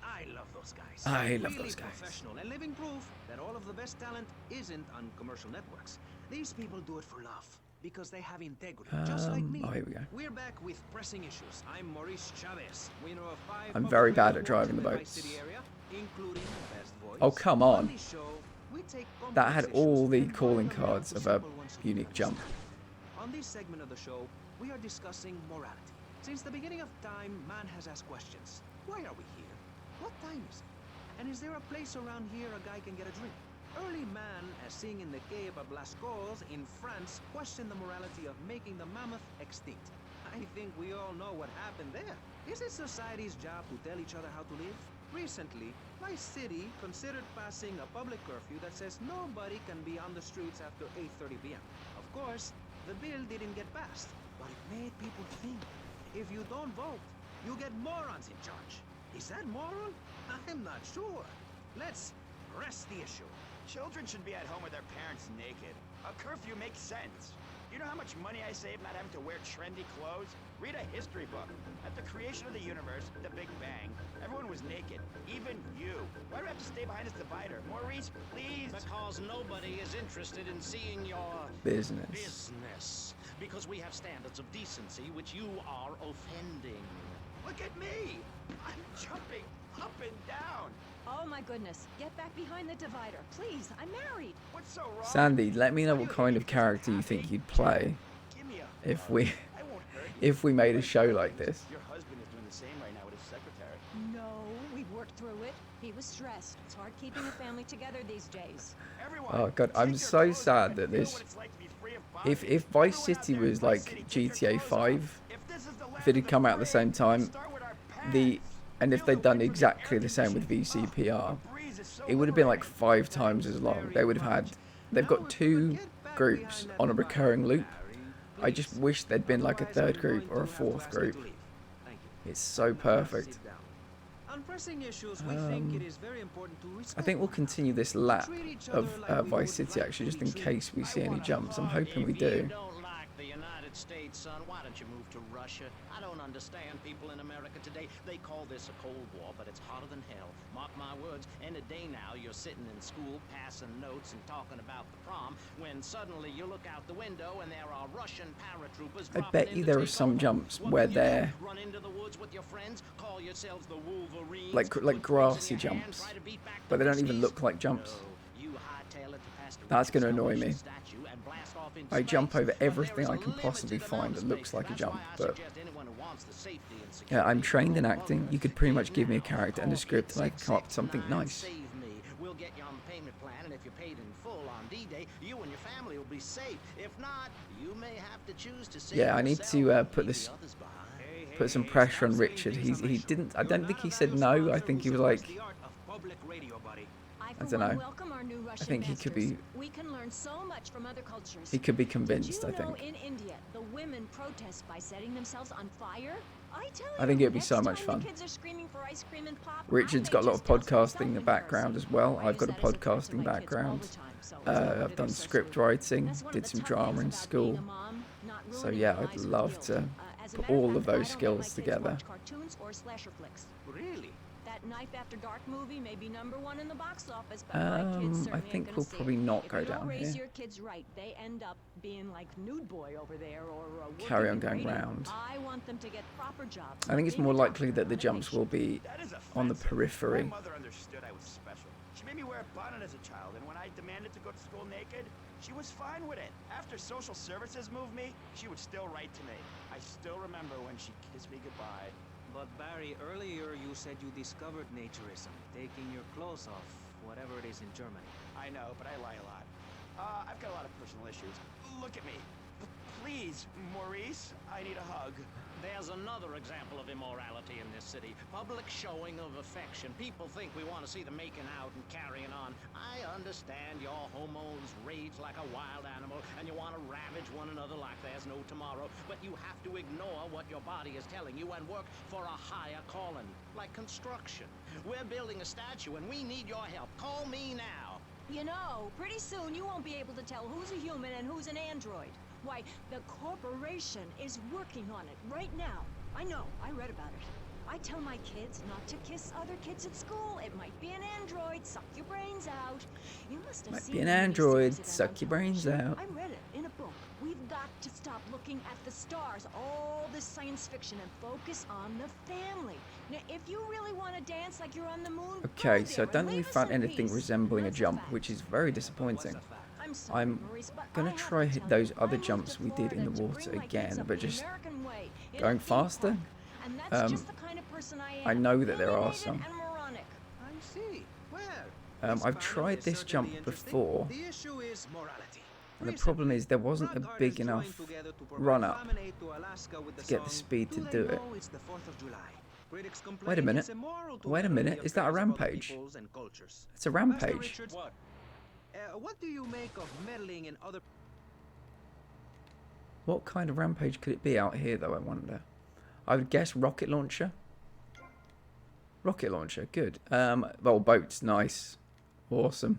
I love those guys. I love Really those guys. professional and living proof that all of the best talent isn't on commercial networks. These people do it for love because they have integrity, just like me. Oh, here we go. We're back with pressing issues. I'm Maurice Chavez, winner of 5 I'm very bad at Public driving the Awards in boats. Vice City area, including Best Voice. Oh, come on. this show, we take That had complex all issues the and calling boil them down cards to of a simple ones. unique jump. On this segment of the show, we are discussing morality. Since the beginning of time, man has asked questions. Why are we here? What time is it? And is there a place around here a guy can get a drink? Early man, as seen in the cave of Lascaux in France, questioned the morality of making the mammoth extinct. I think we all know what happened there. Is it society's job to tell each other how to live? Recently, my city considered passing a public curfew that says nobody can be on the streets after 8:30 p.m. Of course, the bill didn't get passed, but it made people think. If you don't vote, you get morons in charge. Is that moral? I'm not sure. Let's press the issue. Children should be at home with their parents naked. A curfew makes sense. You know how much money I save not having to wear trendy clothes? Read a history book. At the creation of the universe, the Big Bang, everyone was naked. Even you. Why do I have to stay behind this divider? Maurice, please. Because nobody is interested in seeing your Business. Because we have standards of decency which you are offending. Look at me. I'm jumping up and down. Oh my goodness. Get back behind the divider. Please, I'm married. What's so wrong? Sandy, let me know what kind of character you think you'd play if we made a show like this. Your husband is doing the same right now with his secretary. No, we've worked through it. He was stressed. It's hard keeping a family together these days. Oh god, I'm so sad that this. If Vice City was like GTA 5, if it had come out at the same time, and if they'd done exactly the same with VCPR, it would have been like 5 times as long. They've got 2 groups on a recurring loop. I just wish there'd been like a 3rd group or a 4th group. It's so perfect. On pressing issues, we think it is very important to respect. I think we'll continue this lap of Vice City actually, just in case we see any jumps. I'm hoping we do. States, son, why don't you move to Russia? I don't understand people in America today. They call this a Cold War, but it's hotter than hell. Mark my words, in a day now, you're sitting in school, passing notes and talking about the prom, when suddenly you look out the window and there are Russian paratroopers. I bet you there are some jumps where they're run into the woods with your friends, call yourselves the Wolverines, like grassy jumps, but they don't even look like jumps. That's going to annoy me. I jump over everything I can possibly find that looks like a jump, but yeah, I'm trained in acting. You could pretty much give me a character and a script and I can come up with something nice. We'll get you on the payment plan, and if you're paid in full on D-Day, you and your family will be safe. If not, you may have to choose to save Yeah, I need to put some pressure on Richard. He didn't. I don't think he said no. I think he was like, I don't know. I think he could be. We can learn so much from other cultures. He could be convinced. I Did you know think. in India the women protest by setting themselves on fire? I think it'd be so much fun. Kids are screaming for ice cream and pop. Richard's got a lot of podcasting in the background as well. I've got a podcasting background. I've done script writing, did some drama in school. So yeah, I'd love to put all of those skills together. Cartoons or slasher flicks. Really? That Knife After Dark movie may be #1 in the box office, but my kids certainly I think ain't we'll gonna see probably it. not If go you don't down raise here. your kids right, they end up being like Nude Boy over there or Carry on working in going radio. round. I want them to get proper jobs. I think it's more likely that the jumps will be on the periphery. My mother understood I was special. She made me wear a bonnet as a child, and when I demanded to go to school naked, she was fine with it. After social services moved me, she would still write to me. I still remember when she kissed me goodbye. But Barry, earlier you said you discovered naturism, taking your clothes off, whatever it is in Germany. I know, but I lie a lot. I've got a lot of personal issues. Look at me. Please, Maurice, I need a hug. There's another example of immorality in this city. Public showing of affection. People think we want to see them making out and carrying on. I understand your hormones rage like a wild animal and you want to ravage one another like there's no tomorrow, but you have to ignore what your body is telling you and work for a higher calling, like construction. We're building a statue and we need your help. Call me now. You know, pretty soon you won't be able to tell who's a human and who's an android. Why, the corporation is working on it right now. I know, I read about it. I tell my kids not to kiss other kids at school. It might be an android, suck your brains out. You must have Might seen be an the android, miniseries suck event your on brains television. out. I read it in a book. We've got to stop looking at the stars, all this science fiction, and focus on the family. Now, if you really want to dance like you're on the moon, Okay, go so I there don't and think we leave us found in anything peace. resembling a That's jump, fact. which is very disappointing. I'm sorry, I'm Maurice, but gonna I have try to hit tell those you, I other moved jumps to we did in the Florida to water bring my kids again, up but the just American way, in a going theme faster. park. And that's just the kind of person I am. I know that there are Opinionated some. and moronic. I see. Well, I've tried this jump before, the issue is morality. and the problem is there wasn't a big enough run up to to get the speed to do it. It's the 4th of July. Critics Wait a complain minute. it's immoral to Wait a meddle in minute. the Is that a affairs of other rampage? peoples and cultures. It's a Master rampage. Richards, what do you make of meddling in other... What kind of rampage could it be out here, though, I wonder? I would guess rocket launcher. Rocket launcher, good. Well, boats, nice. Awesome.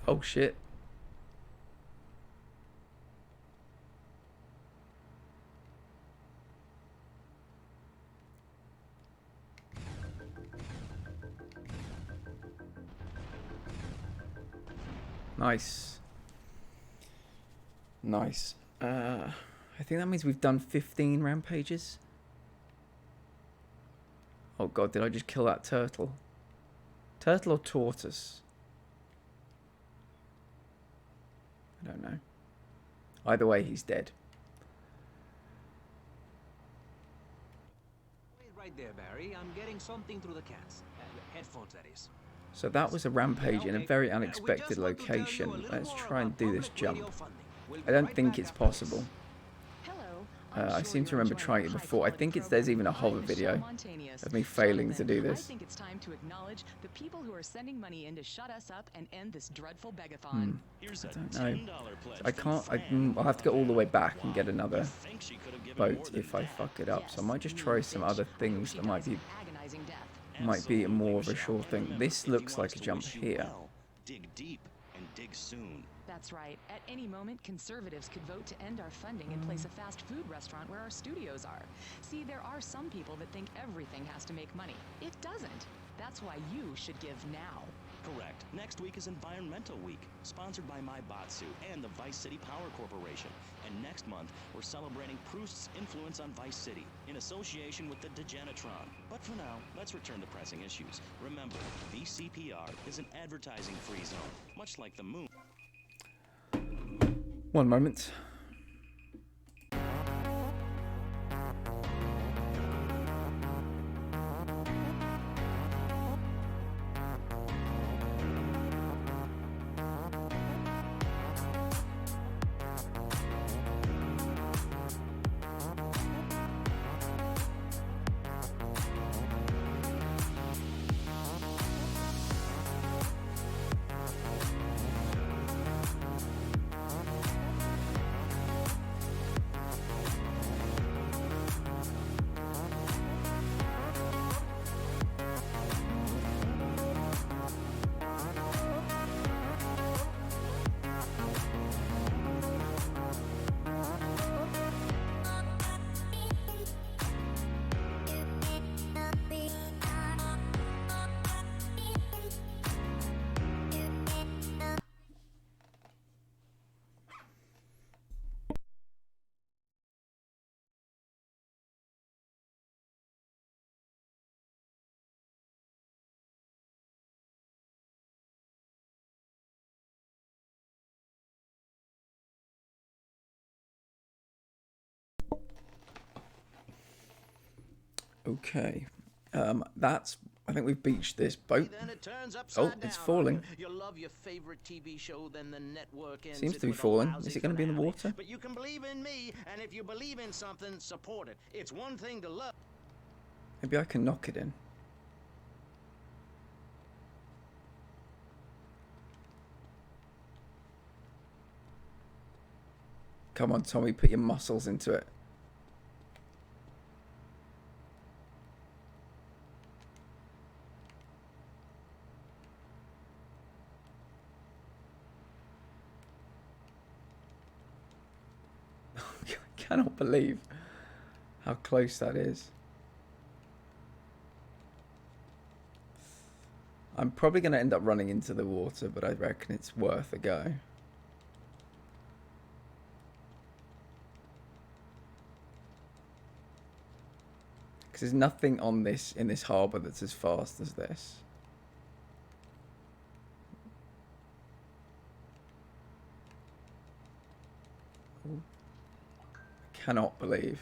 Oh shit. Nice. Nice. I think that means we've done 15 rampages. Oh god, did I just kill that turtle? Turtle or tortoise? I don't know. Either way, he's dead. Wait right there, Barry. I'm getting something through the cats. Headphones, that is. So that was a rampage in a very unexpected location. Let's try and do this jump. I don't think it's possible. I seem to remember trying it before. I think there's even a hover video of me failing to do I this. think it's time to acknowledge the people who are sending money in to shut us up and end this dreadful begathon. I don't know. I can't. I'll have to go all the way back and get another boat if I fuck it up. So I might just try some other things that might be more of a sure thing. This looks like a jump here. Dig deep and dig soon. That's right. At any moment, conservatives could vote to end our funding and place a fast food restaurant where our studios are. See, there are some people that think everything has to make money. It doesn't. That's why you should give now. Correct. Next week is Environmental Week, sponsored by My Batsu and the Vice City Power Corporation. And next month, we're celebrating Proust's influence on Vice City in association with the Degenitron. But for now, let's return to pressing issues. Remember, VCPR is an advertising-free zone, much like the moon. One moment. Okay. That's... I think we've beached this boat. Then it turns Oh, upside it's down falling. on you. You love your favorite TV show, then the network ends Seems it to be with a falling. lousy Is it going to be in the finale. water? But you can believe in me, and if you believe in something, support it. It's one thing to love. Maybe I can knock it in. Come on, Tommy, put your muscles into it. I cannot believe how close that is. I'm probably going to end up running into the water, but I reckon it's worth a go. Because there's nothing on this in this harbour that's as fast as this. Ooh. Cannot believe.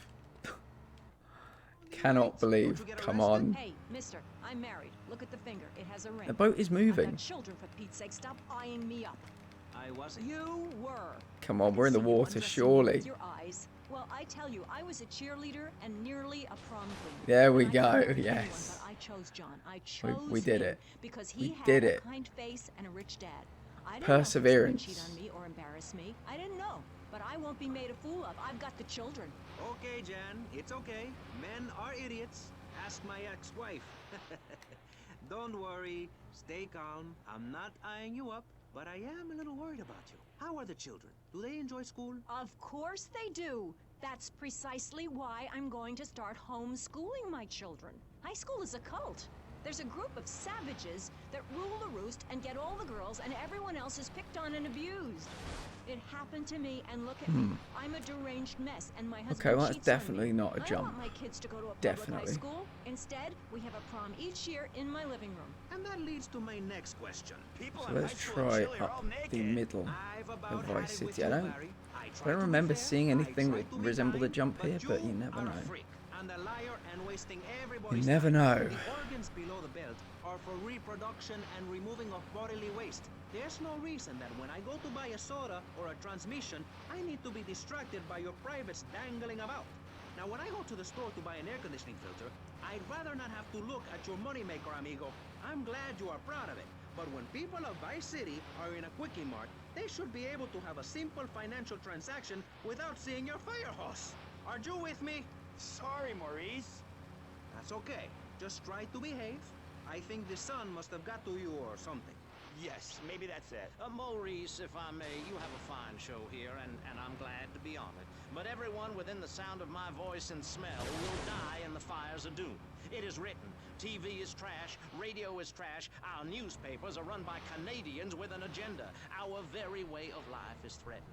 Cannot believe. Come on. Hey, mister, I'm married. Look at the finger. It has a ring. The boat is moving. I've got children, for Pete's sake. Stop eyeing me up. I wasn't. You were. Come on, we're in the water, surely. Your eyes. Well, I tell you, I was a cheerleader and nearly a prom queen. There we And I go, couldn't marry anyone, yes. but I chose John. I chose We did him it. because We he had did a it. kind face and a rich dad. I didn't Perseverance. know if he would cheat on me or embarrass me. I didn't know, but I won't be made a fool of. I've got the children. Okay, Jan, it's okay. Men are idiots. Ask my ex-wife. Don't worry. Stay calm. I'm not eyeing you up, but I am a little worried about you. How are the children? Do they enjoy school? Of course they do. That's precisely why I'm going to start homeschooling my children. High school is a cult. There's a group of savages that rule the roost and get all the girls, and everyone else is picked on and abused. It happened to me, and look at me. I'm a deranged mess, and my husband Okay, well that's cheats on me. definitely not a I jump. want my kids to go to a public Definitely. high school. Instead, we have a prom each year in my living room. And that leads to my next question. People So in high let's school in try Chile are all up naked. the middle I've of about Vice had it with City. I you, don't Barry. I I try don't to be remember fair, seeing I anything try that to be resembled a kind, jump here, but you you never are know. a freak and a liar and wasting You everybody's never time. know. The organs below the belt are for reproduction and removing of bodily waste. There's no reason that when I go to buy a soda or a transmission, I need to be distracted by your privates dangling about. Now, when I go to the store to buy an air conditioning filter, I'd rather not have to look at your moneymaker, amigo. I'm glad you are proud of it. But when people of Vice City are in a quickie mart, they should be able to have a simple financial transaction without seeing your fire hose. Are you with me? Sorry, Maurice. That's okay. Just try to behave. I think the sun must have got to you or something. Yes, maybe that's it. Maurice, if I may, you have a fine show here, and I'm glad to be on it. But everyone within the sound of my voice and smell will die in the fires of doom. It is written, TV is trash, radio is trash, our newspapers are run by Canadians with an agenda. Our very way of life is threatened.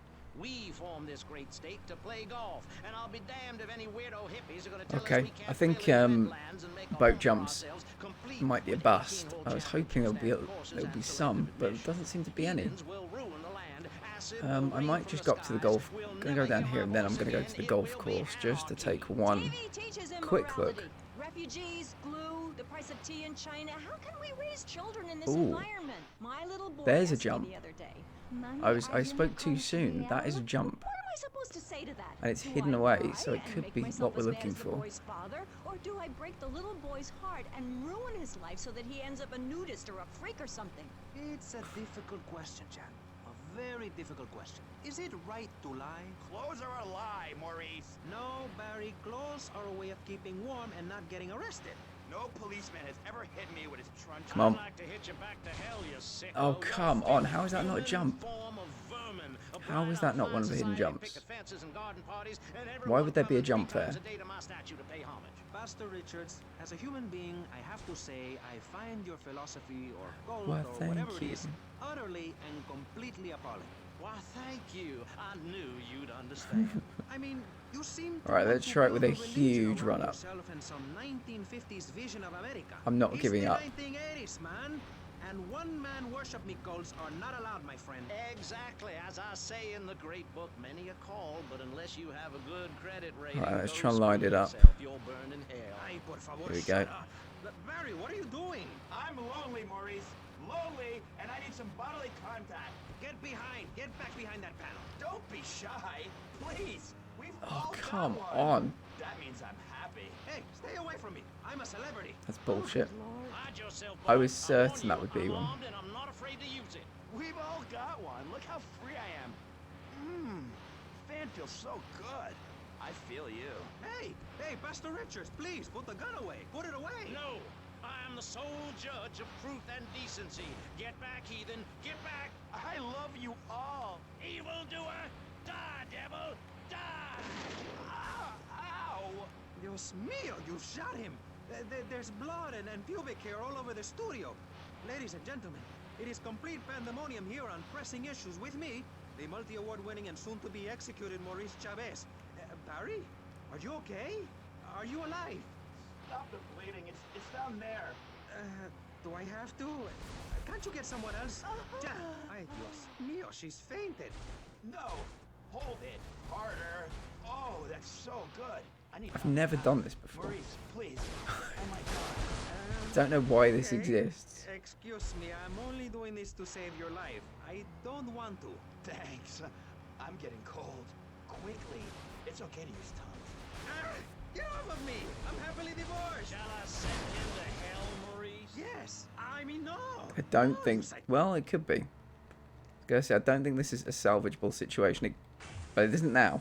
We formed this great state to play golf, and I'll be damned if any weirdo hippies are going to tell us Okay, we can't I think fill in the Midlands and make a home boat for jumps ourselves, complete might be a with bust. 18-hole I was hoping there'll be some, but it doesn't seem to be any. will ruin the land. Acid will I rain might from just the go up to the skies. golf. We'll Gonna never go down hear here my and then I'm voice gonna go again. to the It golf will be course just to take anarchy. one TV teaches quick look. immorality. Refugees, glue, the price of tea in China. How can we raise children in this Ooh. environment? My little boy There's a asked me jump. the other day, I spoke too soon. That is a jump. what am I supposed to say to that? And it's Do hidden I away, cry so it and could make be myself what we're as bad looking as the for. boy's father, or do I break the little boy's heart and ruin his life so that he ends up a nudist or a freak or something? It's a difficult question, Jan. A very difficult question. Is it right to lie? Clothes are a lie, Maurice. No, Barry, clothes are a way of keeping warm and not getting arrested. No policeman has ever hit me with his truncheon. Come on. I'd like to hit you back to hell, you sicko. Oh, come on. How is that not a jump? Form of vermin. How is that not one of the hidden jumps? Picket fences and garden parties, and Why everyone would there be a comes jump 3 there? times a day to my statue to pay homage. Pastor Richards, as a human being, I have to say I find your philosophy or cult Well, or whatever thank it you. is utterly and completely appalling. Why, thank you. I knew you'd understand. I mean, you seem to Alright, want let's to try it with a build religion huge around run up. yourself and some 1950s vision of America. I'm not It's giving the up. 1980s, man. And one-man worship me cults are not allowed, my friend. Exactly. As I say in the great book, many a call, but unless you have a good credit rating, Right, let's go try and line it screw up. yourself. You'll burn in hell. Ay, por favor, Here we go. shut up. Barry, what are you doing? I'm lonely, Maurice. Lonely, and I need some bodily contact. Get back behind that panel. Don't be shy, please. We've Oh, all come got one. on. That means I'm happy. Hey, stay away from me. I'm a celebrity. That's bullshit. Hide yourself, I boy. was certain that would be I'm one. armed and I'm not afraid to use it. We've all got one. Look how free I am. Fan feels so good. I feel you. Hey, Pastor Richards, please put the gun away. Put it away. No, I am the sole judge of truth and decency. Get back, heathen. Get back. I love you all. Evildoer, die, devil, die. Ow! Dios mío, you shot him. There's blood and pubic hair all over the studio. Ladies and gentlemen, it is complete pandemonium here on Pressing Issues with me, the multi-award winning and soon-to-be executed Maurice Chavez. Barry, are you okay? Are you alive? Stop the bleeding. It's down there. Do I have to? Can't you get someone else? Ay, Dios mío, she's fainted. No, hold it harder. Oh, that's so good. I've never done this before. Maurice, please. Oh my God. Don't know why this exists. Excuse me, I'm only doing this to save your life. I don't want to. Thanks. I'm getting cold. Quickly. It's okay to use tongues. Get off of me! I'm happily divorced! Shall I send him to hell, Maurice? Yes! I mean, no! I don't think... Well, it could be. I was going to say, I don't think this is a salvageable situation. But it isn't now.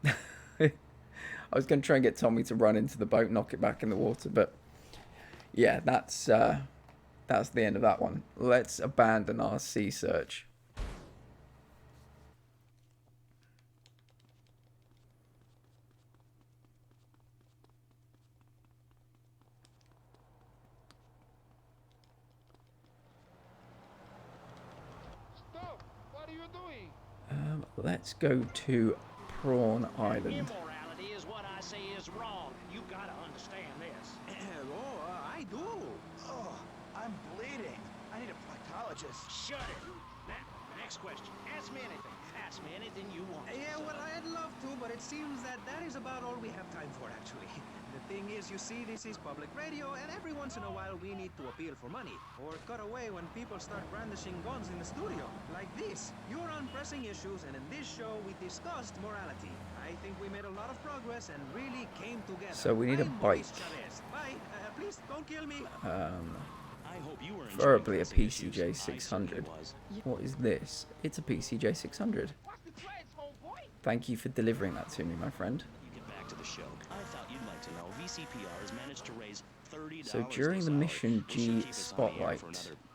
I was going to try and get Tommy to run into the boat, knock it back in the water, but... Yeah, that's the end of that one. Let's abandon our sea search. Stop! What are you doing? Let's go to Prawn Island. Immorality is what I say is wrong. You gotta understand this. I do. Oh, I'm bleeding. I need a proctologist. Shut it. Now, next question. Ask me anything. Ask me anything you want. Yeah, well, I'd love to, but it seems that is about all we have time for, actually. The thing is, you see, this is public radio, and every once in a while we need to appeal for money. Or cut away when people start brandishing guns in the studio. Like this. You're on Pressing Issues, and in this show we discussed morality. I think we made a lot of progress and really came together. So we need a bike. Bye. Please, don't kill me. I hope you were Preferably a PCJ 600. What is this? It's a PCJ 600. Thank you for delivering that to me, my friend. Get back to the show. I thought you'd like to know VCPR has managed to raise $30 So during the mission G Spotlight,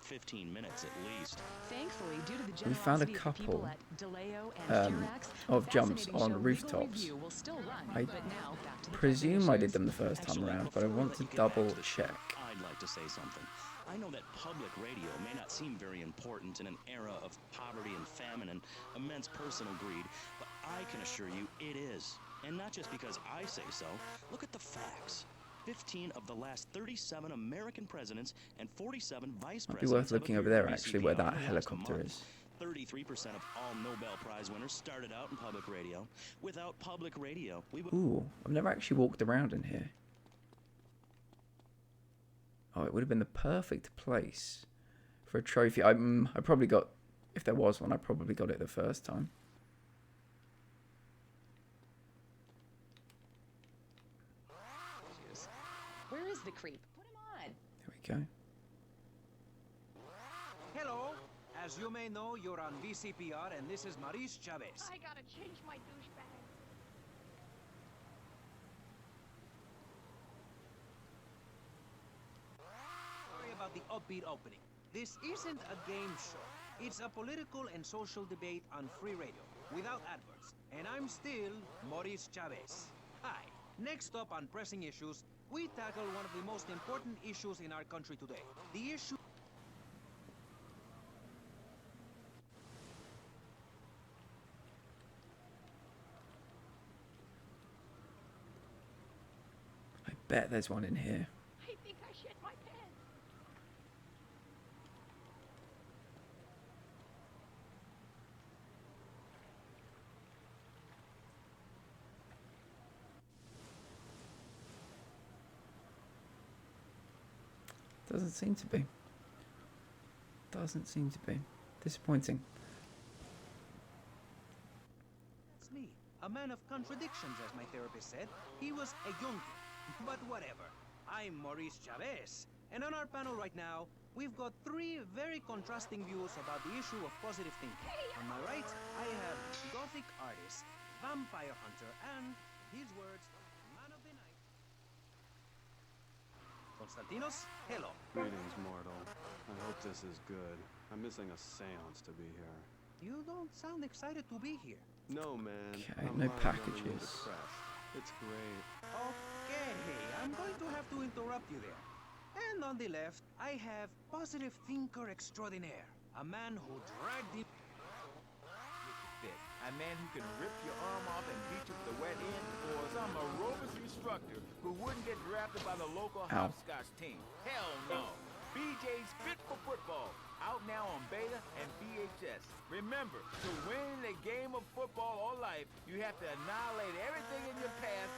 15 minutes at least. Thankfully, due to the we found a generosity of people couple at DeLeo and Furax, of the jumps fascinating show on Legal rooftops. Review will still run, I but now back to the presume I did them the first time around, but I want to double check. I'd like to say something. I know that public radio may not seem very important in an era of poverty and famine and immense personal greed, but I can assure you it is. And not just because I say so. Look at the facts. 15 of the last 37 American presidents and 47 vice Might be presidents worth looking over there, have actually, where that VCPR in the last helicopter month. is. 33% of all Nobel Prize winners started out in public radio. Without public radio, we would... Ooh, I've never actually walked around in here. Oh, it would have been the perfect place for a trophy. I probably got, if there was one, I probably got it the first time. Where is the creep? Put him on. There we go. Hello. As you may know, you're on VCPR, and this is Maurice Chavez. I gotta change my douchebag. Sorry about the upbeat opening. This isn't a game show. It's a political and social debate on free radio, without adverts. And I'm still Maurice Chavez. Hi. Next up on Pressing Issues, we tackle one of the most important issues in our country today. The issue... I bet there's one in here. I think I shit my pants. Doesn't seem to be. Doesn't seem to be. Disappointing. That's me. A man of contradictions, as my therapist said. He was a Jungian. But whatever. I'm Maurice Chavez. And on our panel right now, we've got three very contrasting views about the issue of positive thinking. On my right, I have Gothic artist, vampire hunter, and, his words, man of the night. Konstantinos, hello. Greetings, mortal. I hope this is good. I'm missing a seance to be here. You don't sound excited to be here. No, man. Okay, I'm no mind-numbingly packages. depressed. It's great. Okay, I'm going to have to interrupt you there. And on the left, I have positive thinker extraordinaire. A man who dragged him... A man who can rip your arm off and beat you with the wet end, or some aerobics instructor who wouldn't get drafted by the local hopscotch team. Hell no. BJ's Fit for Football. Out now on beta and VHS. Remember, to win a game of football or life, you have to annihilate everything in your path.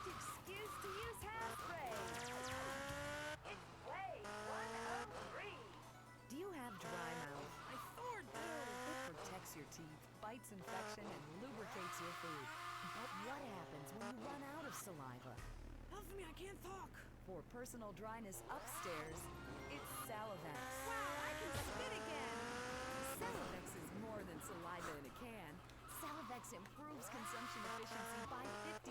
Excuse to use hairspray. It's way 103. Do you have dry mouth? I sure do. It protects your teeth, fights infection, and lubricates your food. But what happens when you run out of saliva? Help me, I can't talk. For personal dryness upstairs, it's Salivex. Wow, I can spit again. Salivex is more than saliva in a can. Salivex improves consumption efficiency by 50%.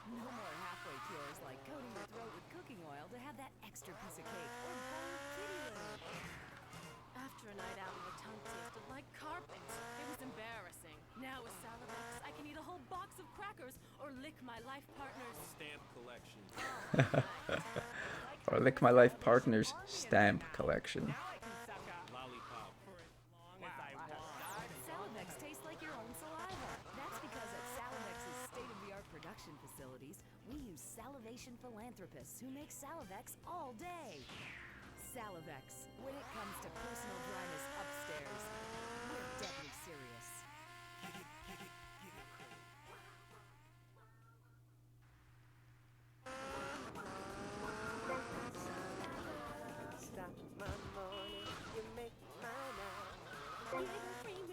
No more halfway cures like coating your throat with cooking oil to have that extra piece of cake or bowl of kitty litter. After a night out, my tongue tasted like carpet. It was embarrassing. Now with Salivex, I can eat a whole box of crackers or lick my life partner's Stamp collection. Or lick my life partner's stamp collection. Lollipop. Salivex tastes like your own saliva. That's because at Salivex's state-of-the-art production facilities, we use salivation philanthropists who make Salivex all day. Salivex. When it comes to personal dryness upstairs, we're deadly serious.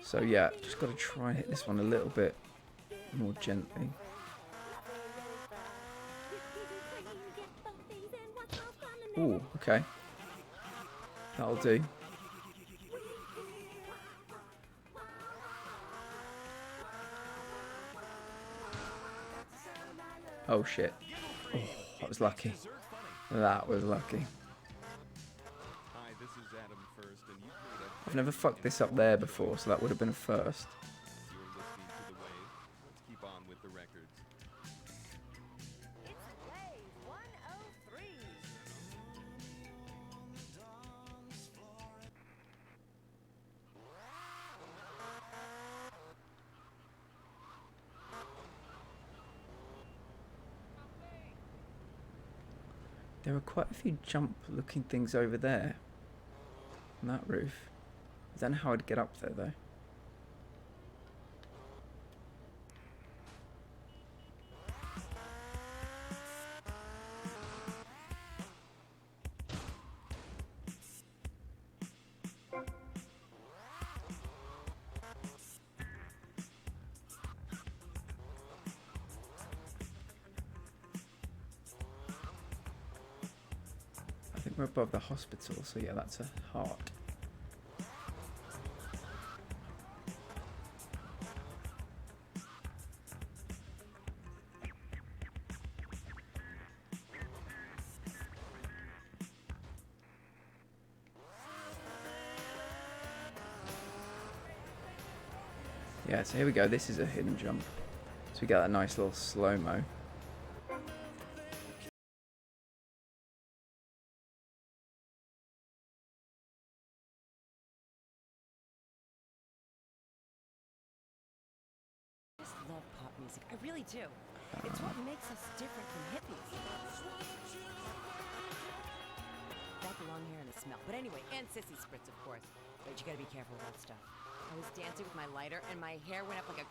So yeah, just got to try and hit this one a little bit more gently. Ooh, okay. That'll do. Oh shit. Oh, that was lucky. That was lucky. Hi, this is Adam First, and you've made a... I've never fucked this up there before, so that would have been a first. You're listening to The Wave. Let's keep on with the records. It's Wave 103. There are quite a few jump-looking things over there. On that roof. I don't know how I'd get up there, though. I think we're above the hospital, so yeah, that's a heart. Yeah, so here we go. This is a hidden jump. So we get that nice little slow-mo. I just love pop music. I really do. It's what makes us different from hippies. That long hair and the smell. But anyway, and sissy spritz, of course. But you gotta be careful with that stuff. I was dancing with my lighter, and my hair went up like a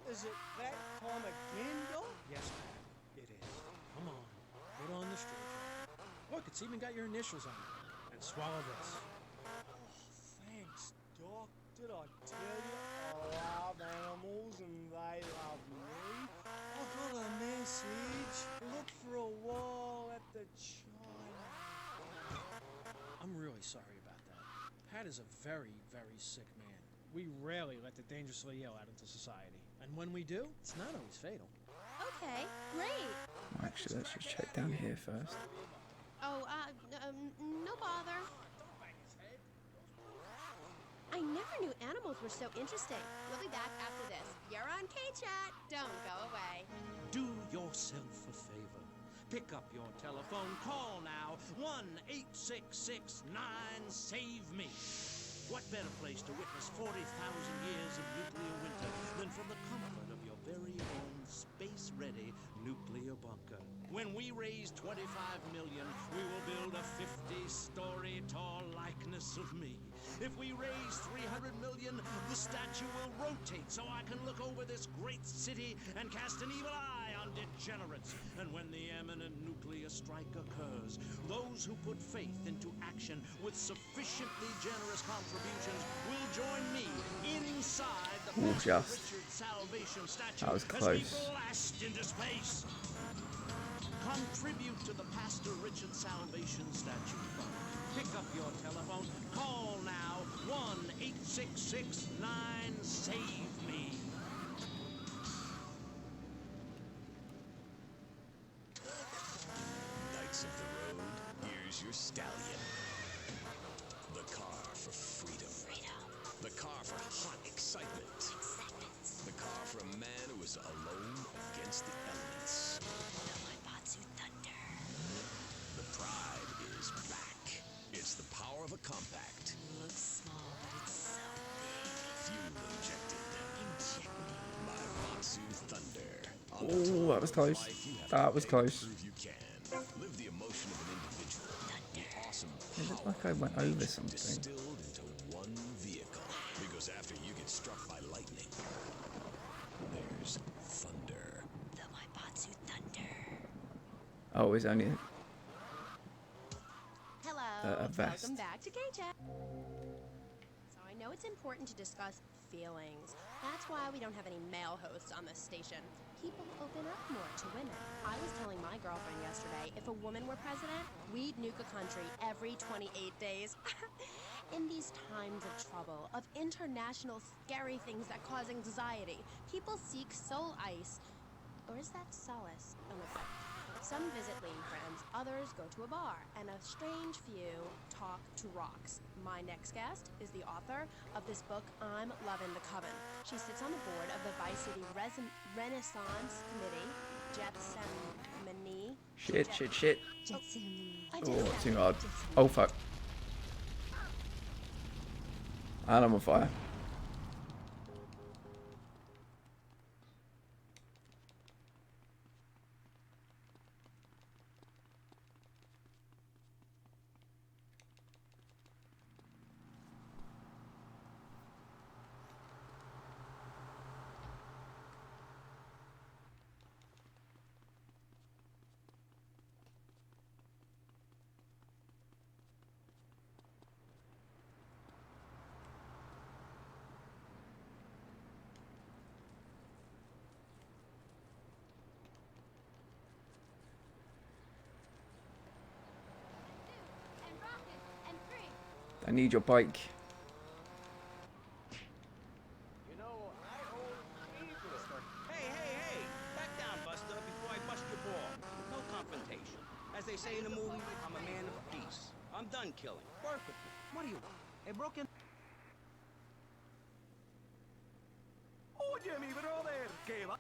Is it that time again, Doc? Yes, Pat. It is. Come on. Put on the straight jacket. Look, it's even got your initials on it. And swallow this. Oh, thanks, Doc. Did I tell you I love animals and they love me? I got a message. Look for a while at the China. I'm really sorry about that. Pat is a very, very sick man. We rarely let the dangerously ill out into society. And when we do, it's not always fatal. Okay, great. Actually, let's just check down here first. Oh, no bother. I never knew animals were so interesting. We'll be back after this. You're on K-Chat. Don't go away. Do yourself a favor. Pick up your telephone. Call now. 1-866-9-SAVE-ME. What better place to witness 40,000 years of nuclear winter than from the comfort of your very own space-ready nuclear bunker? When we raise 25 million, we will build a 50-story tall likeness of me. If we raise 300 million, the statue will rotate so I can look over this great city and cast an evil eye on degenerates. And when the imminent nuclear strike occurs, those who put faith into action with sufficiently generous contributions will join me inside the Pastor Richard Salvation statue That was as we close. blast into space. Contribute to the Pastor Richard Salvation Statue Fund. Pick up your telephone. Call now. 1-866-9-SAVE-ME. Knights of the road, here's your stallion. The car for freedom. The car for hot excitement. The car for a man who is alone against the elements. The pride is back. It's the power of a compact. looks small, but it's so big. Fuel injected. By Matsu Thunder. Oh, that was close. That was close. Prove you can. Live the emotion of an individual. The awesome It looked like I went over something. distilled into one vehicle. Because after you get struck by lightning, there's thunder. The Waibatsu Thunder. Oh, it's only Hello. a vest. Welcome back to K-Chat. So I know it's important to discuss feelings. That's why we don't have any male hosts on this station. People open up more to women. I was telling my girlfriend yesterday, if a woman were president, we'd nuke a country every 28 days. In these times of trouble, of international scary things that cause anxiety, people seek soul ice. Or is that solace? Oh my God. Some visit lady friends, others go to a bar, and a strange few talk to rocks. My next guest is the author of this book, I'm Lovin' the Coven. She sits on the board of the Vice City Renaissance Committee, Gethsemane. Shit. I did Oh, that. too hard. Oh, fuck. And I'm on fire. I need your bike. Hey! Back down, Buster, before I bust your ball. No confrontation. As they say in the movie, I'm a man of peace. I'm done killing. Perfectly. What do you want? A broken... Oye, mi brother, ¿qué va?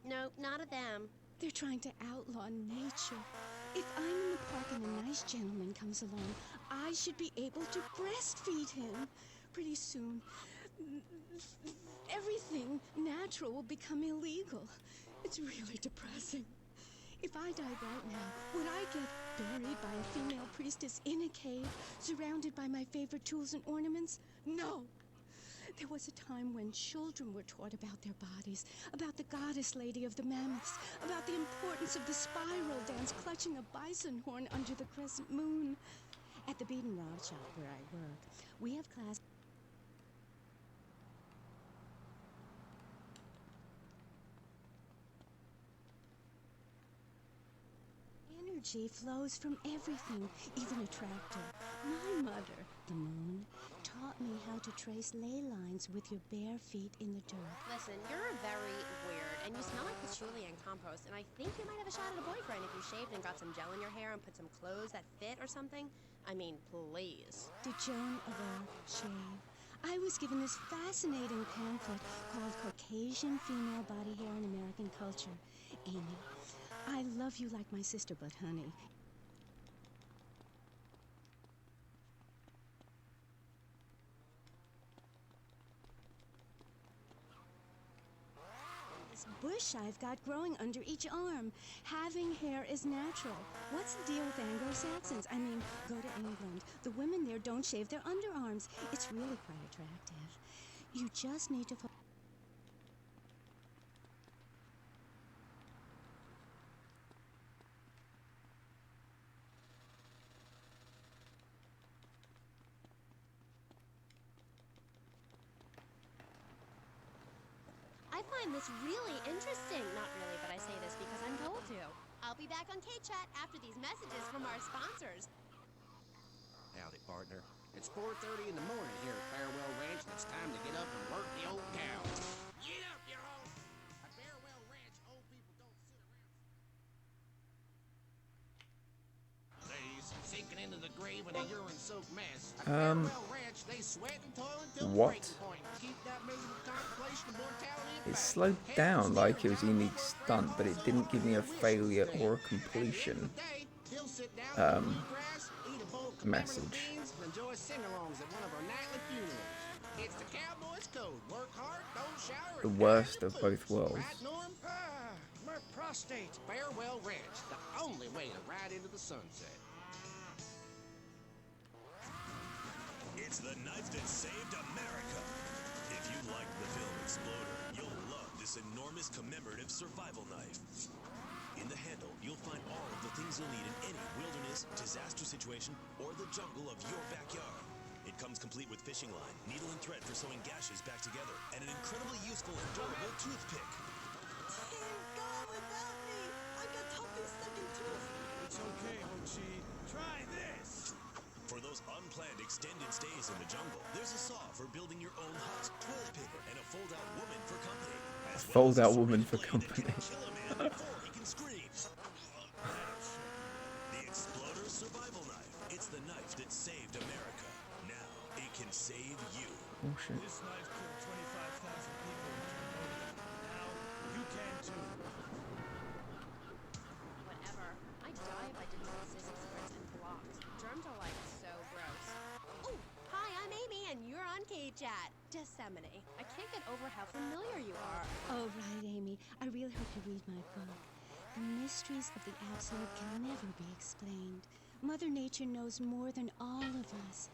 No, not of them. They're trying to outlaw nature. If I'm in the park and a nice gentleman comes along, I should be able to breastfeed him. Pretty soon, everything natural will become illegal. It's really depressing. If I died right now, would I get buried by a female priestess in a cave, surrounded by my favorite tools and ornaments? No! There was a time when children were taught about their bodies, about the goddess lady of the mammoths, about the importance of the spiral dance clutching a bison horn under the crescent moon. At the beat and rod shop where I work, we have class. Energy flows from everything, even a tractor. My mother, the moon, taught me how to trace ley lines with your bare feet in the dirt. Listen, you're very weird, and you smell like patchouli and compost, and I think you might have a shot at a boyfriend if you shaved and got some gel in your hair and put some clothes that fit or something. I mean, please. Did Joan of Arc shave? I was given this fascinating pamphlet called Caucasian Female Body Hair in American Culture. Amy, I love you like my sister, but honey, this bush I've got growing under each arm. Having hair is natural. What's the deal with Anglo-Saxons? I mean, go to England. The women there don't shave their underarms. It's really quite attractive. You just need to... I find this really interesting. Not really, but I say this because I'm told to. I'll be back on K-Chat after these messages from our sponsors. Howdy, partner. It's 4:30 in the morning here at Farewell Ranch, and it's time to get up and work the old cow. Get up, you all! At Farewell Ranch, old people don't sit around. Days sinking into the grave in a urine-soaked mess. At Farewell Ranch, they sweat and toil until the breaking point. Keep that miserable contemplation of mortality at It bay. slowed down like it was a unique stunt, but it didn't give me a failure or a completion message. Enjoy sing-alongs at one of our nightly funerals. It's the cowboy's code. Work hard, don't shower. The worst of both worlds. Right, Norm? My prostate. Farewell Ranch, the only way to ride into the sunset. It's the knife that saved America. If you liked the film Exploder, you'll love this enormous commemorative survival knife. In the handle, you'll find all of the things you'll need in any wilderness, disaster situation, or the jungle of your backyard. It comes complete with fishing line, needle and thread for sewing gashes back together, and an incredibly useful and durable toothpick. Can't go without me! I got Tuppy's second tooth! It's okay, Ho-Chi. Try this! For those unplanned extended stays in the jungle, there's a saw for building your own hut, toilet paper, and a fold-out woman for company. Fold-out woman for company. Scream. The Exploder Survival Knife. It's the knife that saved America. Now it can save you. Oh shit. This knife killed 25,000 people in Cambodia. Now you can too. Whatever. I'd die if I didn't have sissy spritz and blocks. Germs are like so gross. Oh, hi, I'm Amy, and you're on K-Chat. Does Gethsemane. I can't get over how familiar you are. Oh, right, Amy. I really hope you read my book. The mysteries of the absolute can never be explained. Mother Nature knows more than all of us.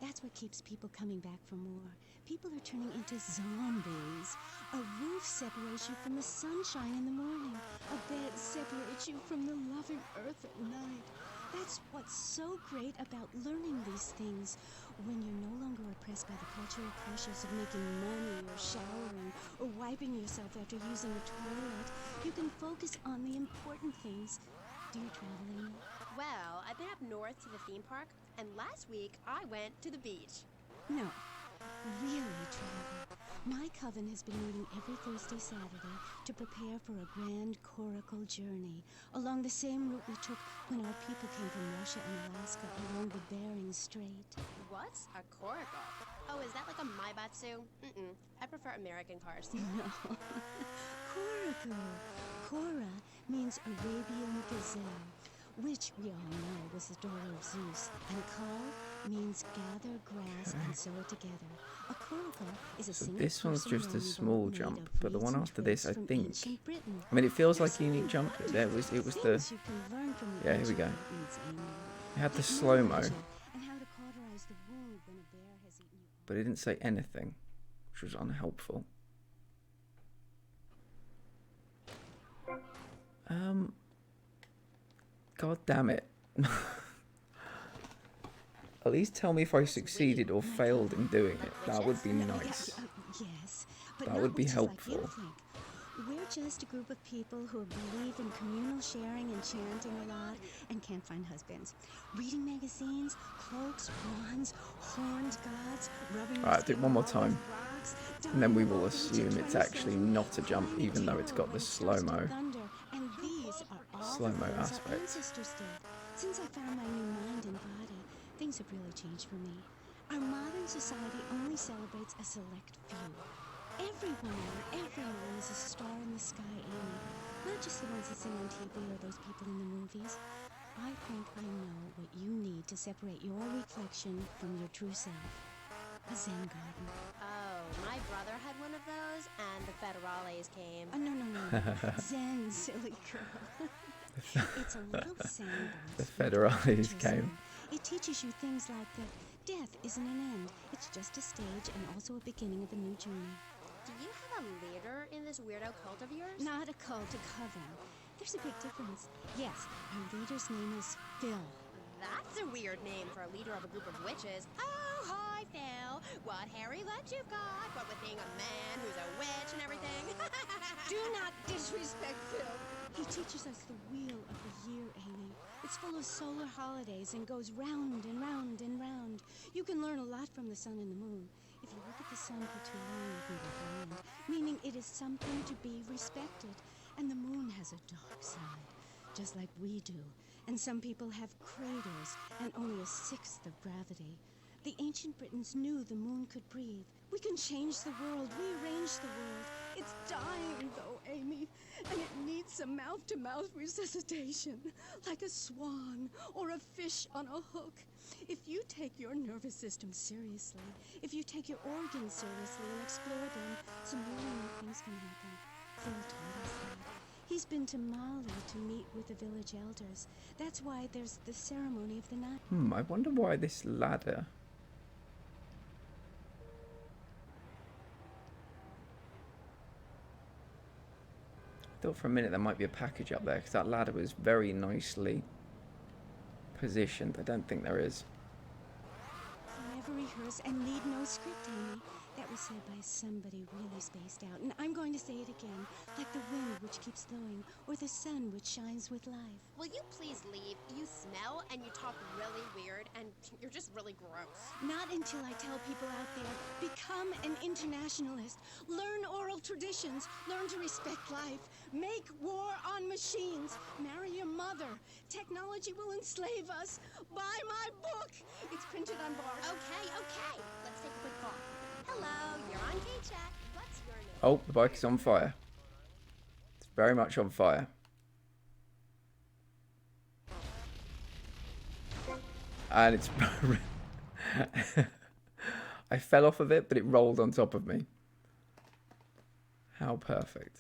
That's what keeps people coming back for more. People are turning into zombies. A roof separates you from the sunshine in the morning. A bed separates you from the loving earth at night. That's what's so great about learning these things. When you're no longer oppressed by the cultural pressures of making money or showering or wiping yourself after using a toilet, you can focus on the important things. Do you travel, Amy? Well, I've been up north to the theme park, and last week I went to the beach. No, really travel. My coven has been meeting every Thursday, Saturday to prepare for a grand coracle journey along the same route we took when our people came from Russia and Alaska along the Bering Strait. What's a coracle? Oh, is that like a Maibatsu? I prefer American cars. No. Coracle. Cora means Arabian gazelle, which we all know was the daughter of Zeus, and Kal means gather grass and sew it together. A coracle is a So single this one's person just a rowing small boat made jump, of but the reeds one and after this, I twigs from think. ancient Britain. I mean, it feels There's like a unique jump. There it was. It was the. things you can learn from the Yeah, here we go. ancient Britons, Amy. It had the Like slow mo, Malaysia and how to cauterize the wound when a bear has eaten you. but it didn't say anything, which was unhelpful. God damn it. At least tell me if I succeeded or failed in doing it. That would be nice. Yes, but That not would be witches helpful. Like you think. We're just a group of people who believe in communal sharing and chanting a lot and can't find husbands. Reading magazines, cloaks, wands, horned gods, rubbing Alright, do it one more time. And then we will assume it's actually not a jump, even though it's got the slow-mo. And these are all Slow-mo the things our aspect. ancestors did. Since I found my new mind and body, things have really changed for me. Our modern society only celebrates a select few. Everyone is a star in the sky, Amy. Not just the ones that sing on TV or those people in the movies. I think I know what you need to separate your reflection from your true self. A Zen garden. Oh, my brother had one of those, and the federales came. Oh, no. Zen, silly girl. It's a little sandbox. The federales came. It teaches you things like that death isn't an end. It's just a stage and also a beginning of a new journey. Do you have a leader in this weirdo cult of yours? Not a cult, a coven. There's a big difference. Yes, our leader's name is Phil. That's a weird name for a leader of a group of witches. Oh, hi, Phil. What hairy legs you've got, what with being a man who's a witch and everything. Do not disrespect Phil. He teaches us the wheel of the year, Amy. It's full of solar holidays and goes round and round and round. You can learn a lot from the sun and the moon. If you look at the sun for too long, you can go blind, meaning it is something to be respected. And the moon has a dark side, just like we do. And some people have craters and only a sixth of gravity. The ancient Britons knew the moon could breathe. We can change the world, rearrange the world. It's dying, though, Amy, and it needs some mouth-to-mouth resuscitation, like a swan or a fish on a hook. If you take your nervous system seriously, if you take your organs seriously and explore them, some really neat things can happen. Phil taught us that. He's been to Mali to meet with the village elders. That's why there's the ceremony of the night. I wonder why this ladder. I thought for a minute there might be a package up there because that ladder was very nicely positioned. I don't think there is. Never rehearse and need no script, Amy. That was said by somebody really spaced out. And I'm going to say it again, like the wind which keeps blowing, or the sun which shines with life. Will you please leave? You smell and you talk really weird and you're just really gross. Not until I tell people out there, become an internationalist. Learn oral traditions. Learn to respect life. Make war on machines. Marry your mother. Technology will enslave us. Buy my book. It's printed on bark. Okay. Let's take a quick call. Hello, you're on K-Chat. What's your name? Oh, the bike is on fire. It's very much on fire. And it's... I fell off of it, but it rolled on top of me. How perfect.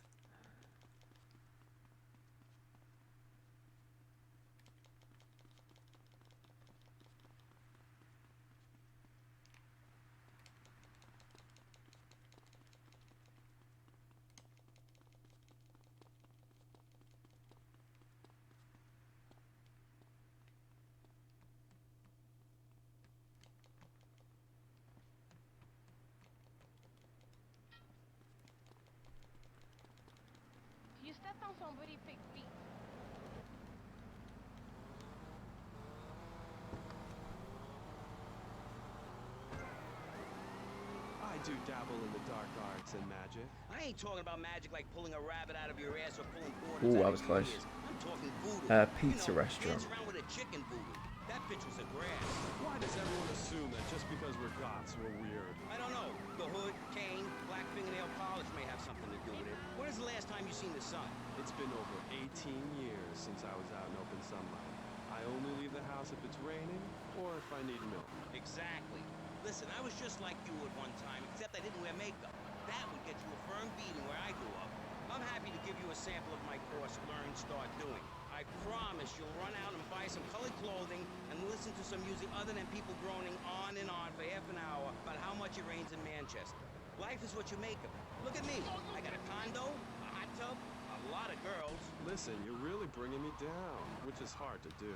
I do dabble in the dark arts and magic. I ain't talking about magic like pulling a rabbit out of your ass or pulling quarters Ooh, out that was of your close. ears. I'm talking voodoo. Pizza you know, restaurant. Dance around with a chicken voodoo. That bitch was a grass. Why does everyone assume that just because we're goths, we're weird? I don't know. The hood, cane, black fingernail polish may have something to do with it. When is the last time you seen the sun? It's been over 18 years since I was out in open sunlight. I only leave the house if it's raining or if I need milk. Exactly. Listen, I was just like you at one time, except I didn't wear makeup. That would get you a firm beating where I grew up. I'm happy to give you a sample of my course, Learn, Start Doing. I promise you'll run out and buy some colored clothing and listen to some music other than people groaning on and on for half an hour about how much it rains in Manchester. Life is what you make of it. Look at me. I got a condo, a hot tub, a lot of girls. Listen, you're really bringing me down, which is hard to do.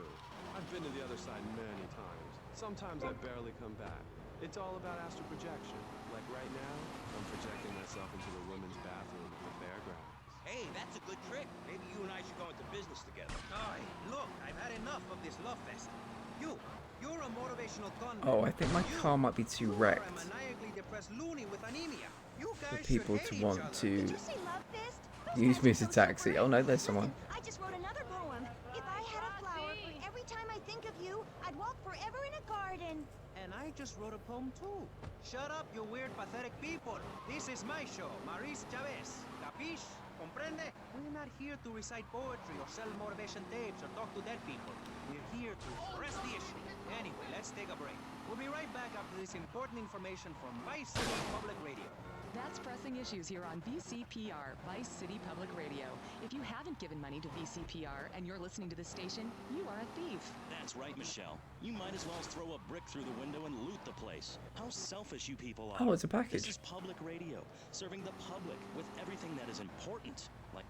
I've been to the other side many times. Sometimes I barely come back. It's all about astral projection. Like right now, I'm projecting myself into the women's bathroom at the fairgrounds. Hey, that's a good trick. Maybe you and I should go into business together. Hey, look, I've had enough of this love fest. You're a motivational convict. Oh, I think my car might be too wrecked I'm a maniacally depressed loony with anemia. You for guys people should to hate want each other. to Did you say love fist? use me as a taxi. Oh no, there's someone. I just wrote another poem. If I had a flower for every time I think of you, I'd walk forever in a garden. And I just wrote a poem too. Shut up, you weird, pathetic people. This is my show, Maurice Chavez. Capiche? Comprende? We're not here to recite poetry or sell motivation tapes or talk to dead people. We're here to press the issue. Anyway, let's take a break. We'll be right back after this important information from Vice City Public Radio. That's Pressing Issues here on VCPR, Vice City Public Radio. If you haven't given money to VCPR and you're listening to this station, you are a thief. That's right, Michelle. You might as well throw a brick through the window and loot the place. How selfish you people are. Oh, it's a package. This is public radio, serving the public with everything that is important, like...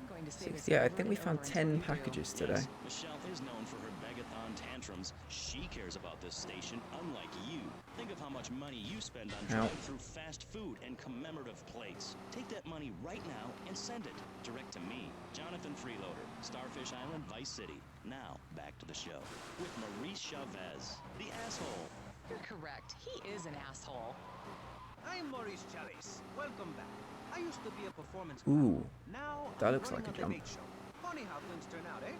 I'm going to say this 60. Yeah, I over think we and found over 10 until you do. packages today. Yes, Michelle is known for her begathon tantrums. She cares about this station, unlike you. Think of how much money you spend on driving through fast food and commemorative plates. Take that money right now and send it direct to me, Jonathan Freeloader, Starfish Island, Vice City. Now, back to the show with Maurice Chavez, the asshole. You're correct. He is an asshole. I'm Maurice Chavez. Welcome back. I used to be a performance Ooh, now that I'm looks like running a jump. debate show. Funny how things turn out, eh?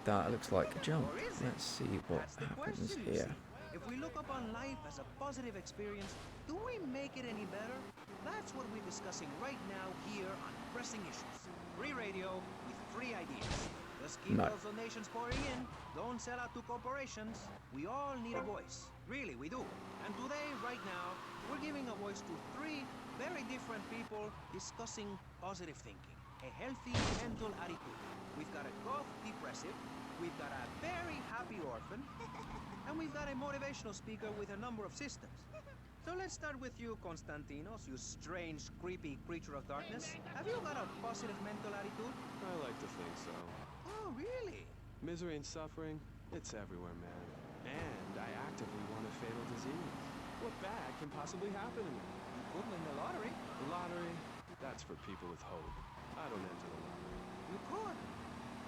That looks like a jump. Or is it? Let's see what That's the happens question, you here. see. If we look upon life as a positive experience, do we make it any better? That's what we're discussing right now here on Pressing Issues. Free radio with free ideas. Just keep No. those donations pouring in. Don't sell out to corporations. We all need a voice. Really, we do. And today, right now, we're giving a voice to three very different people discussing positive thinking. A healthy mental attitude. We've got a goth depressive. We've got a very happy orphan. And we've got a motivational speaker with a number of systems. So let's start with you, Konstantinos, you strange, creepy creature of darkness. Have you got a positive mental attitude? I like to think so. Oh, really? Misery and suffering, it's everywhere, man. And I actively want a fatal disease. What bad can possibly happen to me? You could win the lottery. The lottery, that's for people with hope. I don't enter the lottery. You could.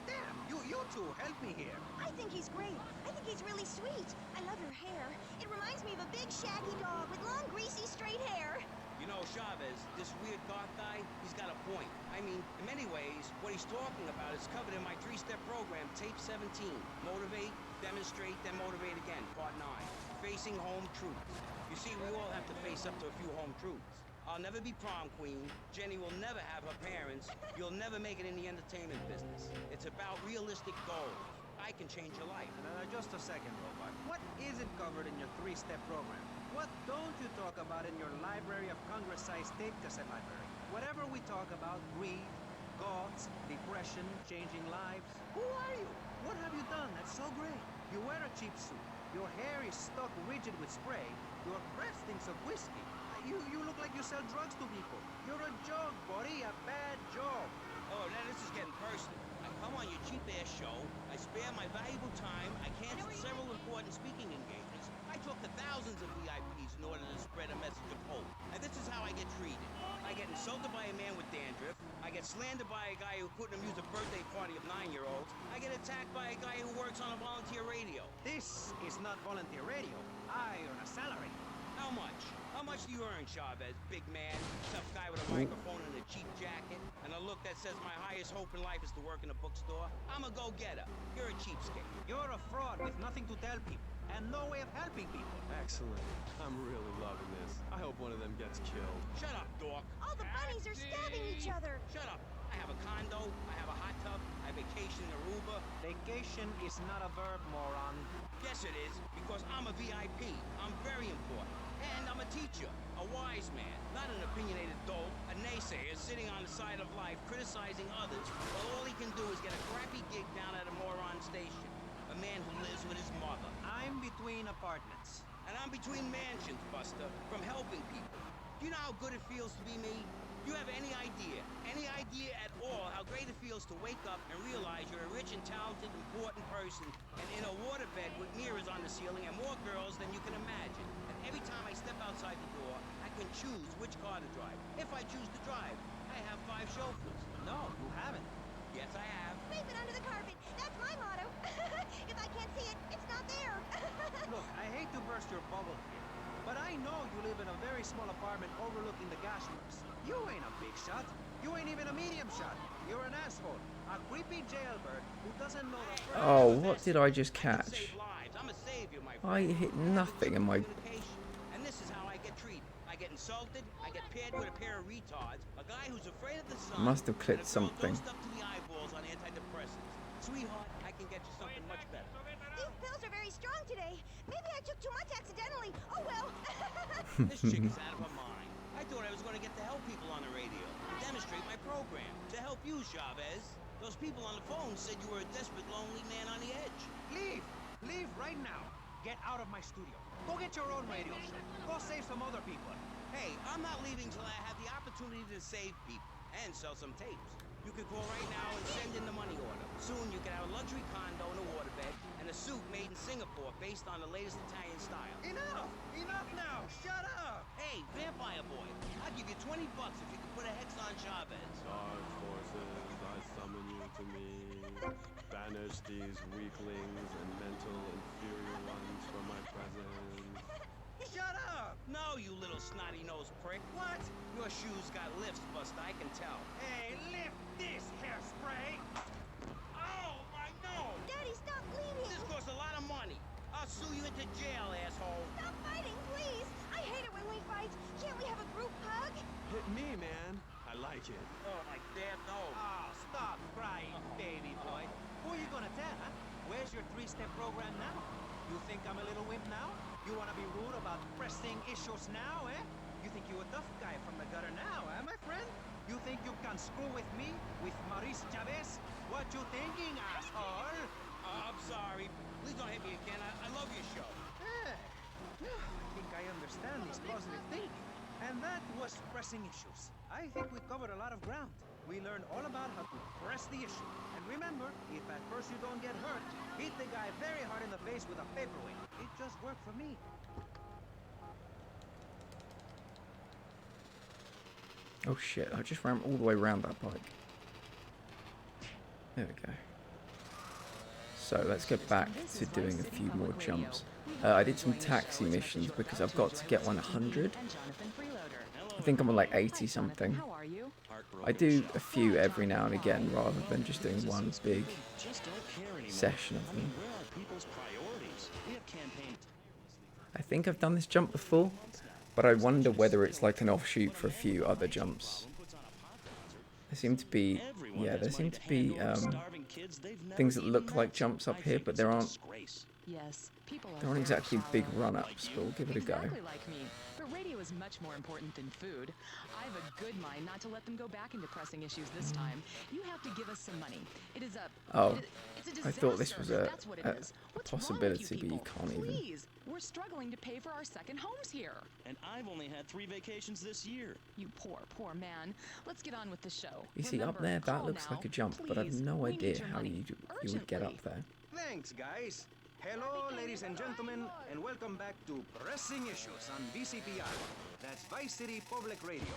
Damn, you two, help me here. I think he's great. I think he's really sweet. I love your hair. It reminds me of a big shaggy dog with long, greasy, straight hair. You know, Chavez, this weird goth guy, he's got a point. I mean, in many ways, what he's talking about is covered in my 3-step program, Tape 17. Motivate, demonstrate, then motivate again, Part 9. Facing home truths. You see, we all have to face up to a few home truths. I'll never be prom queen. Jenny will never have her parents. You'll never make it in the entertainment business. It's about realistic goals. I can change your life. Just a second, Robot. What isn't covered in your 3-step program? What don't you talk about in your Library of Congress-sized tape cassette library? Whatever we talk about, greed, gods, depression, changing lives. Who are you? What have you done that's so great? You wear a cheap suit. Your hair is stuck rigid with spray. Your breath stinks of whiskey. You look like you sell drugs to people. You're a joke, buddy. A bad joke. Oh, now this is getting personal. I come on your cheap-ass show. I spare my valuable time. I cancel several important speaking engagements. I talk to thousands of VIPs in order to spread a message of hope. And this is how I get treated. I get insulted by a man with dandruff. I get slandered by a guy who couldn't amuse a birthday party of 9-year-olds. I get attacked by a guy who works on a volunteer radio. This is not volunteer radio. I earn a salary. How much? How much do you earn, Chavez, big man? Tough guy with a microphone and a cheap jacket, and a look that says my highest hope in life is to work in a bookstore? I'm a go-getter. You're a cheapskate. You're a fraud with nothing to tell people, and no way of helping people. Excellent. I'm really loving this. I hope one of them gets killed. Shut up, dork. All the bunnies are stabbing each other. Shut up. I have a condo, I have a hot tub, I vacation in Aruba. Vacation is not a verb, moron. Yes, it is, because I'm a VIP. I'm very important. And I'm a teacher, a wise man, not an opinionated dolt, a naysayer sitting on the side of life criticizing others while all he can do is get a crappy gig down at a moron station. A man who lives with his mother. I'm between apartments. And I'm between mansions, Buster, from helping people. Do you know how good it feels to be me? Do you have any idea at all how great it feels to wake up and realize you're a rich and talented, important person and in a waterbed with mirrors on the ceiling and more girls than you can imagine? And every time I step outside the door, I can choose which car to drive. If I choose to drive, I have 5 chauffeurs. No, you haven't. Yes, I have. Sweep it under the carpet. That's my motto. If I can't see it, it's not there. Look, I hate to burst your bubble here, but I know you live in a very small apartment overlooking the gas works. You ain't a big shot. You ain't even a medium shot. You're an asshole. A creepy jailbird who doesn't know the first. Oh, what did I just catch? I'm a savior, my I friend. hit nothing in my... And this is how I get treated. I get insulted. I get paired with a pair of retards. A guy who's afraid of the sun. Must have clicked something. Dosed up to the eyeballs on antidepressants. Sweetheart, I can get you something much better. These pills are very strong today. Maybe I took too much accidentally. Oh well. This chick is out of her mind. I thought I was going to get to help people on the radio, to demonstrate my program, to help you, Chavez. Those people on the phone said you were a desperate, lonely man on the edge. Leave! Leave right now. Get out of my studio. Go get your own radio show. Go save some other people. Hey, I'm not leaving till I have the opportunity to save people and sell some tapes. You can call right now and send in the money order. Soon you can have a luxury condo and a waterbed and a suit made in Singapore based on the latest Italian style. Enough! Enough now! Shut up! Hey, Vampire Boy, I'll give you $20 if you can put a hex on Chavez. Dark forces, I summon you to me. Banish these weaklings and mental inferior ones from my presence. Shut up! No, you little snotty-nosed prick. What? Your shoes got lifts, Buster, I can tell. Hey, lift this hairspray! Oh, my nose! Daddy, stop bleeding! This costs a lot of money. I'll sue you into jail, asshole. Stop fighting, please! I hate it when we fight. Can't we have a group hug? Hit me, man. I like it. Oh, my damn nose. Oh, stop crying, baby boy. Who are you gonna tell, huh? Where's your 3-step program now? You think I'm a little wimp now? You wanna be rude about pressing issues now, eh? You think you're a tough guy from the gutter now, eh, my friend? You think you can screw with me? With Maurice Chavez? What you thinking, asshole? I'm sorry. Please don't hit me again. I love your show. I think I understand this positive thinking. And that was pressing issues. I think we covered a lot of ground. We learned all about how to press the issue. And remember, if at first you don't get hurt, hit the guy very hard in the face with a paperweight. It just worked for me. Oh shit, I just ran all the way around that bike. There we go. So let's get back to doing a few more jumps. I did some taxi missions because I've got to get 100. I think I'm on like 80 something. I do a few every now and again rather than just doing one big session of them. I think I've done this jump before, but I wonder whether it's like an offshoot for a few other jumps. There seem to be, yeah, there seem to be things that look like jumps up here, but there aren't. Yes, people are There aren't very exactly shallow. big run-ups, but we'll give it a go. Exactly like me. But radio is much more important than food. I have a good mind not to let them go back into pressing issues this time. You have to give us some money. It is a Oh, it's a I thought this disaster. was a That's what it is. What's wrong with possibility, you but you people? can't even. Please, we're struggling to pay for our second homes here. And I've only had 3 vacations this year. You poor, poor man. Let's get on with the show. You see, up there, that looks like a jump, but I've no idea how you would get up there. Thanks, guys. Hello, ladies and gentlemen, and welcome back to Pressing Issues on VCPR. That's Vice City Public Radio.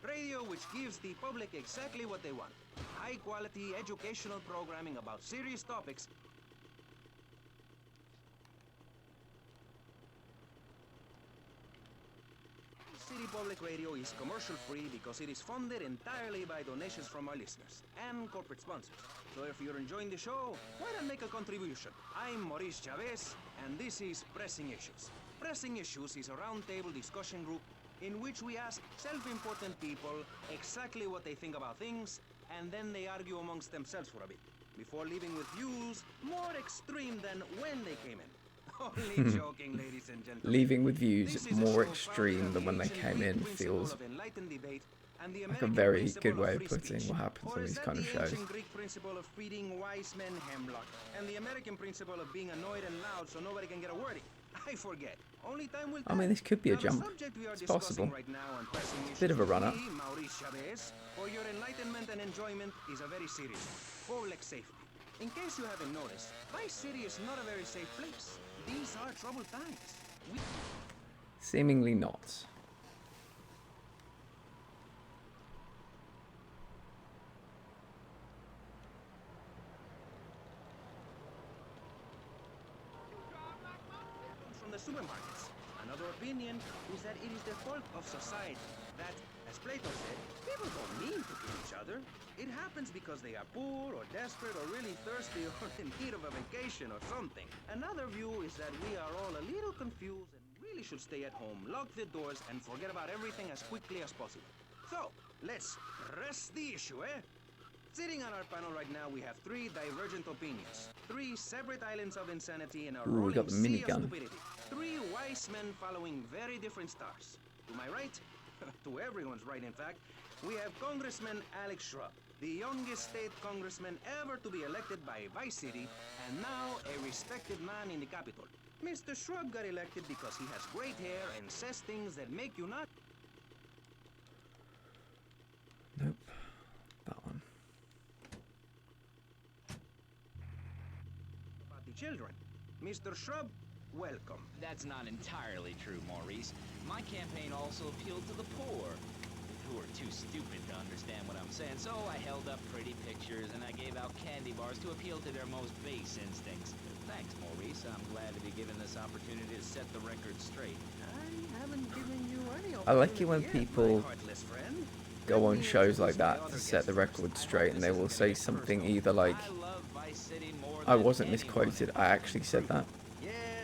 Radio which gives the public exactly what they want. High-quality educational programming about serious topics. City Public Radio is commercial-free because it is funded entirely by donations from our listeners and corporate sponsors. So if you're enjoying the show, why not make a contribution? I'm Maurice Chavez, and this is Pressing Issues. Pressing Issues is a roundtable discussion group in which we ask self-important people exactly what they think about things, and then they argue amongst themselves for a bit, before leaving with views more extreme than when they came in. Only joking, ladies and gentlemen. Leaving with views more extreme than when they came in feels like a very good way of putting what happens on these kind of shows. The Greek principle of feeding wise men hemlock, and the American principle of being annoyed and loud so nobody can get a word in. I forget. Only time will tell. I mean, this could be a jump. It's possible. It's a bit of a run-up. Maurice Chavez, for your enlightenment and enjoyment, is a very serious public safety. In case you haven't noticed, Vice City is not a very safe place. These are troubled times. Seemingly not. From the supermarkets. Another opinion is that it is the fault of society that, as Plato said, people don't mean to kill each other. It happens because they are poor or desperate or really thirsty or in need of a vacation or something. Another view is that we are all a little confused and really should stay at home, lock the doors, and forget about everything as quickly as possible. So, let's press the issue, eh? Sitting on our panel right now, we have 3 divergent opinions. 3 separate islands of insanity in a Ooh, we got rolling the sea of minigun. stupidity. 3 wise men following very different stars. To my right, to everyone's right in fact, we have Congressman Alex Shrub, the youngest state congressman ever to be elected by Vice City, and now a respected man in the Capitol. Mr. Shrub got elected because he has great hair and says things that make you not... Nope. That one. About the children. Mr. Shrub, welcome. That's not entirely true, Maurice. My campaign also appealed to the poor, who are too stupid to understand what I'm saying. So I held up pretty pictures and I gave out candy bars to appeal to their most base instincts. Thanks, Maurice. I'm glad to be given this opportunity to set the record straight. I haven't given you any I like it when yet, people my heartless friend. go on shows like that to set the record straight, and they will say something either like, I wasn't misquoted, I actually said that,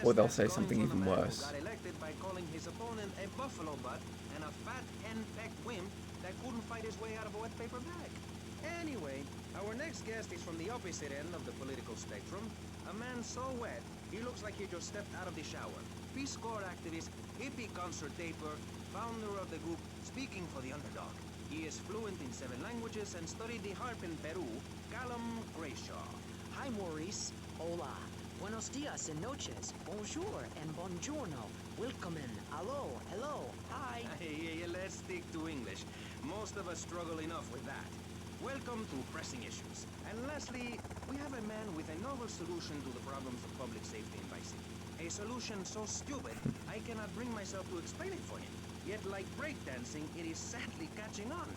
or they'll say something even worse. Got elected by calling his opponent a buffalo butt and a fat henpecked wimp that couldn't fight his way out of a wet paper bag. Anyway, our next guest is from the opposite end of the political spectrum. A man so wet, he looks like he just stepped out of the shower. Peace Corps activist, hippie concert taper, founder of the group Speaking for the Underdog. He is fluent in 7 languages and studied the harp in Peru. Callum Grayshaw. Hi, Maurice. Hola. Buenos dias and noches. Bonjour and buongiorno. Welcome in. Hello. Hello. Hi. Hey, let's stick to English. Most of us struggle enough with that. Welcome to Pressing Issues. And lastly, we have a man with a novel solution to the problems of public safety in Vice City. A solution so stupid, I cannot bring myself to explain it for him. Yet like breakdancing, it is sadly catching on.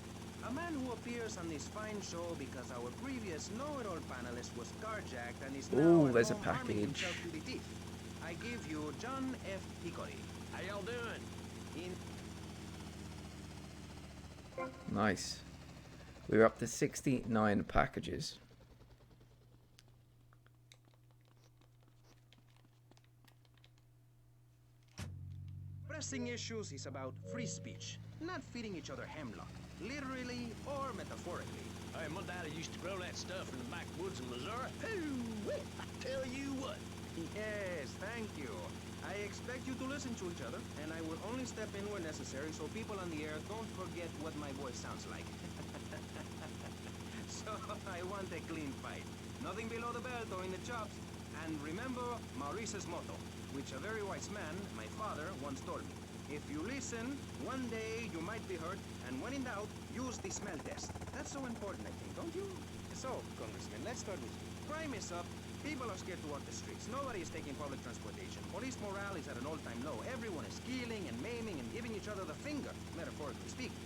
A man who appears on this fine show because our previous know-it-all panelist was carjacked and is now Ooh, at there's a home harming package. himself to the teeth. I give you John F. Hickory. How y'all doing? Nice. We're up to 69 packages. Pressing Issues is about free speech, not feeding each other hemlock, literally or metaphorically. Hey, my daddy used to grow that stuff in the backwoods of Missouri. Hoo-wee, I tell you what. Yes, thank you. I expect you to listen to each other, and I will only step in where necessary so people on the air don't forget what my voice sounds like. So, I want a clean fight. Nothing below the belt or in the chops. And remember Maurice's motto, which a very wise man, my father, once told me. If you listen, one day you might be hurt, and when in doubt, use the smell test. That's so important, I think, don't you? So, Congressman, let's start with you. Crime is up. People are scared to walk the streets. Nobody is taking public transportation. Police morale is at an all-time low. Everyone is killing and maiming and giving each other the finger, metaphorically speaking.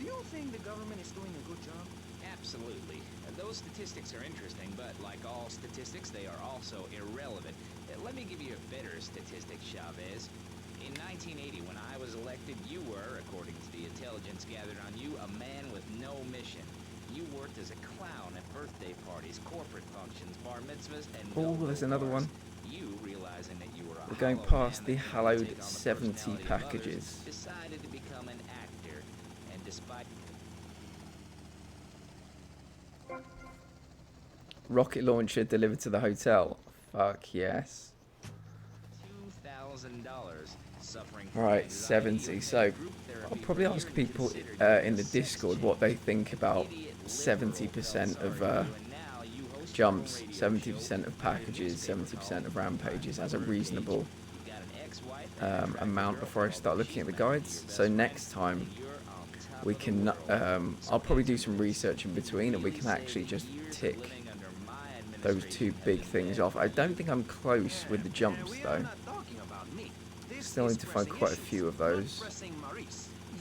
Do you think the government is doing a good job? Absolutely. Those statistics are interesting, but like all statistics, they are also irrelevant. Let me give you a better statistic, Chavez. In 1980, when I was elected, you were, according to the intelligence gathered on you, a man with no mission. You worked as a clown at birthday parties, corporate functions, bar mitzvahs, and Oh, there's another one. You, realizing that you were a We're going hollow past man the that couldn't hallowed take on the 70 personality of packages. others, decided to become an actor. And despite Rocket launcher delivered to the hotel. Fuck yes. $2,000 suffering from Right, anxiety, 70. you So had group I'll therapy probably where ask you're people considered in the a sex Discord what they think about 70% of jumps, 70% of packages, 70% of rampages as a reasonable amount before I start looking at the guides. So next time we can, I'll probably do some research in between and we can actually just tick those two big things off. I don't think I'm close with the jumps though. Still need to find quite a few of those.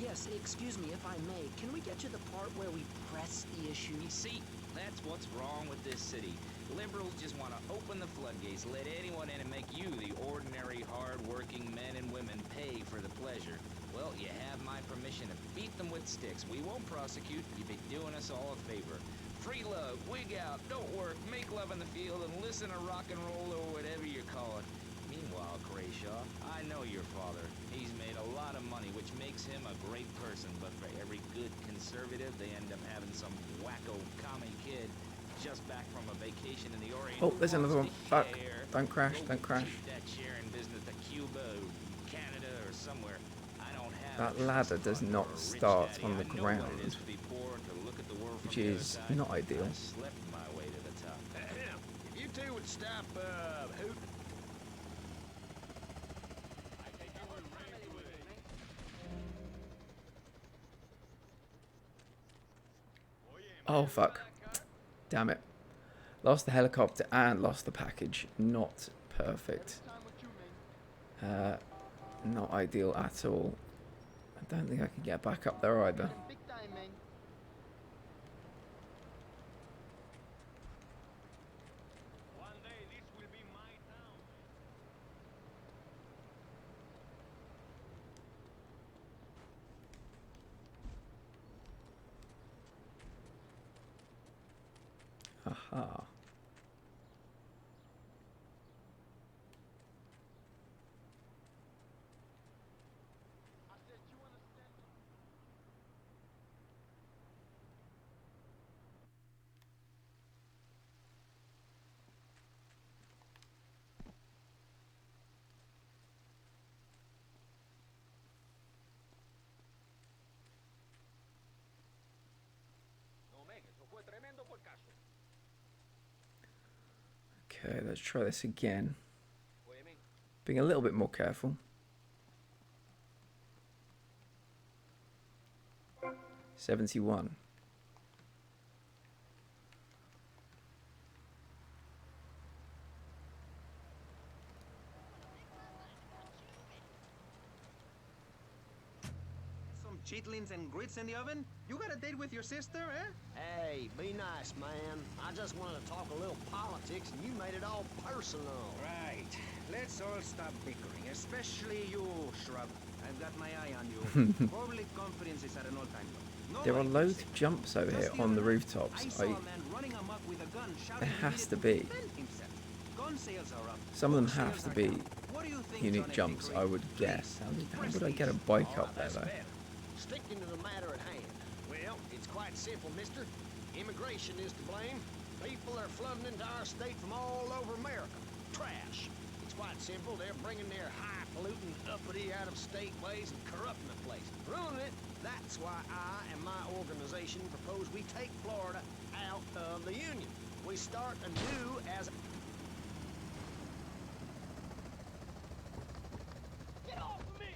Yes, excuse me if I may. Can we get to the part where we press the issue? You see, that's what's wrong with this city. Liberals just want to open the floodgates, let anyone in and make you, the ordinary, hard-working men and women, pay for the pleasure. Well, you have my permission to beat them with sticks. We won't prosecute. You'd be doing us all a favor. Free love, wig out, don't work, make love in the field, and listen to rock and roll or whatever you call it. Meanwhile, Crayshaw, I know your father. He's made a lot of money, which makes him a great person, but for every good conservative, they end up having some wacko commie kid just back from a vacation in the Orient. Oh, there's another one. Fuck. Don't crash, don't crash. That sharing business to Cuba, Canada, or somewhere. I don't have That ladder does not start on the ground, which is not ideal. I slept my way to the top. If you two would stop, hooting. Oh fuck. Damn it. Lost the helicopter and lost the package. Not perfect. Not ideal at all. I don't think I can get back up there either. Aha. Okay, let's try this again. Being a little bit more careful. 71. Some chitlins and grits in the oven? You got a date with your sister, eh? Hey, be nice, man. I just wanted to talk a little politics, and you made it all personal. Right. Let's all stop bickering, especially you, Shrub. I've got my eye on you. Public confidence is at an all-time low. There are loads of jumps over here on the rooftops. There has to be. Some of them have to be unique jumps, I would guess. How would I get a bike up there though? Sticking to the matter at hand. Well, it's quite simple, mister. Immigration is to blame. People are flooding into our state from all over America. Trash. It's quite simple. They're bringing their high-polluting, uppity, out-of-state ways and corrupting the place. Ruining it. That's why I and my organization propose we take Florida out of the Union. We start anew as... Get off of me!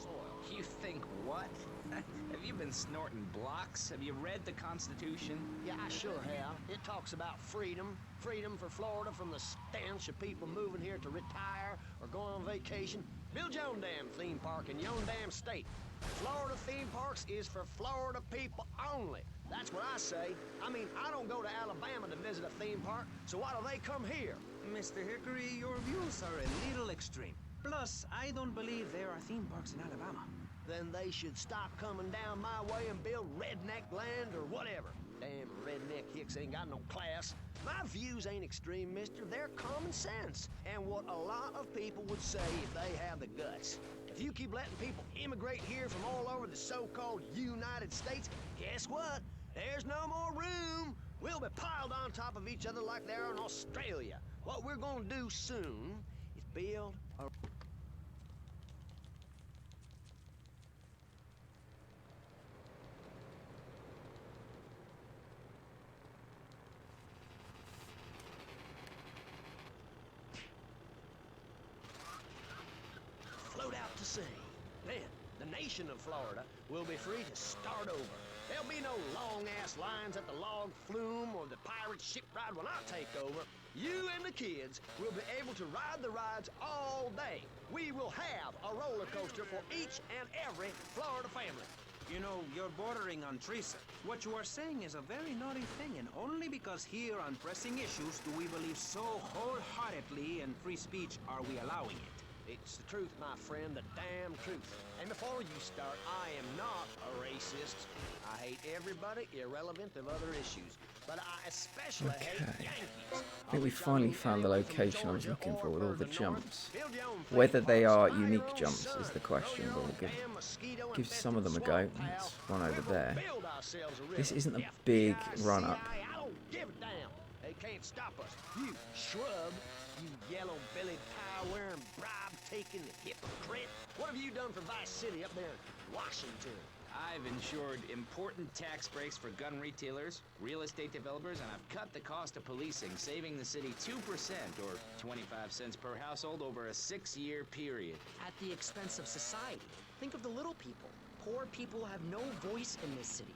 Soil. You think what? Have you been snorting blocks? Have you read the Constitution? Yeah, I sure have. It talks about freedom. Freedom for Florida from the stench of people moving here to retire or go on vacation. Build your own damn theme park in your own damn state. Florida theme parks is for Florida people only. That's what I say. I mean, I don't go to Alabama to visit a theme park, so why do they come here? Mr. Hickory, your views are a little extreme. Plus, I don't believe there are theme parks in Alabama. Then they should stop coming down my way and build redneck land or whatever. Damn redneck hicks ain't got no class. My views ain't extreme, mister. They're common sense. And what a lot of people would say if they have the guts. If you keep letting people immigrate here from all over the so-called United States, guess what? There's no more room. We'll be piled on top of each other like they are in Australia. What we're gonna do soon is build a... float out to sea. Then, the nation of Florida will be free to start over. There'll be no long-ass lines at the log flume or the pirate shipyard when I take over. You and the kids will be able to ride the rides all day. We will have a roller coaster for each and every Florida family. You know, you're bordering on treason. What you are saying is a very naughty thing, and only because here on pressing issues do we believe so wholeheartedly in free speech are we allowing it. It's the truth, my friend, the damn truth. And before you start, I am not a racist. I hate everybody, irrelevant of other issues. But I especially hate Yankees. I think we finally found the location I was looking for with all the jumps. Whether they are unique jumps is the question, but we'll give some of them a go. There's one over there. This isn't a big run-up. I don't give a damn. They can't stop us. You shrub. You yellow-bellied, power-wearing, bribe-taking hypocrite. What have you done for Vice City up there in Washington? I've ensured important tax breaks for gun retailers, real estate developers, and I've cut the cost of policing, saving the city 2% or 25 cents per household over a 6-year period. At the expense of society. Think of the little people. Poor people have no voice in this city.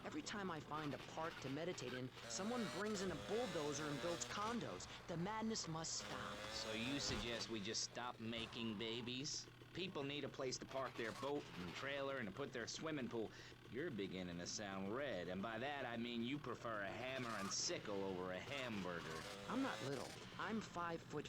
Every time I find a park to meditate in, someone brings in a bulldozer and builds condos. The madness must stop. So you suggest we just stop making babies? People need a place to park their boat and trailer and to put their swimming pool. You're beginning to sound red, and by that I mean you prefer a hammer and sickle over a hamburger. I'm not little. I'm 5'5".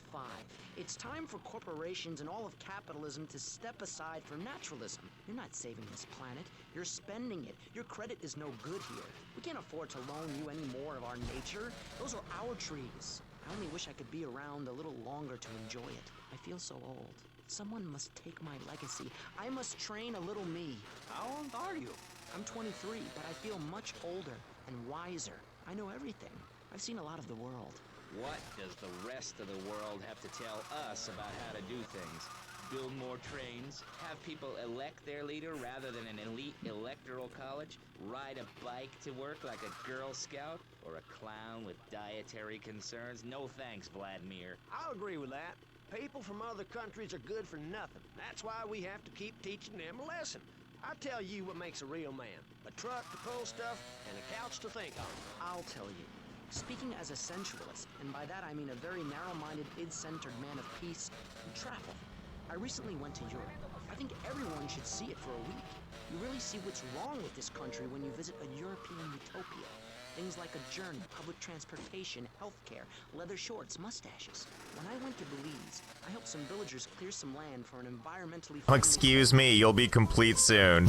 It's time for corporations and all of capitalism to step aside for naturalism. You're not saving this planet. You're spending it. Your credit is no good here. We can't afford to loan you any more of our nature. Those are our trees. I only wish I could be around a little longer to enjoy it. I feel so old. Someone must take my legacy. I must train a little me. How old are you? I'm 23, but I feel much older and wiser. I know everything. I've seen a lot of the world. What does the rest of the world have to tell us about how to do things? Build more trains, have people elect their leader rather than an elite electoral college, ride a bike to work like a Girl Scout, or a clown with dietary concerns? No thanks, Vladimir. I'll agree with that. People from other countries are good for nothing. That's why we have to keep teaching them a lesson. I tell you what makes a real man. A truck to pull stuff and a couch to think on. I'll tell you. Speaking as a sensualist, and by that I mean a very narrow-minded, id-centered man of peace and travel. I recently went to Europe. I think everyone should see it for a week. You really see what's wrong with this country when you visit a European utopia. Things like a journey, public transportation, healthcare, leather shorts, mustaches. When I went to Belize, I helped some villagers clear some land for an environmentally friendly... Excuse me, you'll be complete soon.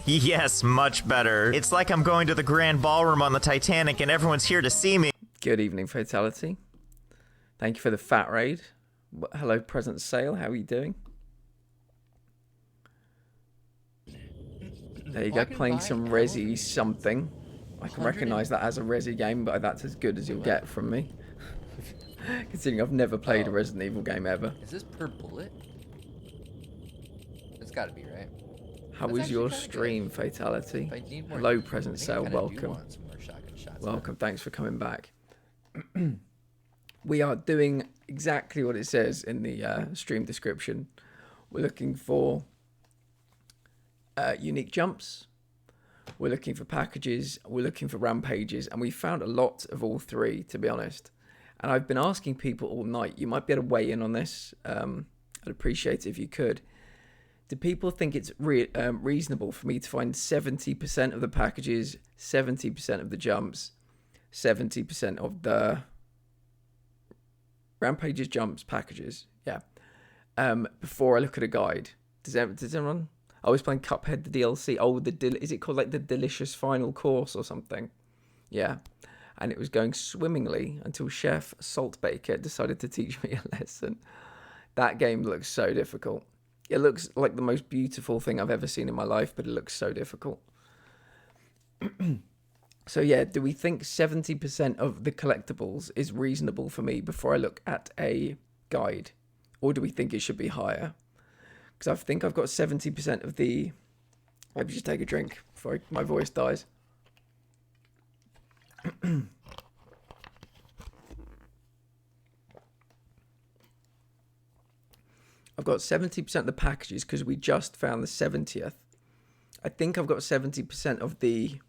Yes, much better. It's like I'm going to the grand ballroom on the Titanic and everyone's here to see me. Good evening, Fatality. Thank you for the fat raid. Hello, Present Sale. How are you doing? There you go, playing some Resi something. I can recognise that as a Resi game, but that's as good as you'll get from me. Considering I've never played a Resident Evil game ever. Is this per bullet? It's got to be, right? How was your stream, Fatality? Hello, Present Cell. Welcome. Welcome. Thanks for coming back. We are doing exactly what it says in the stream description. We're looking for unique jumps. We're looking for packages. We're looking for rampages. And we found a lot of all three, to be honest. And I've been asking people all night. You might be able to weigh in on this. I'd appreciate it if you could. Do people think it's reasonable for me to find 70% of the packages, 70% of the jumps, 70% of the rampages, jumps, packages? Yeah. Before I look at a guide. Does anyone? I was playing Cuphead, the DLC. Oh, is it called like the Delicious Final Course or something? Yeah. And it was going swimmingly until Chef Saltbaker decided to teach me a lesson. That game looks so difficult. It looks like the most beautiful thing I've ever seen in my life, but it looks so difficult. So yeah, do we think 70% of the collectibles is reasonable for me before I look at a guide? Or do we think it should be higher? Because I think I've got 70% of the... Let me just take a drink before my voice dies. I've got 70% of the packages because we just found the 70th. I think I've got 70% of the...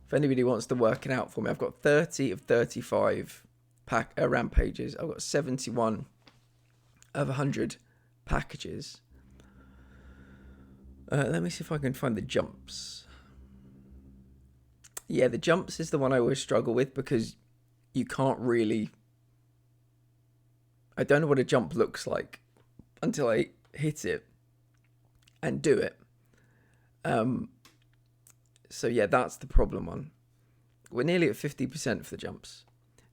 If anybody wants to work it out for me, I've got 30 of 35 rampages. I've got 71 of 100 packages. Let me see if I can find the jumps. Yeah, the jumps is the one I always struggle with because you can't really... I don't know what a jump looks like until I hit it and do it. So yeah, that's the problem one. We're nearly at 50% for the jumps.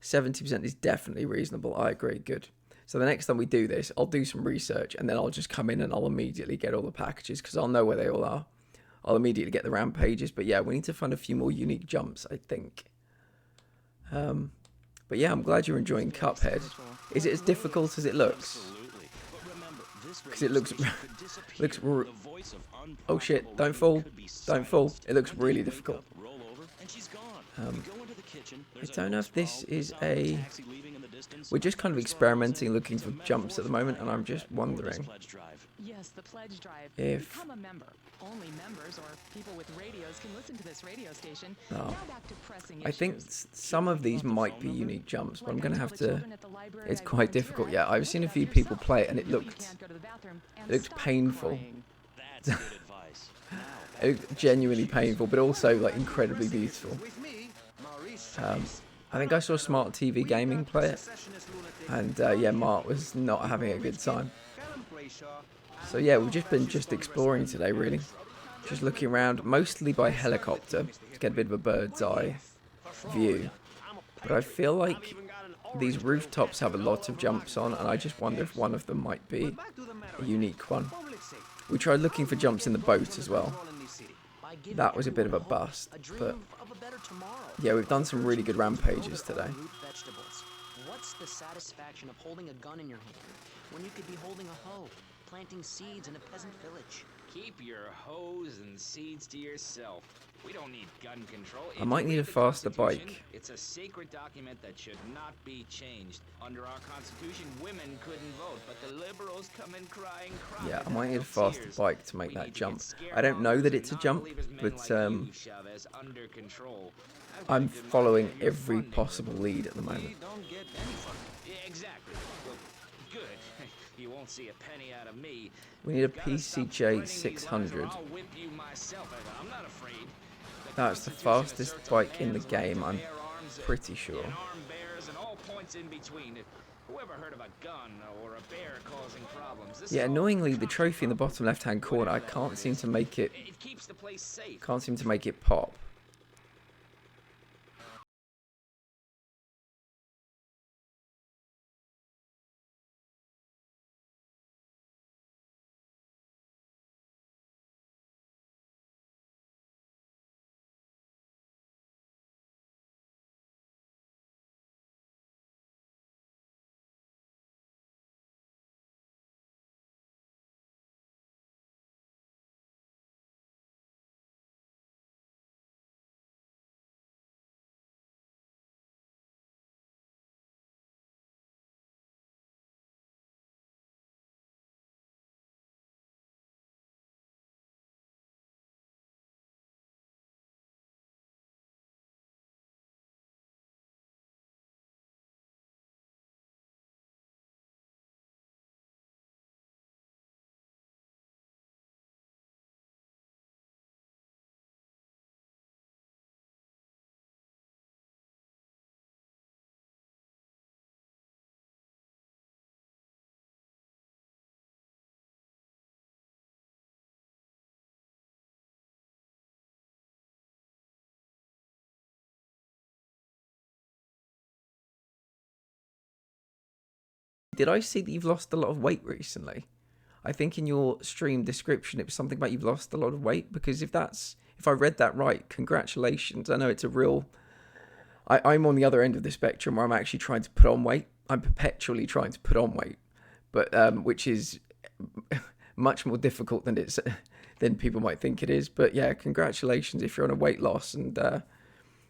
70% is definitely reasonable. I agree. Good. So the next time we do this, I'll do some research and then I'll just come in and I'll immediately get all the packages because I'll know where they all are. I'll immediately get the rampages. But yeah, we need to find a few more unique jumps, I think. But yeah, I'm glad you're enjoying Cuphead. Is it as difficult as it looks? Because it looks... Oh shit, don't fall. Don't fall. It looks really difficult. I don't know if this is a... We're just kind of experimenting, looking for jumps at the moment, and I'm just wondering... Yes, the pledge drive. If... Become a member. Only members or people with radios can listen to this radio station. Oh. Now back to pressing I think some of these might be unique jumps, but I'm going to have to... It's quite difficult. Yeah, I've seen a few people play it, and it looked painful. It looked genuinely painful, but also like incredibly beautiful. I think I saw Smart TV Gaming play it, and yeah, Mark was not having a good time. So yeah, we've just been exploring today, really. Just looking around, mostly by helicopter, to get a bit of a bird's eye view. But I feel like these rooftops have a lot of jumps on, and I just wonder if one of them might be a unique one. We tried looking for jumps in the boat as well. That was a bit of a bust, but yeah, we've done some really good rampages today. What's the satisfaction of holding a gun in your hand when you could be holding a hoe, planting seeds in a peasant village? Keep your hoes and seeds to yourself. We don't need gun control. I might need a faster bike. It's a sacred document that should not be changed. Under our Constitution, women couldn't vote, but the liberals come in crying. Yeah, I might need a faster bike to make that jump. I don't know that it's a jump, but I'm following every possible lead at the moment. Exactly. Well, good. You won't see a penny out of me. We need a PCJ 600. That's the fastest bike in the game, I'm pretty sure. Yeah, annoyingly, the trophy in the bottom left-hand corner, I can't seem to make it pop. Did I see that you've lost a lot of weight recently? I think in your stream description it was something about you've lost a lot of weight, because if I read that right, congratulations. I know it's a real... I'm on the other end of the spectrum where I'm actually trying to put on weight. I'm perpetually trying to put on weight, but which is much more difficult than people might think it is. But yeah, congratulations if you're on a weight loss and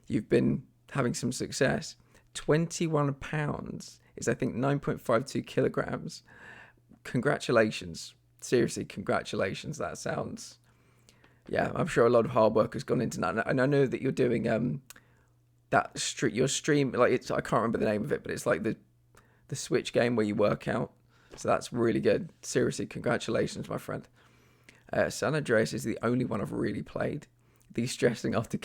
you've been having some success. 21 pounds is, I think, 9.52 kilograms. Congratulations. Seriously, congratulations. That sounds... Yeah, I'm sure a lot of hard work has gone into that. And I know that you're doing your stream, like, it's, I can't remember the name of it, but it's like the Switch game where you work out. So that's really good. Seriously, congratulations, my friend. San Andreas is the only one I've really played. De-stressing after...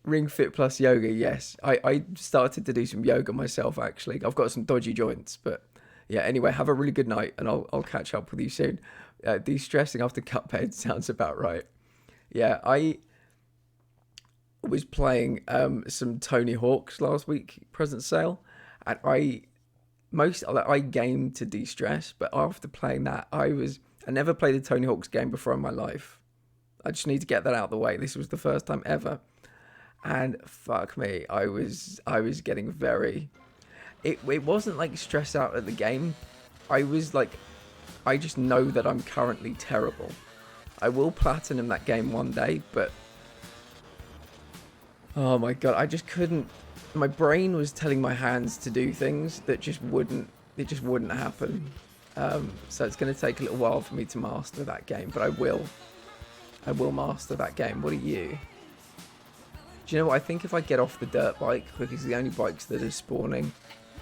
Ring Fit plus yoga, yes. I started to do some yoga myself, actually. I've got some dodgy joints, but yeah, anyway, have a really good night, and I'll catch up with you soon. De-stressing after Cuphead sounds about right. Yeah, I was playing some Tony Hawk's last week present sale, and I gamed to de-stress, but after playing that, I never played a Tony Hawk's game before in my life. I just need to get that out of the way. This was the first time ever. And fuck me, I was getting very... It wasn't like stressed out at the game. I was like, I just know that I'm currently terrible. I will platinum that game one day, but... Oh my god, I just couldn't... My brain was telling my hands to do things that just wouldn't happen. So it's going to take a little while for me to master that game, but I will. I will master that game. What are you? Do you know what? I think if I get off the dirt bike, because the only bikes that are spawning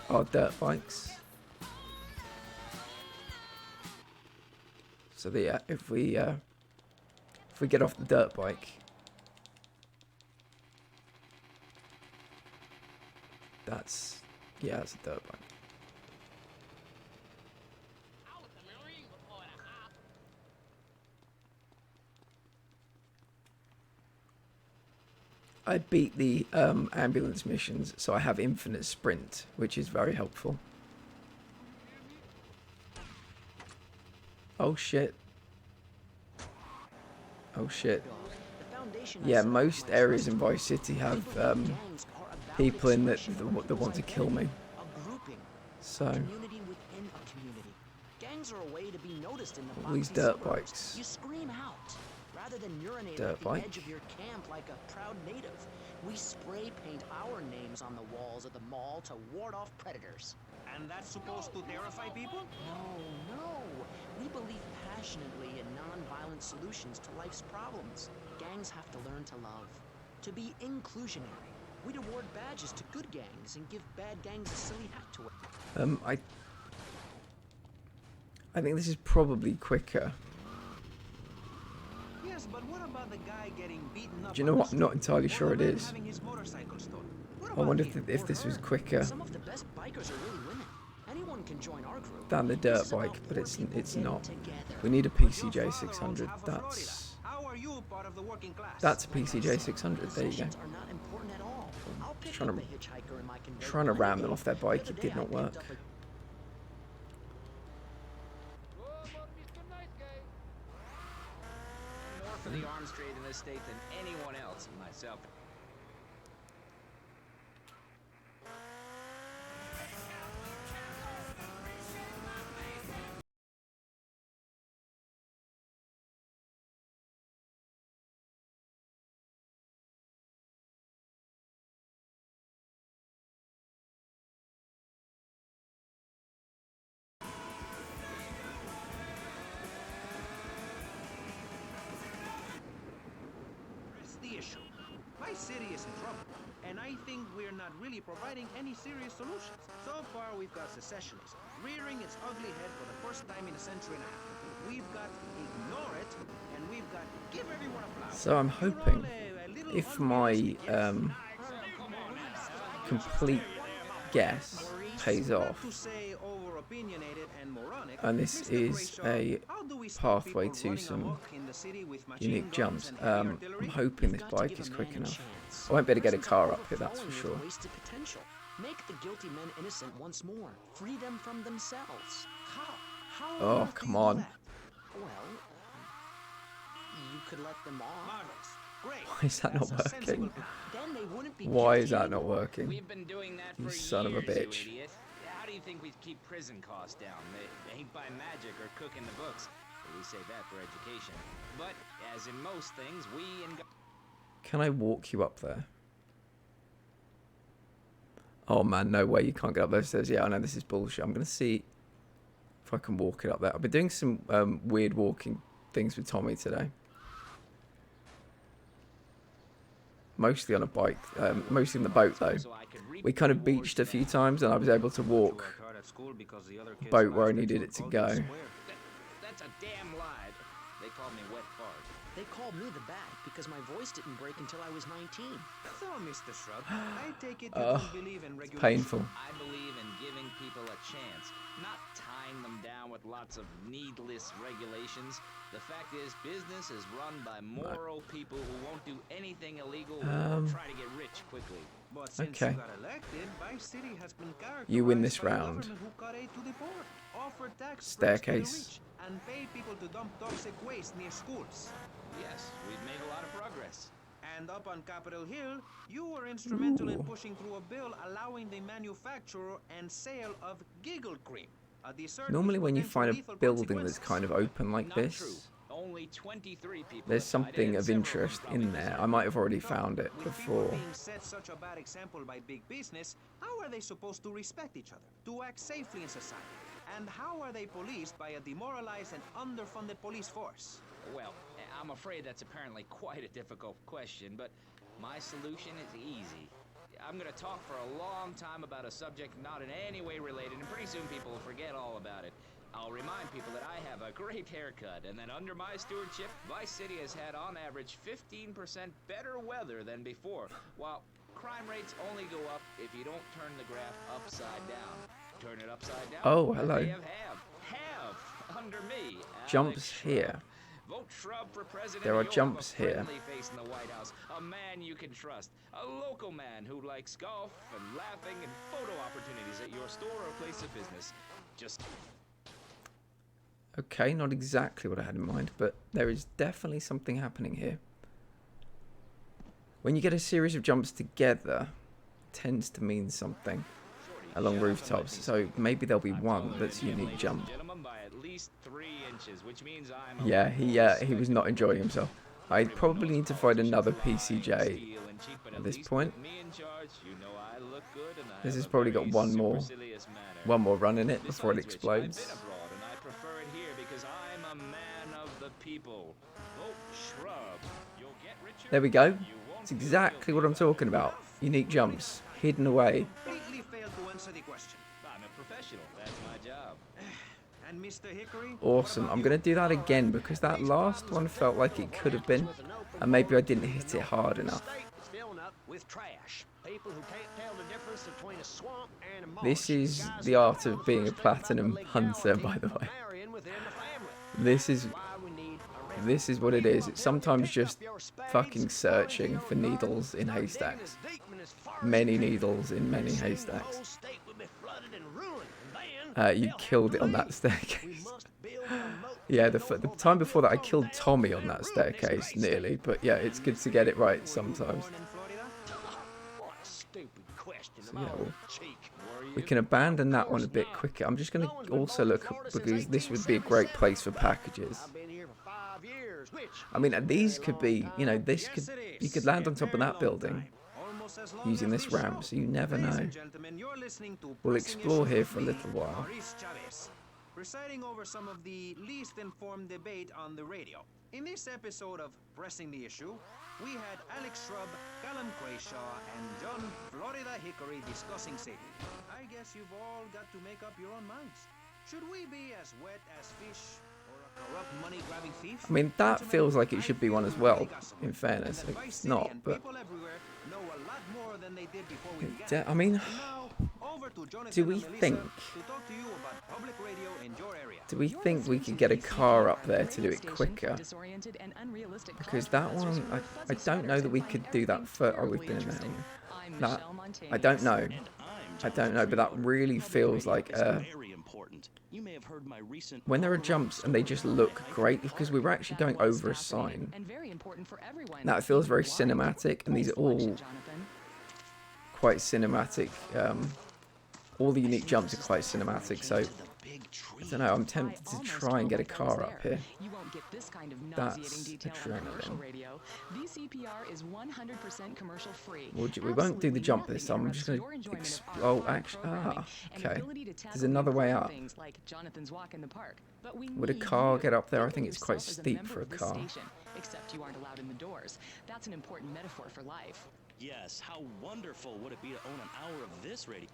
are dirt bikes. So yeah, if we get off the dirt bike, that's a dirt bike. I beat the ambulance missions, so I have infinite sprint, which is very helpful. Oh shit. Oh shit. Yeah, most areas in Vice City have people in that want to kill me. So Gangs are a way to be noticed in the all these dirt bikes. You scream out. Rather than urinate Dirt at the bike. edge of your camp like a proud native, we spray paint our names on the walls of the mall to ward off predators. And that's supposed to terrify people? No. We believe passionately in non-violent solutions to life's problems. Gangs have to learn to love, to be inclusionary. We'd award badges to good gangs and give bad gangs a silly hat to wear. I think this is probably quicker. Yes, but what about the guy getting beaten up? Do you know what? I'm not entirely sure it is. Having his motorcycle stolen? I wonder if this was quicker Some of the best bikers are really women. Anyone can join our group. than the dirt bike, but it's not. We need a PCJ 600. That's a PCJ 600. There you go. Trying to ram them off their bike. It did not work. More for the arms trade in this state than anyone else, myself. The issue. My city is in trouble, and I think we're not really providing any serious solutions. So far, we've got secessionists rearing its ugly head for the first time in a century and a half. We've got ignore it, and we've got give everyone a flower. So I'm hoping if my complete guess pays off, and this is a pathway to some unique jumps, I'm hoping this bike is quick enough. I won't be able to get a car up here, that's for sure. Make the guilty men innocent once more. Free them from themselves. How? How Oh, on earth do come you do on. that? Well, you could let them off. Marvelous. Great. Why is that not working? Then they wouldn't be Why is guilty that not anymore. working? We've been doing that You for son of a years, bitch. you idiot. How do you think we keep prison costs down? They ain't by magic or cooking the books. We save that for education. But, as in most things, we and... Can I walk you up there? Oh man, no way, you can't get up those stairs. Yeah, I know this is bullshit. I'm going to see if I can walk it up there. I've been doing some weird walking things with Tommy today. Mostly on a bike, mostly in the boat though. We kind of beached a few times and I was able to walk the boat where I needed it to go. That's a damn lie. They called me wet fart. They called me the bat because my voice didn't break until I was 19. So, Mr. Shrub, I take it you don't believe in It's regulation. painful. I believe in giving people a chance, not tying them down with lots of needless regulations. The fact is, business is run by moral people who won't do anything illegal or try to get rich quickly. But since Okay. you got elected, Vice City has been characterized You win this by a round. government who cut aid to the poor, offered tax Staircase. breaks to the rich, and paid people to dump toxic waste near schools. Yes, we've made a lot of progress. And up on Capitol Hill, you were instrumental in pushing through a bill allowing the manufacture and sale of giggle cream. A dessert Normally with when you potential find a lethal building that's consequences. kind of open like Not true. this, Only 23 people there's have died, something and of several interest probably in there. deserve I might have already found it With people before. being set such a bad example by big business, how are they supposed to respect each other, to act safely in society? And how are they policed by a demoralized and underfunded police force? Well, I'm afraid that's apparently quite a difficult question, but my solution is easy. I'm gonna talk for a long time about a subject not in any way related, and pretty soon people will forget all about it. I'll remind people that I have a great haircut, and that under my stewardship, Vice City has had on average 15% better weather than before, while crime rates only go up if you don't turn the graph upside down. Turn it upside down. Oh, hello. They have under me. Jumps here. Vote Shrub for president. There are You'll jumps have a here. friendly face in the White House, a man you can trust, a local man who likes golf and laughing and photo opportunities at your store or place of business. Just Okay, not exactly what I had in mind, but there is definitely something happening here. When you get a series of jumps together, it tends to mean something along rooftops. So maybe there'll be one that's a unique jump. gentlemen by at least 3 inches, which means I'm Yeah, he was not enjoying himself. I probably need to find another PCJ at this point. me in charge. You know I look good, and I This have has a probably very got one more run in it before it Besides which, explodes. I've been abroad, and I prefer it here because I'm a man of the people. Vote Shrub. You'll get richer. There we go. It's exactly what I'm talking about. Unique jumps, hidden away. Completely failed to answer the question. I'm a professional. That's my job. And Mr. Hickory? Awesome. I'm going to do that again because that last one felt like it could have been. And maybe I didn't hit it hard enough. It's filling up with trash. People who can't tell the difference between a swamp and a marsh. This is the art of being a platinum hunter, by the way. This is what it is. It's sometimes just fucking searching for needles in haystacks. Many needles in many haystacks. You killed it on that staircase. Yeah, the time before that I killed Tommy on that staircase, nearly. But yeah, it's good to get it right sometimes. So, yeah, we can abandon that one a bit quicker. I'm just going to also look, because this would be a great place for packages. I mean, these could be, you could land on top of that building using this ramp, so you never know. We'll explore here for a little while. Presiding over some of the least informed debate on the radio. In this episode of Pressing the Issue, we had Alex Shrub, Callum Quayshaw, and John Florida Hickory discussing safety. I guess you've all got to make up your own minds. Should we be as wet as fish or a corrupt money-grabbing thief? I mean, that feels like it should be one as well, in fairness. It's not, but... I mean, do we think we could get a car up there to do it quicker? Because that one, I don't know that we could do that for... Oh, we've been in there. That, I don't know. That's I don't know, but that really feels like very important. You may have heard my recent when there are jumps and they just look great because we were actually going over a sign. And very important for everyone. Now it feels very cinematic, and these are all quite cinematic. All the unique jumps are quite cinematic, so I don't know. I'm tempted to try and get a car up here. You won't get this kind of That's nauseating detail on commercial adrenaline. radio. VCPR is 100% commercial free. We won't do the jump this time. I'm just going to. Oh, actually, okay. There's another way up. Things like Jonathan's walk in the park. But we Would a car get up there? I think it's quite steep for a car. Except you aren't allowed in the doors. That's an important metaphor for life. Yes, how wonderful would it be to own an hour of this radio?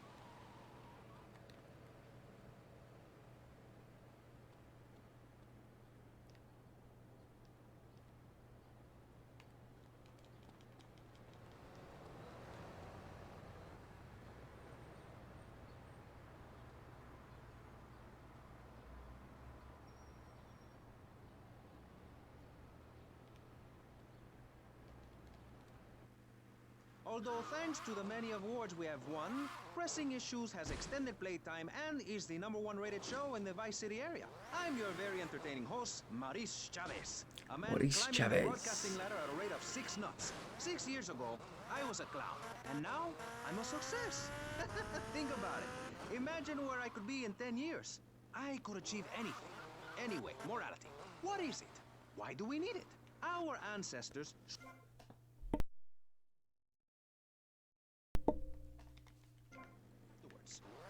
Although thanks to the many awards we have won, Pressing Issues has extended playtime and is the #1 rated show in the Vice City area. I'm your very entertaining host, Maurice Chavez. A man climbing the broadcasting ladder at a rate of 6 knots. 6 years ago, I was a clown, and now I'm a success. Think about it. Imagine where I could be in 10 years. I could achieve anything. Anyway, morality. What is it? Why do we need it? Our ancestors...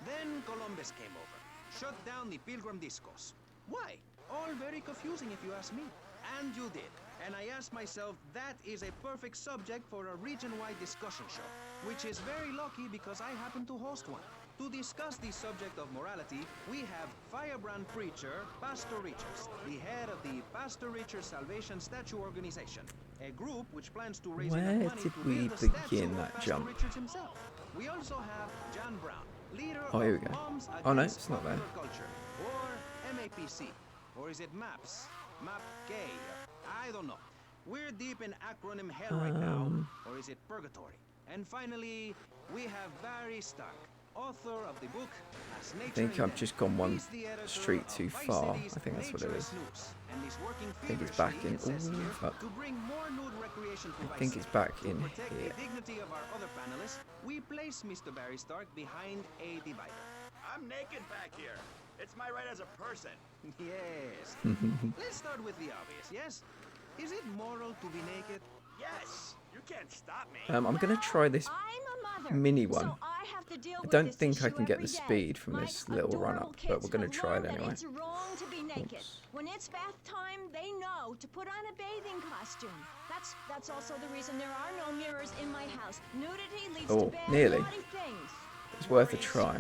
Then Columbus came over, shut down the Pilgrim Discos. Why? All very confusing if you ask me. And you did. And I asked myself, that is a perfect subject for a region-wide discussion show, which is very lucky because I happen to host one. To discuss the subject of morality, we have firebrand preacher Pastor Richards, the head of the Pastor Richards Salvation Statue Organization, a group which plans to raise enough money to build a statue of Pastor Richards himself. We also have John Brown, leader Oh, here we of go. Moms Oh no, Against it's not there. Popular Culture, or MAPC, or is it MAPS? MAP-K? I don't know. We're deep in acronym hell right now, or is it purgatory? And finally, we have Barry Stark, author of the book As Nature I think I've just gone one He's the editor street of too Vice far. City's I think that's what it Nature is. News, and is working I think it's back feverishly, in. it says Ooh, here, fuck. to bring more nude recreation to I Vice think City. it's back in To protect here. the dignity of our other panelists, we place Mr. Barry Stark behind a divider. I'm naked back here. It's my right as a person. Yes. Let's start with the obvious, yes? Is it moral to be naked? Yes. You can't stop me. I'm going to try this mini one. So I have to deal I with don't this think I issue can get every the day. speed from this little run up, but we're going to try it Learn that anyway. It's wrong to be naked. When it's bath time, they know to put on a bathing costume. That's also the reason there are no mirrors in my house. Nudity leads to bad, nearly. naughty things. It's worth a try,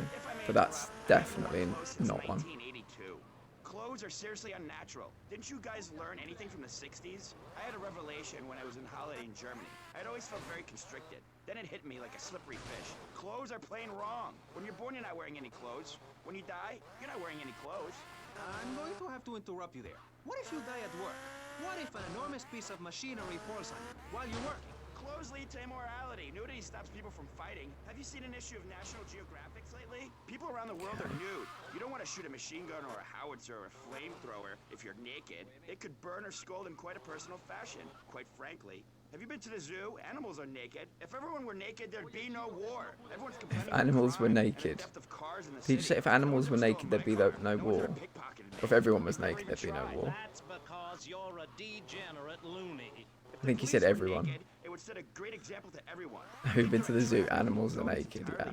but that's definitely not one. 1982. Clothes are seriously unnatural. Didn't you guys learn anything from the 60s? I had a revelation when I was in holiday in Germany. I'd always felt very constricted. Then it hit me like a slippery fish. Clothes are plain wrong. When you're born, you're not wearing any clothes. When you die, you're not wearing any clothes. I'm going to have to interrupt you there. What if you die at work? What if an enormous piece of machinery falls on you while you're working? Clothes lead to immorality. Nudity stops people from fighting. Have you seen an issue of National Geographic lately? People around the world are nude. You don't want to shoot a machine gun or a howitzer or a flamethrower if you're naked. It could burn or scald in quite a personal fashion, quite frankly. Have you been to the zoo? Animals are naked. If everyone were naked, there'd be no war. Everyone's complaining If animals were naked. Did you say if animals were naked, there'd be no war? Or if everyone was naked, there'd be no war? That's because you're a degenerate loony. I think he said everyone. It would set a great example to everyone. Who've been to the zoo? Animals are naked, yeah.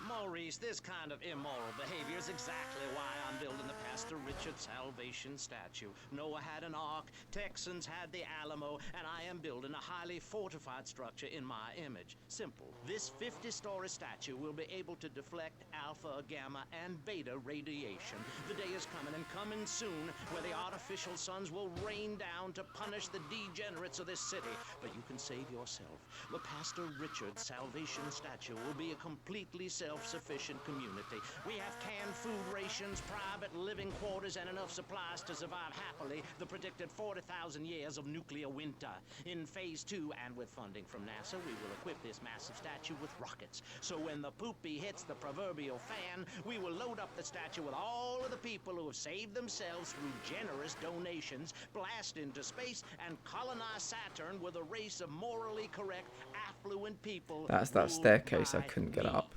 Maurice, this kind of immoral behavior is exactly why I'm building the Pastor Richard Salvation statue. Noah had an ark, Texans had the Alamo, and I am building a highly fortified structure in my image. Simple. This 50-story statue will be able to deflect alpha, gamma, and beta radiation. The day is coming, and coming soon, where the artificial suns will rain down to punish the degenerates of this city. But you can save yourself. The Pastor Richard Salvation statue will be a completely self self-sufficient community. We have canned food rations, private living quarters, and enough supplies to survive happily the predicted 40,000 years of nuclear winter. In Phase 2, and with funding from NASA, we will equip this massive statue with rockets. So when the poopy hits the proverbial fan, we will load up the statue with all of the people who have saved themselves through generous donations, blast into space, and colonize Saturn with a race of morally correct, affluent people. That's that staircase I couldn't get up.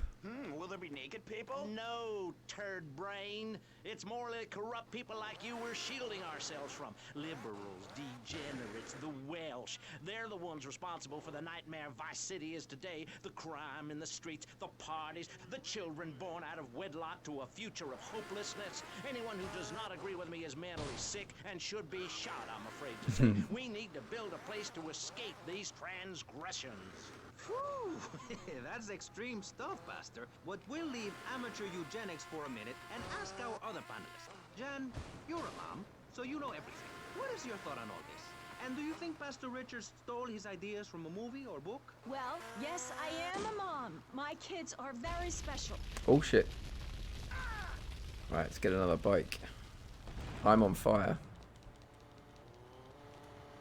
Will there be naked people? No, turd brain. It's morally corrupt people like you we're shielding ourselves from. Liberals, degenerates, the Welsh. They're the ones responsible for the nightmare Vice City is today. The crime in the streets, the parties, the children born out of wedlock to a future of hopelessness. Anyone who does not agree with me is mentally sick and should be shot, I'm afraid to say. We need to build a place to escape these transgressions. Whew, that's extreme stuff, Pastor. But we'll leave amateur eugenics for a minute and ask our other panelists. Jan, you're a mom, so you know everything. What is your thought on all this? And do you think Pastor Richards stole his ideas from a movie or book? Well, yes, I am a mom. My kids are very special. Oh shit. Right, let's get another bike. I'm on fire.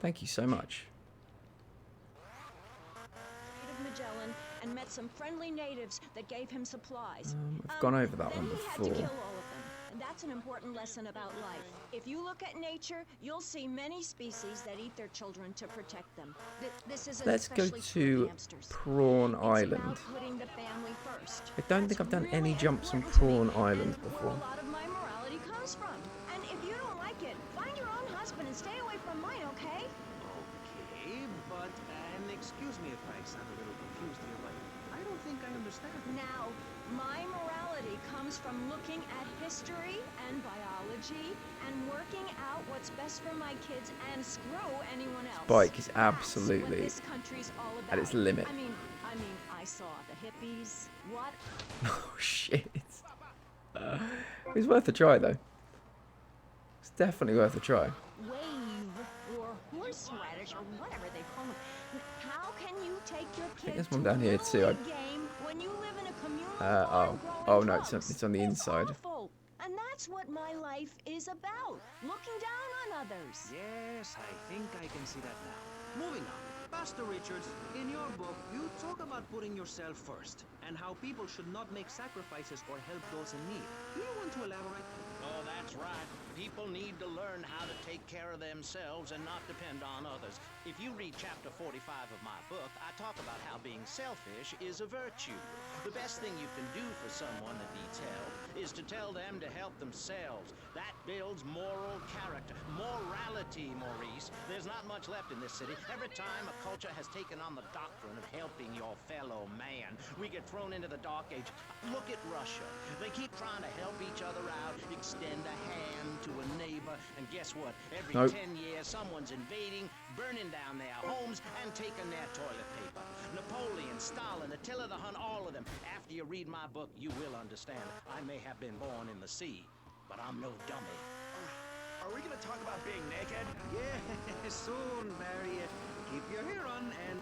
Thank you so much. Magellan and met some friendly natives that gave him supplies. I've gone over that one Then he had to before. kill all of them. And that's an important lesson about life. If you look at nature, you'll see many species that eat their children to protect them. This is Let's go especially true to of hamsters. Prawn It's Island. about putting the family first. I don't think I've done any really jumps on important to me, Prawn and Island where before. a lot of my morality comes from. And if you don't like it, find your own husband and stay away from mine, okay? Okay, but, and excuse me if I sound a little confused here, but I don't think I understand. Now, my morality comes from looking at history and biology and working out what's best for my kids and screw anyone else. Bike is That's absolutely what this country's all about. at its limit. I mean, I saw the hippies. What? Oh shit. It's worth a try though. It's definitely worth a try. Wave or horseradish or whatever they call them. How can you take your I think kid there's to one down here a too. Little League game when you live in a communal Oh no, it's on the inside. awful. And that's what my life is about. Looking down on others. Yes, I think I can see that now. Moving on. Pastor Richards, in your book, you talk about putting yourself first and how people should not make sacrifices or help those in need. Do you want to elaborate? Oh, that's right. People need to learn how to take care of themselves and not depend on others. If you read chapter 45 of my book, I talk about how being selfish is a virtue. The best thing you can do for someone that needs help is to tell them to help themselves. That builds moral character. Morality, Maurice. There's not much left in this city. Every time a culture has taken on the doctrine of helping your fellow man, we get thrown into the dark age. Look at Russia. They keep trying to help each other out, extend a hand to a neighbor, and guess what? Every 10 years, someone's invading, burning down their homes, and taking their toilet paper. Napoleon, Stalin, Attila the Hun, all of them. After you read my book, you will understand. I may have been born in the sea, but I'm no dummy. Are we gonna talk about being naked? Yeah, soon, Barry. Keep your hair on and...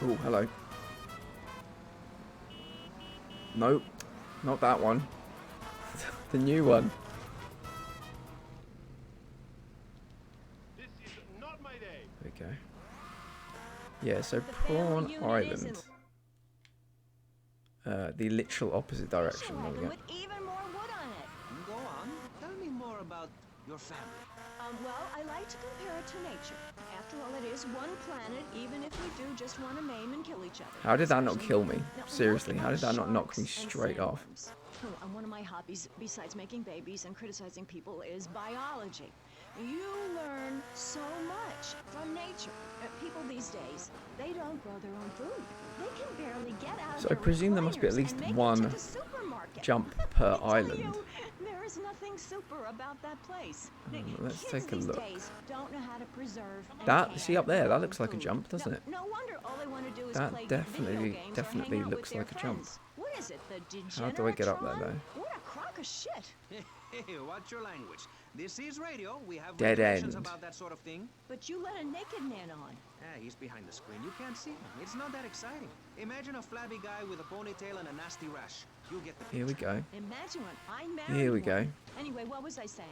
Oh, hello. Nope, not that one. The new one. This is not my day. Okay. Yeah, so Prawn Island. The literal opposite direction. There we go. With even more wood on it. Go on. Tell me more about your family. Well, I like to compare it to nature. After all, it is one planet, even if we do just want to maim and kill each other. How did that not kill me? Now, Seriously, look how at did that not knock sharks me and straight off? sandworms. Oh, and one of my hobbies, besides making babies and criticizing people, is biology. You learn so much from nature. People these days, they don't grow their own food. They can barely get out of So I their presume there must be at recliners least and make it one to the supermarket. jump per I tell island. you, there There is nothing super about that place. Let's Kids take a these look. days don't know how to preserve and That, care see up there, their that own looks like a food. jump, doesn't it? No wonder all they want to do is That play video games or hang definitely out looks with like their a jump. friends. What is it, the How do I get up there, Degeneratron? though? What a crock of shit. Hey, watch your language. This is radio. We have Dead regulations end. about that sort of thing. But you let a naked man on. He's behind the screen. You can't see him. It's not that exciting. Imagine a flabby guy with a ponytail and a nasty rash. You'll get the picture. Here we go. Imagine when I married Here we one. go. Anyway, what was I saying?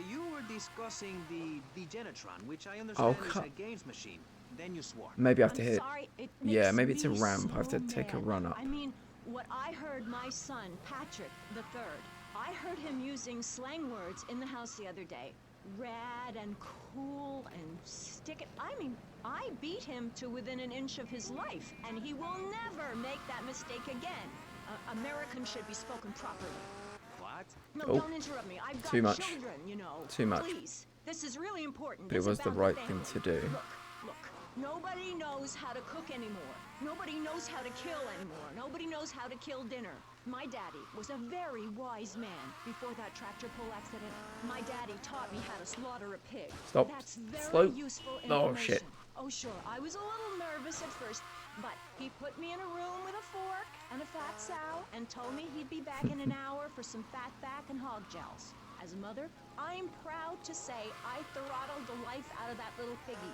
You were discussing the Degenetron, which I understand is cut. a games machine. Then you swore. Maybe I have to I'm hit. sorry, it Yeah, makes maybe it's a me ramp. I have to so take a mad. run up. I mean, what I heard my son, Patrick the Third, I heard him using slang words in the house the other day. Rad and cool and stick it. I mean, I beat him to within an inch of his life, and he will never make that mistake again. Americans should be spoken properly. What? No, Oh, don't interrupt me. I've got too much. children, you know. Too much. Please, this is really important. But it It's was the about right family. thing to do. Look, nobody knows how to cook anymore. Nobody knows how to kill anymore. Nobody knows how to kill dinner. My daddy was a very wise man. Before that tractor pull accident, my daddy taught me how to slaughter a pig. Stop. That's very Slow. useful Oh, information. shit. Oh, sure, I was a little nervous at first, but he put me in a room with a fork and a fat sow and told me he'd be back in an hour for some fat back and hog gels. As a mother, I'm proud to say I throttled the life out of that little piggy.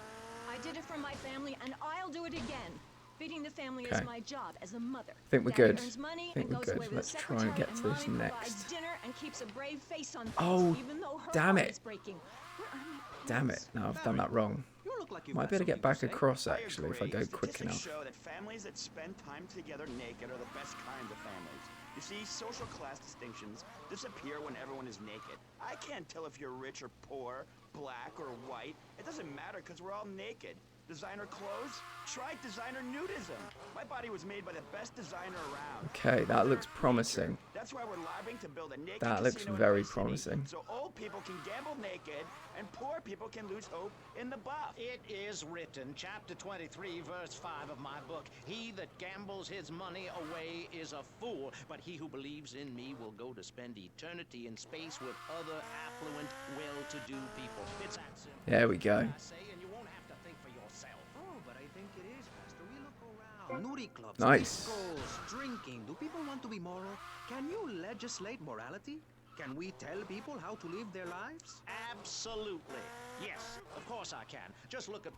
I did it for my family, and I'll do it again. Feeding the family Okay. is my job as a mother. I think we're Daddy good. earns money I think and we're goes good. away with Let's the try and secretary, get to this Mommy provides next. dinner and keeps a brave face on face, Oh, even though her damn heart it. is breaking. Where are my Damn pants? it. No, I've done that wrong. You look like you've Might got be able to something get back say. across, actually, if I go quick Statistics enough. show that families that spend time together naked are the best kinds of families. You see, social class distinctions disappear when everyone is naked. I can't tell if you're rich or poor, black or white. It doesn't matter because we're all naked. Designer clothes? Try designer nudism. My body was made by the best designer around. Okay, that looks promising. That's why we're lobbying to build a naked That looks casino in very Vice City, promising. so old people can gamble naked and poor people can lose hope in the buff. It is written, chapter 23, verse 5 of my book, he that gambles his money away is a fool, but he who believes in me will go to spend eternity in space with other affluent, well-to-do people. It's that simple. There we go. I say, and you won't have to think for yourself. Oh, but I think it is, Pastor. We look around. Nudie clubs, Nice. discos, drinking. Do people want to be moral? Can you legislate morality? Can we tell people how to live their lives? Absolutely. Yes, of course I can. Just look at...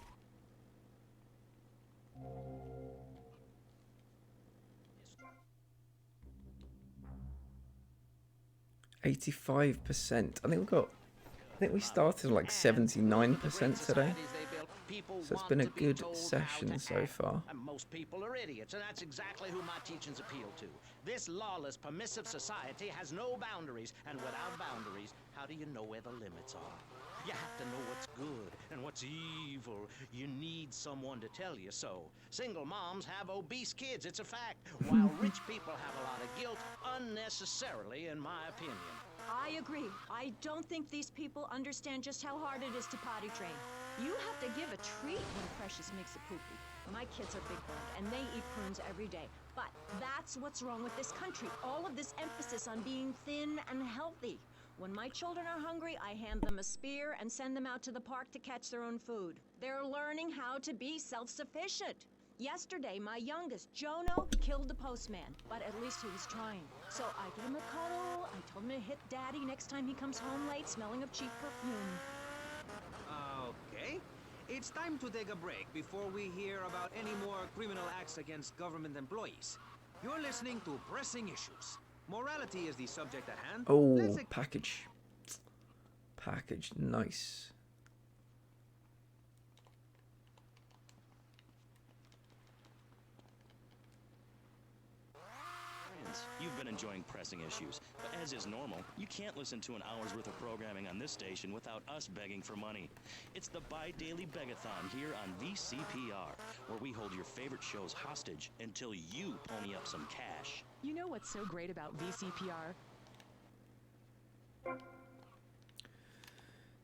85%. I think we started like 79% today. So it's been a good session so far. And most people are idiots, and that's exactly who my teachings appeal to. This lawless, permissive society has no boundaries, and without boundaries, how do you know where the limits are? You have to know what's good and what's evil. You need someone to tell you so. Single moms have obese kids, it's a fact, while rich people have a lot of guilt unnecessarily, in my opinion. I agree. I don't think these people understand just how hard it is to potty train. You have to give a treat when Precious makes a poopy. My kids are big boned and they eat prunes every day. But that's what's wrong with this country. All of this emphasis on being thin and healthy. When my children are hungry, I hand them a spear and send them out to the park to catch their own food. They're learning how to be self-sufficient. Yesterday, my youngest, Jono, killed the postman, but at least he was trying. So I gave him a cuddle, I told him to hit Daddy next time he comes home late smelling of cheap perfume. Okay. It's time to take a break before we hear about any more criminal acts against government employees. You're listening to Pressing Issues. Morality is the subject at hand. Oh, package. Package, nice. You've been enjoying Pressing Issues, but as is normal, you can't listen to an hour's worth of programming on this station without us begging for money. It's the bi-daily begathon here on VCPR, where we hold your favorite shows hostage until you pony up some cash. You know what's so great about VCPR?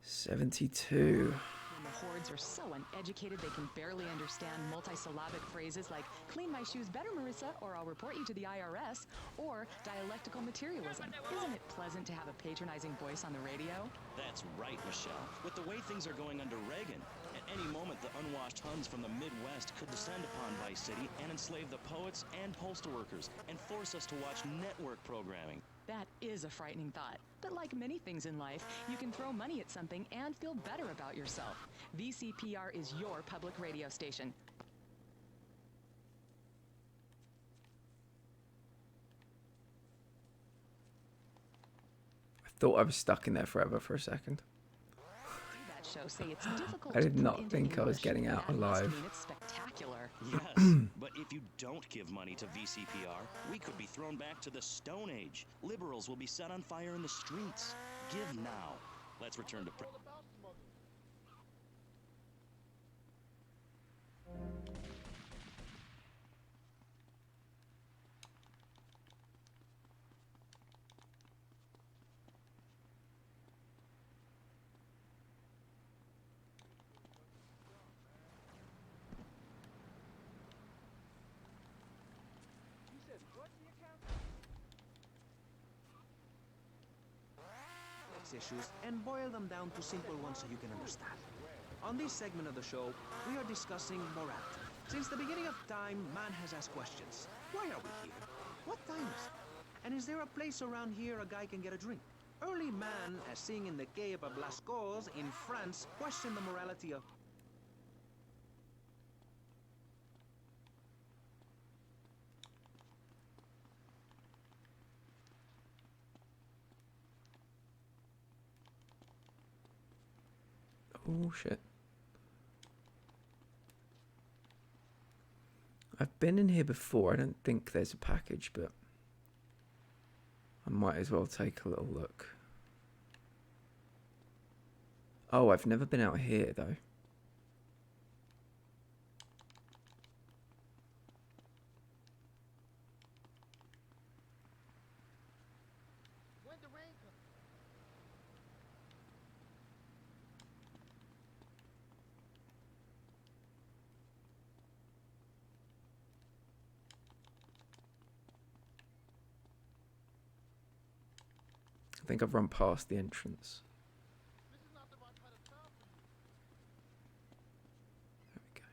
72. When the hordes hordes are so uneducated they can barely understand multisyllabic phrases like clean my shoes better, Marissa, or I'll report you to the IRS, or dialectical materialism. Isn't it pleasant to have a patronizing voice on the radio? That's right, Michelle. With the way things are going under Reagan, at any moment the unwashed Huns from the Midwest could descend upon Vice City and enslave the poets and postal workers and force us to watch network programming. That is a frightening thought. But like many things in life, you can throw money at something and feel better about yourself. VCPR is your public radio station. I thought I was stuck in there forever for a second. Show say it's difficult I did to put not into think I was English. getting out That must alive. mean it's spectacular. Yes, but if you don't give money to VCPR, we could be thrown back to the Stone Age. Liberals will be set on fire in the streets. Give now. Let's return to... issues and boil them down to simple ones so you can understand. On this segment of the show, we are discussing morality. Since the beginning of time, man has asked questions. Why are we here? What time is it? And is there a place around here a guy can get a drink? Early man, as seen in the Quai of Blascaux in France, questioned the morality of Oh shit. I've been in here before. I don't think there's a package, but I might as well take a little look. Oh, I've never been out here though. I think I've run past the entrance. There we go.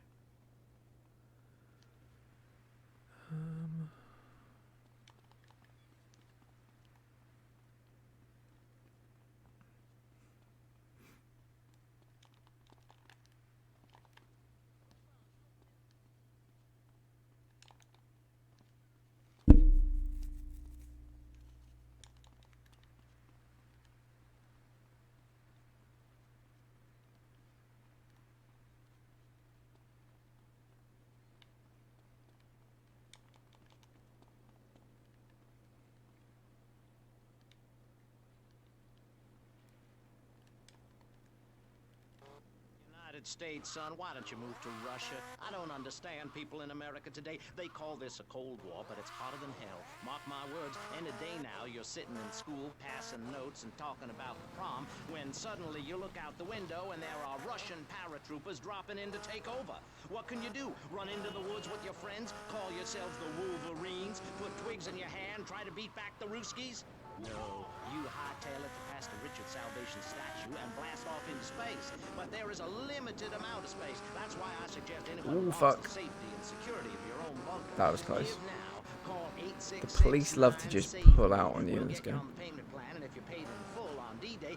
United States, son, why don't you move to Russia? I don't understand people in America today. They call this a Cold War, but it's hotter than hell. Mark my words, any day now you're sitting in school, passing notes and talking about prom, when suddenly you look out the window and there are Russian paratroopers dropping in to take over. What can you do? Run into the woods with your friends? Call yourselves the Wolverines? Put twigs in your hair and try to beat back the Ruskies? No, you hightail it to past the Richard Salvation statue and blast off into space. But there is a limited amount of space. That's why I suggest anyone who wants the safety and security of your own bunker. That was close. Give now. Call 866 The police love to just pull out on you in this game.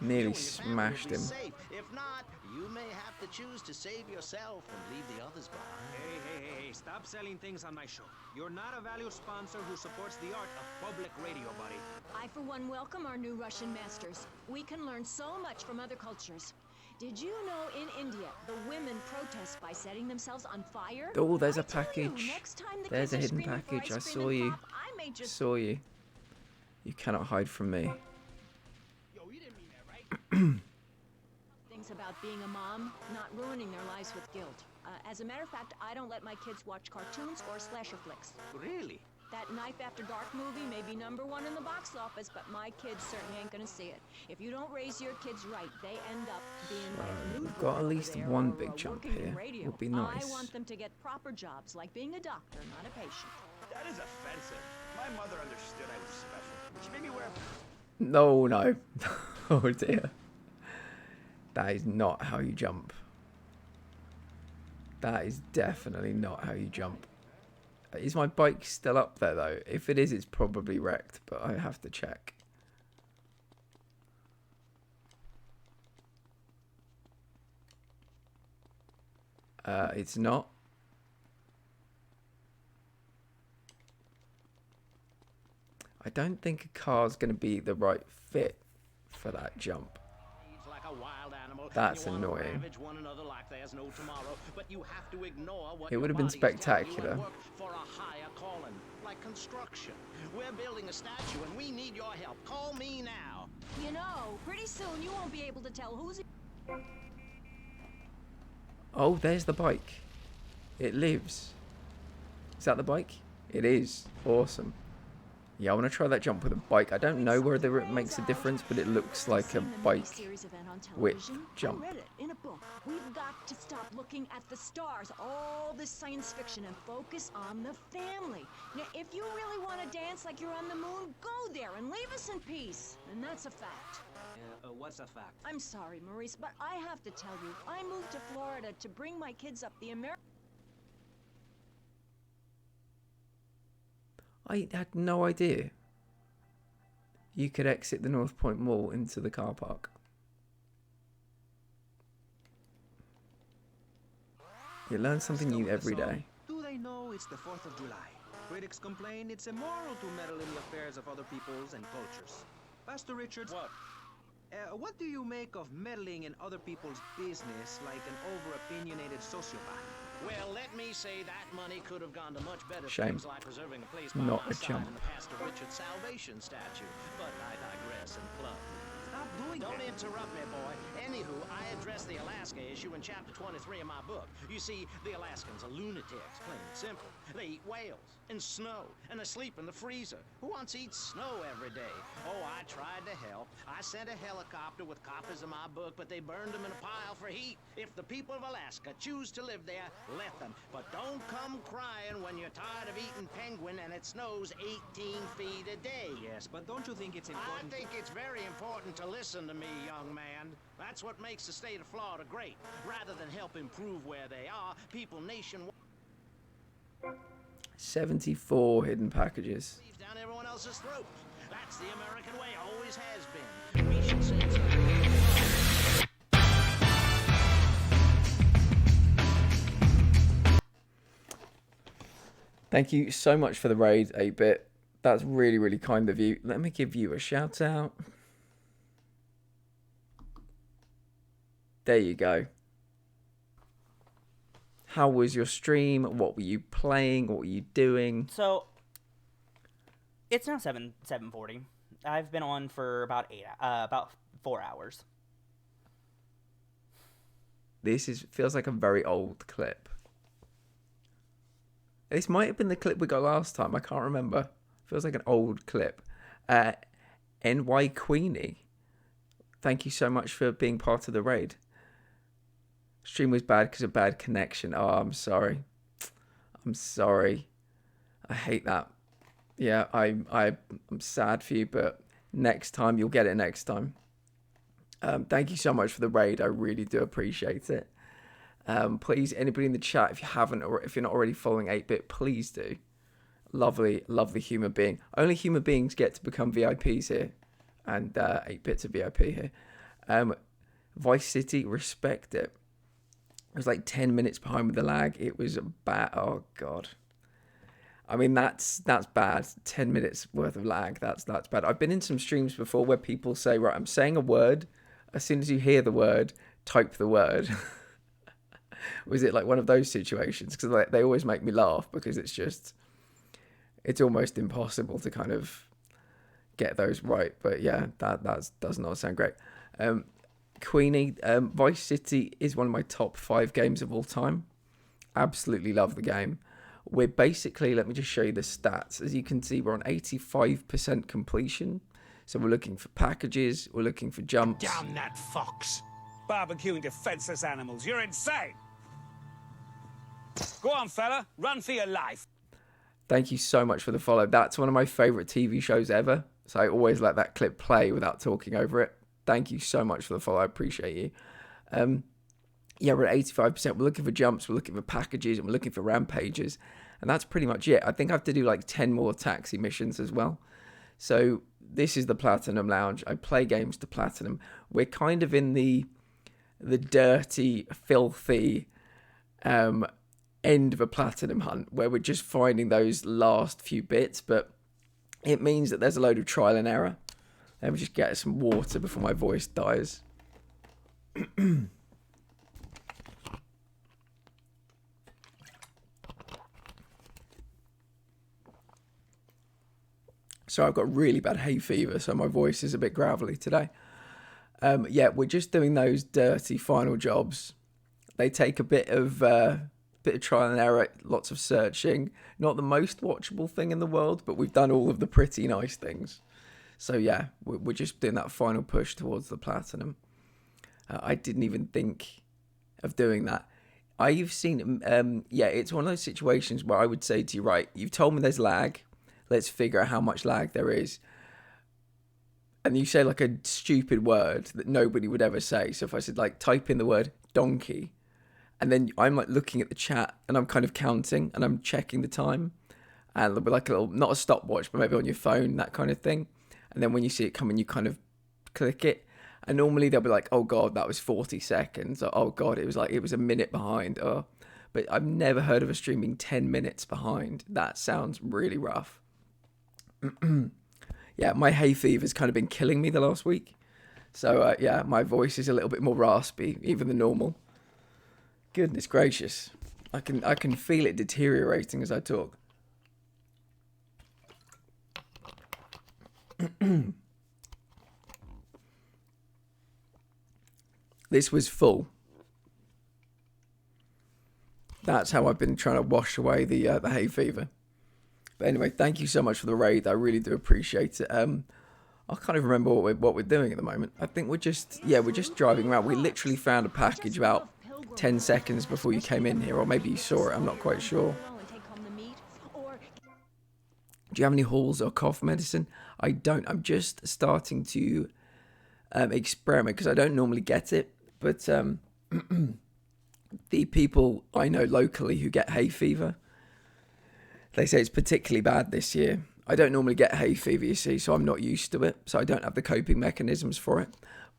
Nearly smashed him. If not, you may have to choose to save yourself and leave the others behind. Hey, stop selling things on my show. You're not a valued sponsor who supports the art of public radio, buddy. I, for one, welcome our new Russian masters. We can learn so much from other cultures. Did you know in India, the women protest by setting themselves on fire? Oh, there's a package. Next time the There's a kids are hidden screaming for package. I ice cream saw and you. pop, I may just... Saw you. You cannot hide from me. Things about being a mom, not ruining their lives with guilt. As a matter of fact, I don't let my kids watch cartoons or slasher flicks. Really? That Knife After Dark movie may be #1 in the box office, but my kids certainly ain't gonna see it. If you don't raise your kids right, they end up being like Nude We've got Boy at over least there, one or, big jump working in here. radio. Would be I nice. want them to get proper jobs, like being a doctor, not a patient. That is offensive. My mother understood I was special. She made me wear No, no. Oh dear. That is not how you jump. That is definitely not how you jump. Is my bike still up there though? If it is, it's probably wrecked, but I have to check. It's not. I don't think a car's going to be the right fit for that jump. Like a wild animal, That's and you want to annoying. ravage one another like there's no tomorrow, but you have to ignore what It would your have been body is telling you spectacular. and work for a higher calling, like construction. We're building a statue and we need your help. Call me now. You know, pretty soon you won't be able to tell who's... Oh, there's the bike. It lives. Is that the bike? It is. Awesome. Yeah, I want to try that jump with a bike. I don't know whether it makes a difference, but it looks like a bike whip jump. I read it in a book. We've got to stop looking at the stars, all this science fiction, and focus on the family. Now, if you really want to dance like you're on the moon, go there and leave us in peace. And that's a fact. What's a fact? I'm sorry, Maurice, but I have to tell you, I moved to Florida to bring my kids up the American... I had no idea you could exit the North Point Mall into the car park. You learn something new every day. Do they know it's the 4th of July? Critics complain it's immoral to meddle in the affairs of other peoples and cultures. Pastor Richards, what do you make of meddling in other people's business like an over-opinionated sociopath? Well, let me say that money could have gone to much better Shame. things like preserving a place by Not my a side jump. in the Pastor Richard Salvation statue. But I digress and plug. Stop doing Don't that. interrupt me, boy. Anywho, I address the Alaska issue in chapter 23 of my book. You see, the Alaskans are lunatics, plain and simple. They eat whales and snow, and they sleep in the freezer. Who wants to eat snow every day? Oh, I tried to help. I sent a helicopter with copies of my book, but they burned them in a pile for heat. If the people of Alaska choose to live there, let them. But don't come crying when you're tired of eating penguin and it snows 18 feet a day. Yes, but don't you think it's important? I think it's very important to listen to me, young man. That's what makes the state of Florida great. Rather than help improve where they are, people nationwide 74 hidden packages. leave down everyone else's throats. That's the American way, always has been. We should say so. Thank you so much for the raid, 8-Bit. That's really, really kind of you. Let me give you a shout out. There you go. How was your stream? What were you playing? What were you doing? So it's now 7:40. I've been on for about 4 hours. This feels like a very old clip. This might have been the clip we got last time. I can't remember. Feels like an old clip. NY Queenie, thank you so much for being part of the raid. Stream was bad because of bad connection. Oh, I'm sorry. I'm sorry. I hate that. Yeah, I'm sad for you, but next time you'll get it next time. Thank you so much for the raid. I really do appreciate it. Please, anybody in the chat, if you haven't, or if you're not already following 8-Bit, please do. Lovely, lovely human being. Only human beings get to become VIPs here, and 8-Bit's a VIP here. Vice City, respect it. It was like 10 minutes behind with the lag. It was bad. Oh god. I mean, that's bad. 10 minutes worth of lag. That's bad. I've been in some streams before where people say, right, I'm saying a word. As soon as you hear the word, type the word. Was it like one of those situations? Because they always make me laugh because it's almost impossible to kind of get those right. But yeah, that does not sound great. Queenie, Vice City is one of my top 5 games of all time. Absolutely love the game. we're basically, let me just show you the stats. As you can see, we're on 85% completion. So we're looking for packages, we're looking for jumps. Damn that fox! Barbecuing defenseless animals, you're insane! Go on, fella, run for your life. Thank you so much for the follow. That's one of my favorite TV shows ever. So I always let that clip play without talking over it. Thank you so much for the follow. I appreciate you. Yeah, we're at 85%. We're looking for jumps, we're looking for packages, and we're looking for rampages. And that's pretty much it. I think I have to do like 10 more taxi missions as well. So this is the Platinum Lounge. I play games to Platinum. We're kind of in the dirty, filthy end of a Platinum hunt where we're just finding those last few bits, but it means that there's a load of trial and error. Let me just get some water before my voice dies. So I've got really bad hay fever, so my voice is a bit gravelly today. Yeah, we're just doing those dirty final jobs. They take a bit of trial and error, lots of searching. Not the most watchable thing in the world, but we've done all of the pretty nice things. So yeah, we're just doing that final push towards the Platinum. I didn't even think of doing that. I've seen, yeah, it's one of those situations where I would say to you, right, you've told me there's lag. Let's figure out how much lag there is. And you say like a stupid word that nobody would ever say. So if I said like type in the word donkey, and then I'm like looking at the chat and I'm kind of counting and I'm checking the time, and there'll be like a little, not a stopwatch, but maybe on your phone, that kind of thing. And then when you see it coming, you kind of click it. And normally they'll be like, oh God, that was 40 seconds. Or, oh God, it was a minute behind. Or, but I've never heard of a stream being 10 minutes behind. That sounds really rough. Yeah, my hay fever's kind of been killing me the last week. So yeah, my voice is a little bit more raspy, even than normal. Goodness gracious. I can feel it deteriorating as I talk. This was full. That's how I've been trying to wash away the hay fever. But anyway, thank you so much for the raid. I really do appreciate it. I can't even remember what we're doing at the moment. I think we're just driving around. We literally found a package about 10 seconds before you came in here, or maybe you saw it. I'm not quite sure. Do you have any halls or cough medicine? I don't. I'm just starting to experiment because I don't normally get it. But the people I know locally who get hay fever, they say it's particularly bad this year. I don't normally get hay fever, you see, so I'm not used to it. So I don't have the coping mechanisms for it.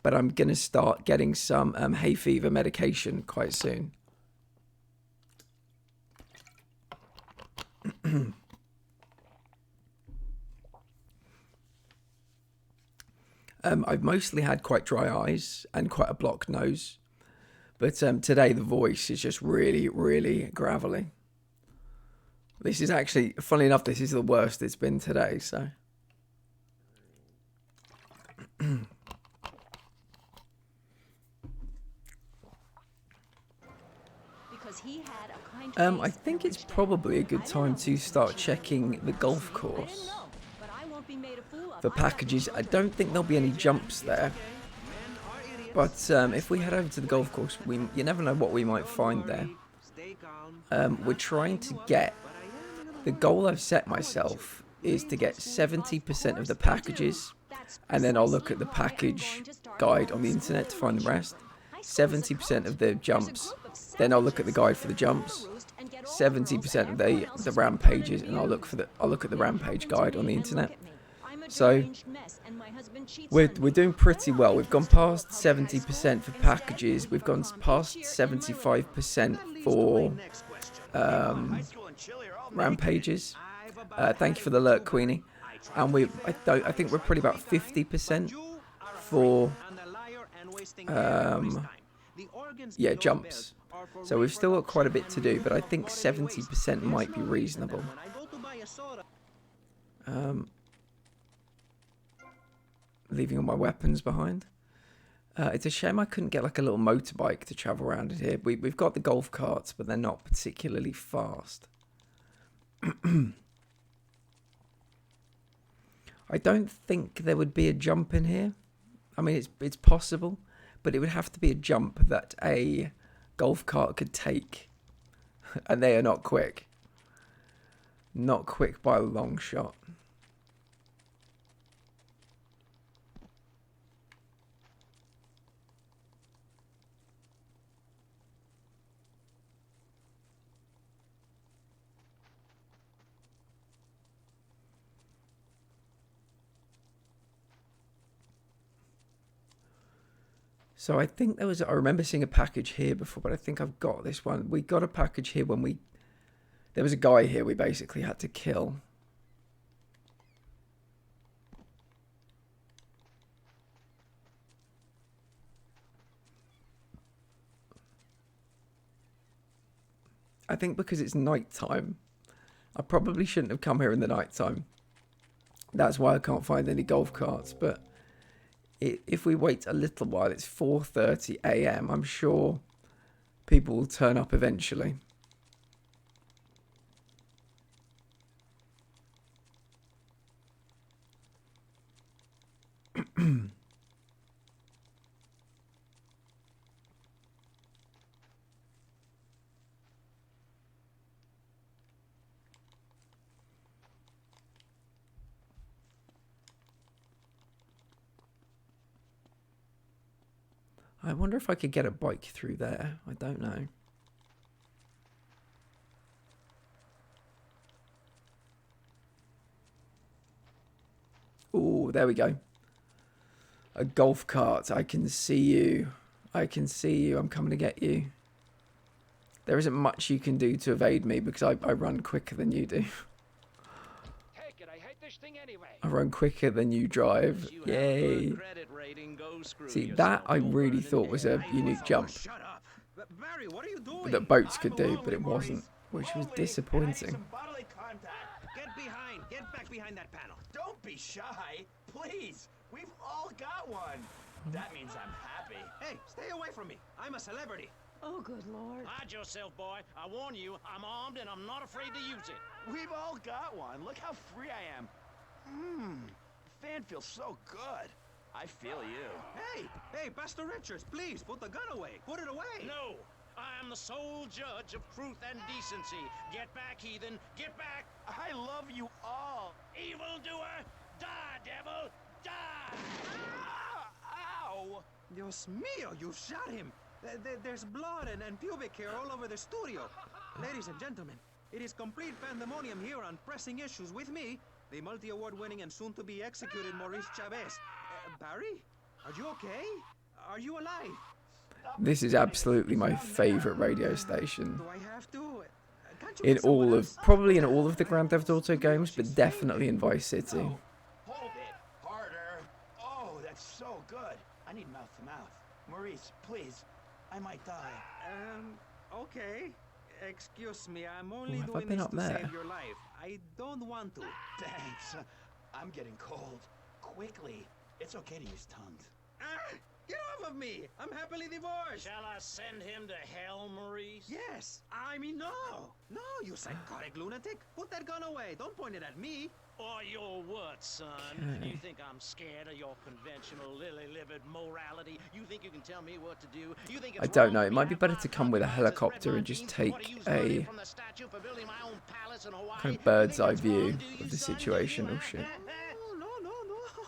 But I'm going to start getting some hay fever medication quite soon. I've mostly had quite dry eyes and quite a blocked nose. But today the voice is just really, really gravelly. This is actually, funnily enough, this is the worst it's been today, so. I think it's probably a good time to start checking the golf course. For packages, I don't think there'll be any jumps there. But if we head over to the golf course, you never know what we might find there. We're trying to get, the goal I've set myself is to get 70% of the packages, and then I'll look at the package guide on the internet to find the rest. 70% of the jumps, then I'll look at the guide for the jumps. 70% of the rampages, and I'll look at the rampage guide on the internet. So we're doing pretty well. We've gone past 70% for packages. We've gone past 75% for rampages. Thank you for the alert, Queenie. And I think we're probably about 50% for jumps. So we've still got quite a bit to do, but I think 70% might be reasonable. Leaving all my weapons behind. It's a shame I couldn't get like a little motorbike to travel around in here. We've got the golf carts, but they're not particularly fast. I don't think there would be a jump in here. I mean, it's possible, but it would have to be a jump that a golf cart could take. And they are not quick. Not quick by a long shot. So I think there was, I remember seeing a package here before, but I think I've got this one. We got a package here when there was a guy here we basically had to kill. I think because it's nighttime, I probably shouldn't have come here in the nighttime. That's why I can't find any golf carts, but if we wait a little while, it's 4:30 a.m. I'm sure people will turn up eventually. I wonder if I could get a bike through there. I don't know. Oh, there we go. A golf cart. I can see you. I can see you. I'm coming to get you. There isn't much you can do to evade me because I run quicker than you do. I run quicker than you drive. Yay. See, that I really thought was a unique jump that boats could do, but it wasn't, which was disappointing. Get back behind that panel. Don't be shy, please. We've all got one. That means I'm happy. Hey, stay away from me. I'm a celebrity. Oh, good Lord. Hide yourself, boy. I warn you, I'm armed and I'm not afraid to use it. We've all got one. Look how free I am. Fan feels so good. I feel you. Hey, Pastor Richards, please put the gun away. Put it away. No, I am the sole judge of truth and decency. Get back, heathen. Get back. I love you all. Evildoer, die, devil, die. Ow! Dios mío, you shot him. There's blood and pubic hair all over the studio. Ladies and gentlemen, it is complete pandemonium here on Pressing Issues with me, the multi-award winning and soon-to-be executed Maurice Chavez. Barry? Are you okay? Are you alive? This is absolutely my favourite radio station. Do I have to? In all of, probably in all of the Grand Theft Auto games, but definitely in Vice City. Hold it. Harder. Oh, that's so good. I need mouth to mouth. Maurice, please. I might die. Okay. Excuse me, I'm only Have I doing been this up to there? save your life. I don't want to. Thanks. I'm getting cold. Quickly. It's okay to use tongues. Get off of me! I'm happily divorced! Shall I send him to hell, Maurice? Yes! I mean, no! No, you psychotic lunatic! Put that gun away! Don't point it at me! Or your what, son? Okay. You think I'm scared of your conventional lily-livered morality? You think you can tell me what to do? You think it's I don't wrong know, for it me might to be have better my to come with a concubines as helicopter red and just Martins, take or to use money a from the statue for building my own palace in Hawaii? kind of You bird's think eye it's view wrong, do you, of the son? Do situation. you? Oh shit.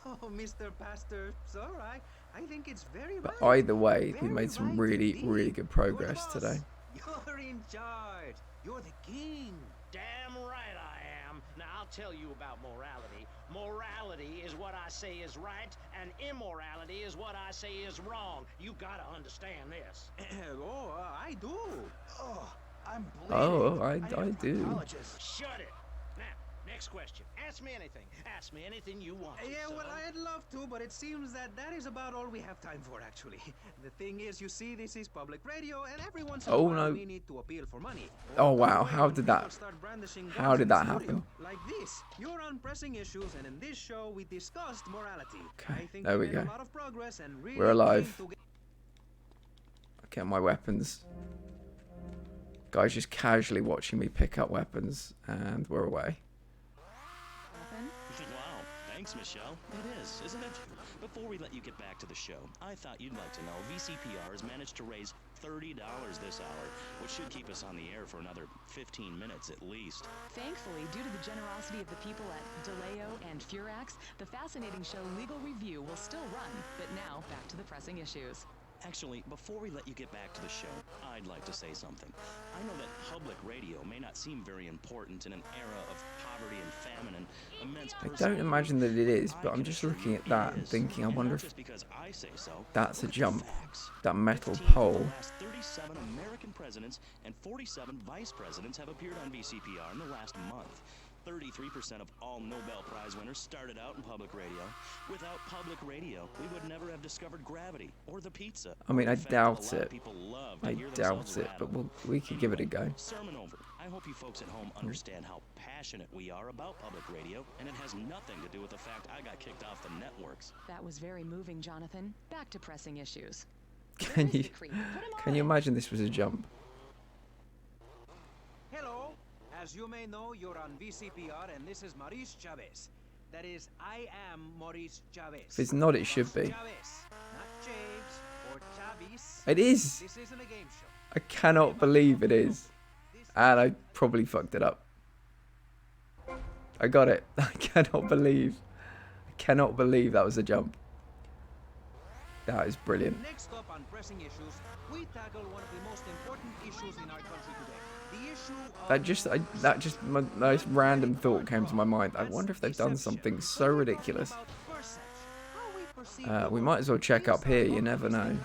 No, Mr. Pastor. It's all right. I think it's very But right. either way, we Very made some right really, indeed. really good You're the progress boss. today. You're in charge. You're the king. Damn right I am. Now I'll tell you about morality. Morality is what I say is right, and immorality is what I say is wrong. You gotta understand this. I do. Oh, I'm bleeding. Oh, I need a do. proctologist. Shut it. Now, next question. Ask me anything. Ask me anything you want. Yeah, well, son. I'd love to, but it seems that is about all we have time for, actually. The thing is, you see, this is public radio, and every once in a Oh, while no. we need to appeal for money. Oh Or wow, when how did people that, start brandishing how guns did in the that studio. happen? Like this. You're on Pressing Issues, and in this show, we discussed morality. Okay, I think there we made go. a lot of progress and really We're alive. came together. Get my weapons. Guy's just casually watching me pick up weapons, and we're away. Wow, thanks, Michelle. It is, isn't it? Before we let you get back to the show, I thought you'd like to know VCPR has managed to raise $30 this hour, which should keep us on the air for another 15 minutes at least. Thankfully, due to the generosity of the people at DeLeo and Furax, the fascinating show Legal Review will still run. But now, back to the pressing issues. Actually, before we let you get back to the show, I'd like to say something. I know that public radio may not seem very important in an era of poverty and famine and immense I don't imagine that it is, but I'm just looking at that and thinking, I wonder if that's a jump. That metal pole. The last 37 American presidents and 47 vice presidents have appeared on VCPR in the last month. 33% of all Nobel Prize winners started out in public radio. Without public radio, we would never have discovered gravity or the pizza. I mean, I doubt it. I doubt it, but we could give it a go. Sermon over. I hope you folks at home understand how passionate we are about public radio, and it has nothing to do with the fact I got kicked off the networks. That was very moving, Jonathan. Back to pressing issues. Can you imagine this was a jump? Hello. As you may know, you're on VCPR, and this is Maurice Chavez. That is, I am Maurice Chavez. If it's not, it should be. Chavez, not Chaves or Chavis. It is. This isn't a game show. I cannot believe it is. And I probably fucked it up. I got it. I cannot believe that was a jump. That is brilliant. Next up on pressing issues, we tackle one of the most important issues in our country today. The issue of That just my nice random thought came to my mind. I wonder if they've done something so ridiculous. We might as well check up here. You never know.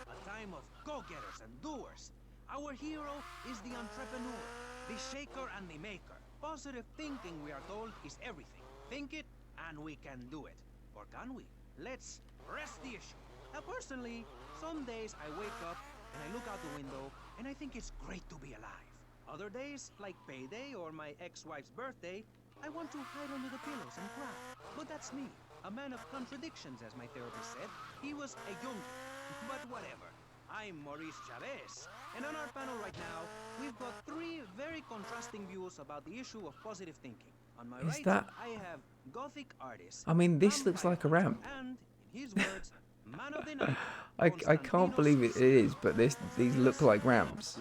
a time of go-getters and doers. Our hero is the entrepreneur, the shaker and the maker. Positive thinking, we are told, is everything. Think it and we can do it. Or can we? Let's press the issue. Now, personally, some days I wake up and I look out the window and I think it's great to be alive. Other days, like payday or my ex-wife's birthday, I want to hide under the pillows and cry. But that's me, a man of contradictions, as my therapist said. He was a Jungian. But whatever. I'm Maurice Chavez, and on our panel right now, we've got three very contrasting views about the issue of positive thinking. On my right, I have Gothic artist. I mean, this looks like a ramp. And, in his words, man of the night. I can't believe it is, but these look like ramps.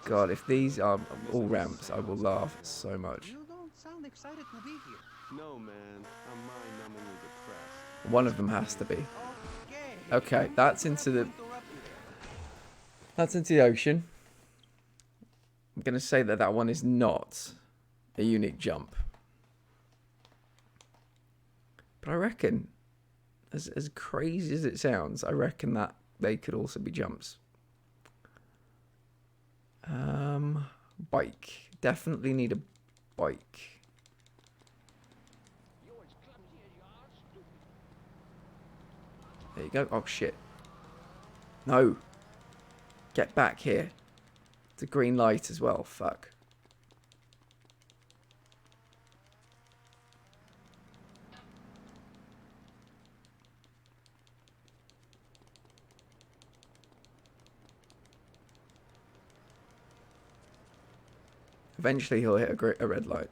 God, if these are all ramps, I will laugh so much. You don't sound excited to be here. No, man. I'm mind-numbingly depressed. One of them has to be. Okay, that's into the ocean. I'm gonna say that one is not a unique jump, but I reckon, as crazy as it sounds, I reckon that they could also be jumps. Bike. Definitely need a bike. There you go. Oh, shit. No. Get back here. It's a green light as well. Fuck. Eventually he'll hit a red light.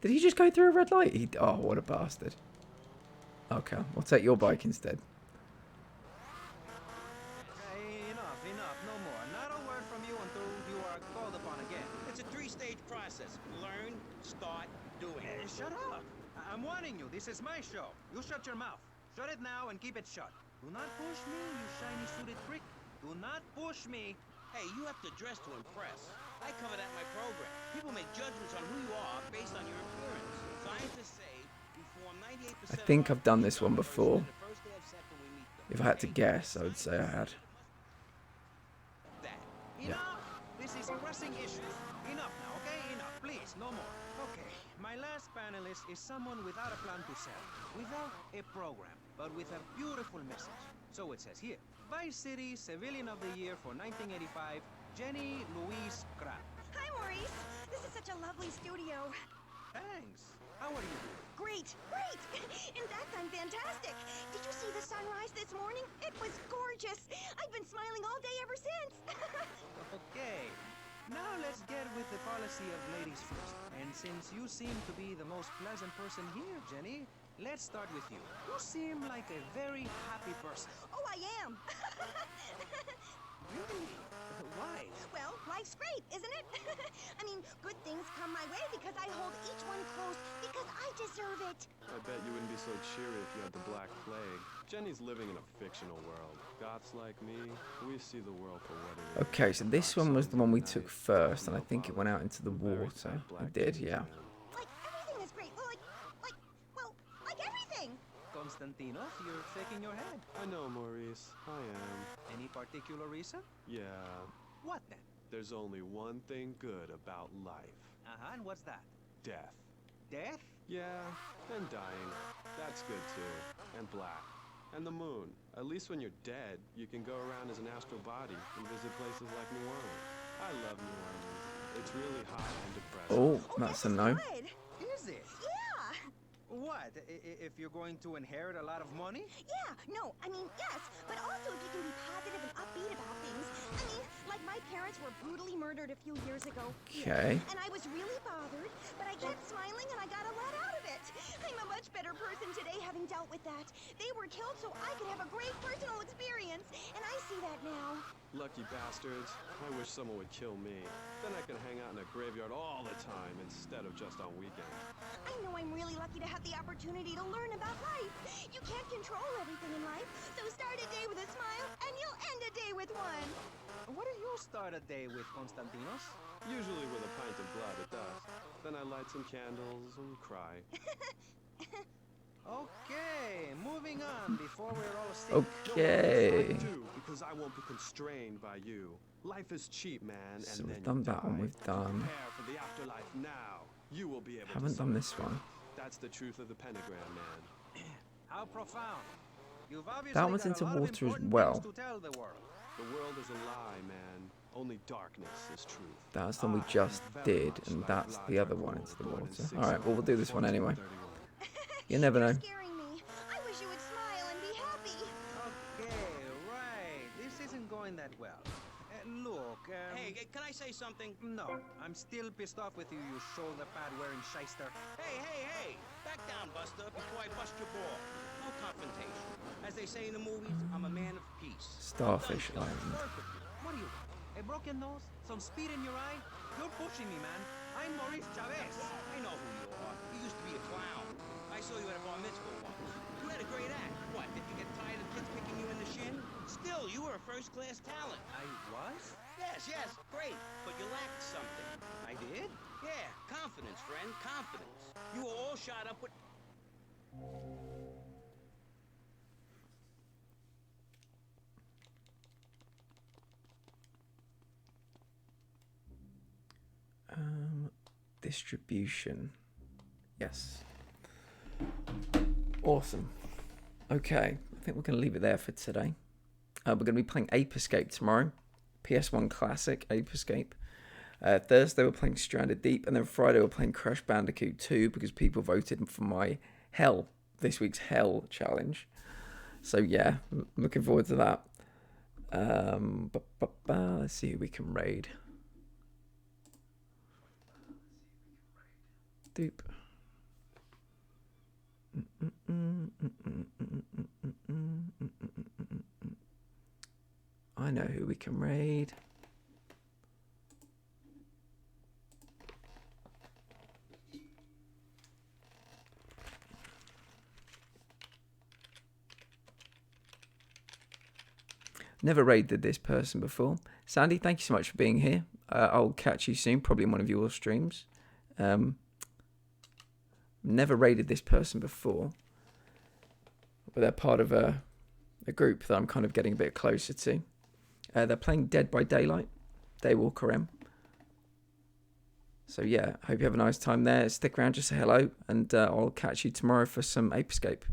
Did he just go through a red light? Oh, what a bastard. Okay, we'll take your bike instead. Enough, no more. Not a word from you until you are called upon again. It's a three-stage process. Learn, start, doing. Hey, shut up! I'm warning you, this is my show. You shut your mouth. Shut it now and keep it shut. Do not push me, you shiny suited prick. Do not push me. Hey, you have to dress to impress. I cover that in my program. People make judgments on who you are based on your appearance. Scientists say you form 98%. I think I've done this one before. If I had to guess, I would say I had. Enough! This is pressing issues. Enough now, okay? Enough, please, no more. Okay, my last panelist is someone without a plan to sell, without a program, but with a beautiful message. So it says here, Vice City Civilian of the Year for 1985, Jenny Louise Kraft. Hi, Maurice. This is such a lovely studio. Thanks. How are you? Great, great. In fact, I'm fantastic. Did you see the sunrise this morning? It was gorgeous. I've been smiling all day ever since. Now let's get with the policy of ladies first. And since you seem to be the most pleasant person here, Jenny, let's start with you. You seem like a very happy person. Oh, I am. Really? Why? Well, life's great, isn't it? I mean, good things come my way because I hold each one close because I deserve it. I bet you wouldn't be so cheery if you had the Black Plague. Jenny's living in a fictional world. Goths like me, we see the world for what it is. Okay, so this one was the one we took first, and I think it went out into the water. It did, yeah. Like, everything is great. Well, like everything. Constantinos, you're shaking your head. I know, Maurice. I am. Any particular reason? Yeah. What then? There's only one thing good about life. And what's that? Death. Death? Yeah, and dying. That's good too. And black. And the moon. At least when you're dead, you can go around as an astral body and visit places like New Orleans. I love New Orleans. It's really hot and depressing. Oh, that's a no. Is it? Yeah. What? If you're going to inherit a lot of money? Yeah, no, I mean, yes. But also if you can be positive and upbeat about things. I mean, like my parents were brutally murdered a few years ago. Okay. And I was really bothered, but I kept smiling and I got a lot out of it. I'm a much better person today having dealt with that. They were killed so I could have a great personal experience, and I see that now. Lucky bastards. I wish someone would kill me. Then I could hang out in a graveyard all the time instead of just on weekends. I know I'm really lucky to have the opportunity to learn about life. You can't control everything in life, so start a day with a smile, and you'll end a day with one. What do you start a day with, Constantinos? Usually with a pint of blood at dusk. Then I light some candles and cry. Okay, moving on before we're all sick. Okay. I do, because I won't be constrained by you. Life is cheap, man. So and we've then done that one, we've done. Prepare for the afterlife now. You will be able Haven't to done this one. That's the truth of the pentagram, man. How profound. You've obviously That one's got into a lot of water as important well. things to tell the world. The world is a lie, man. Only darkness is truth. That's the one we just did, and that's the other one into the water. Alright, well, we'll do this one anyway. You never know. Scaring me. I wish you would smile and be happy. Okay, right. This isn't going that well. Look, Hey, can I say something? No, I'm still pissed off with you, you shoulder pad wearing shyster. Hey! Back down, Buster, before I bust your ball. No confrontation. As they say in the movies, I'm a man of peace. Starfish Island. What are you? A broken nose? Some speed in your eye? You're pushing me, man. I'm Maurice Chavez. I know who you are. You used to be a clown. I saw you at a bar mitzvah once. You had a great act. What, did you get tired of kids kicking you in the shin? Still, you were a first-class talent. I was? Yes, great. But you lacked something. I did? Yeah, confidence, friend, confidence. You were all shot up with... Distribution. Yes. Awesome. Okay, I think we're going to leave it there for today. We're going to be playing Ape Escape tomorrow. PS1 classic Ape Escape. Thursday we're playing Stranded Deep, and then Friday we're playing Crash Bandicoot 2 because people voted for my this week's Hell challenge. So yeah, looking forward to that. Let's see who we can raid. Doop. I know who we can raid. Never raided this person before. Sandy, thank you so much for being here. I'll catch you soon, probably in one of your streams. Never raided this person before, but they're part of a group that I'm kind of getting a bit closer to. They're playing Dead by Daylight, Daywalker M. So yeah, hope you have a nice time there. Stick around, just say hello, and I'll catch you tomorrow for some Ape Escape.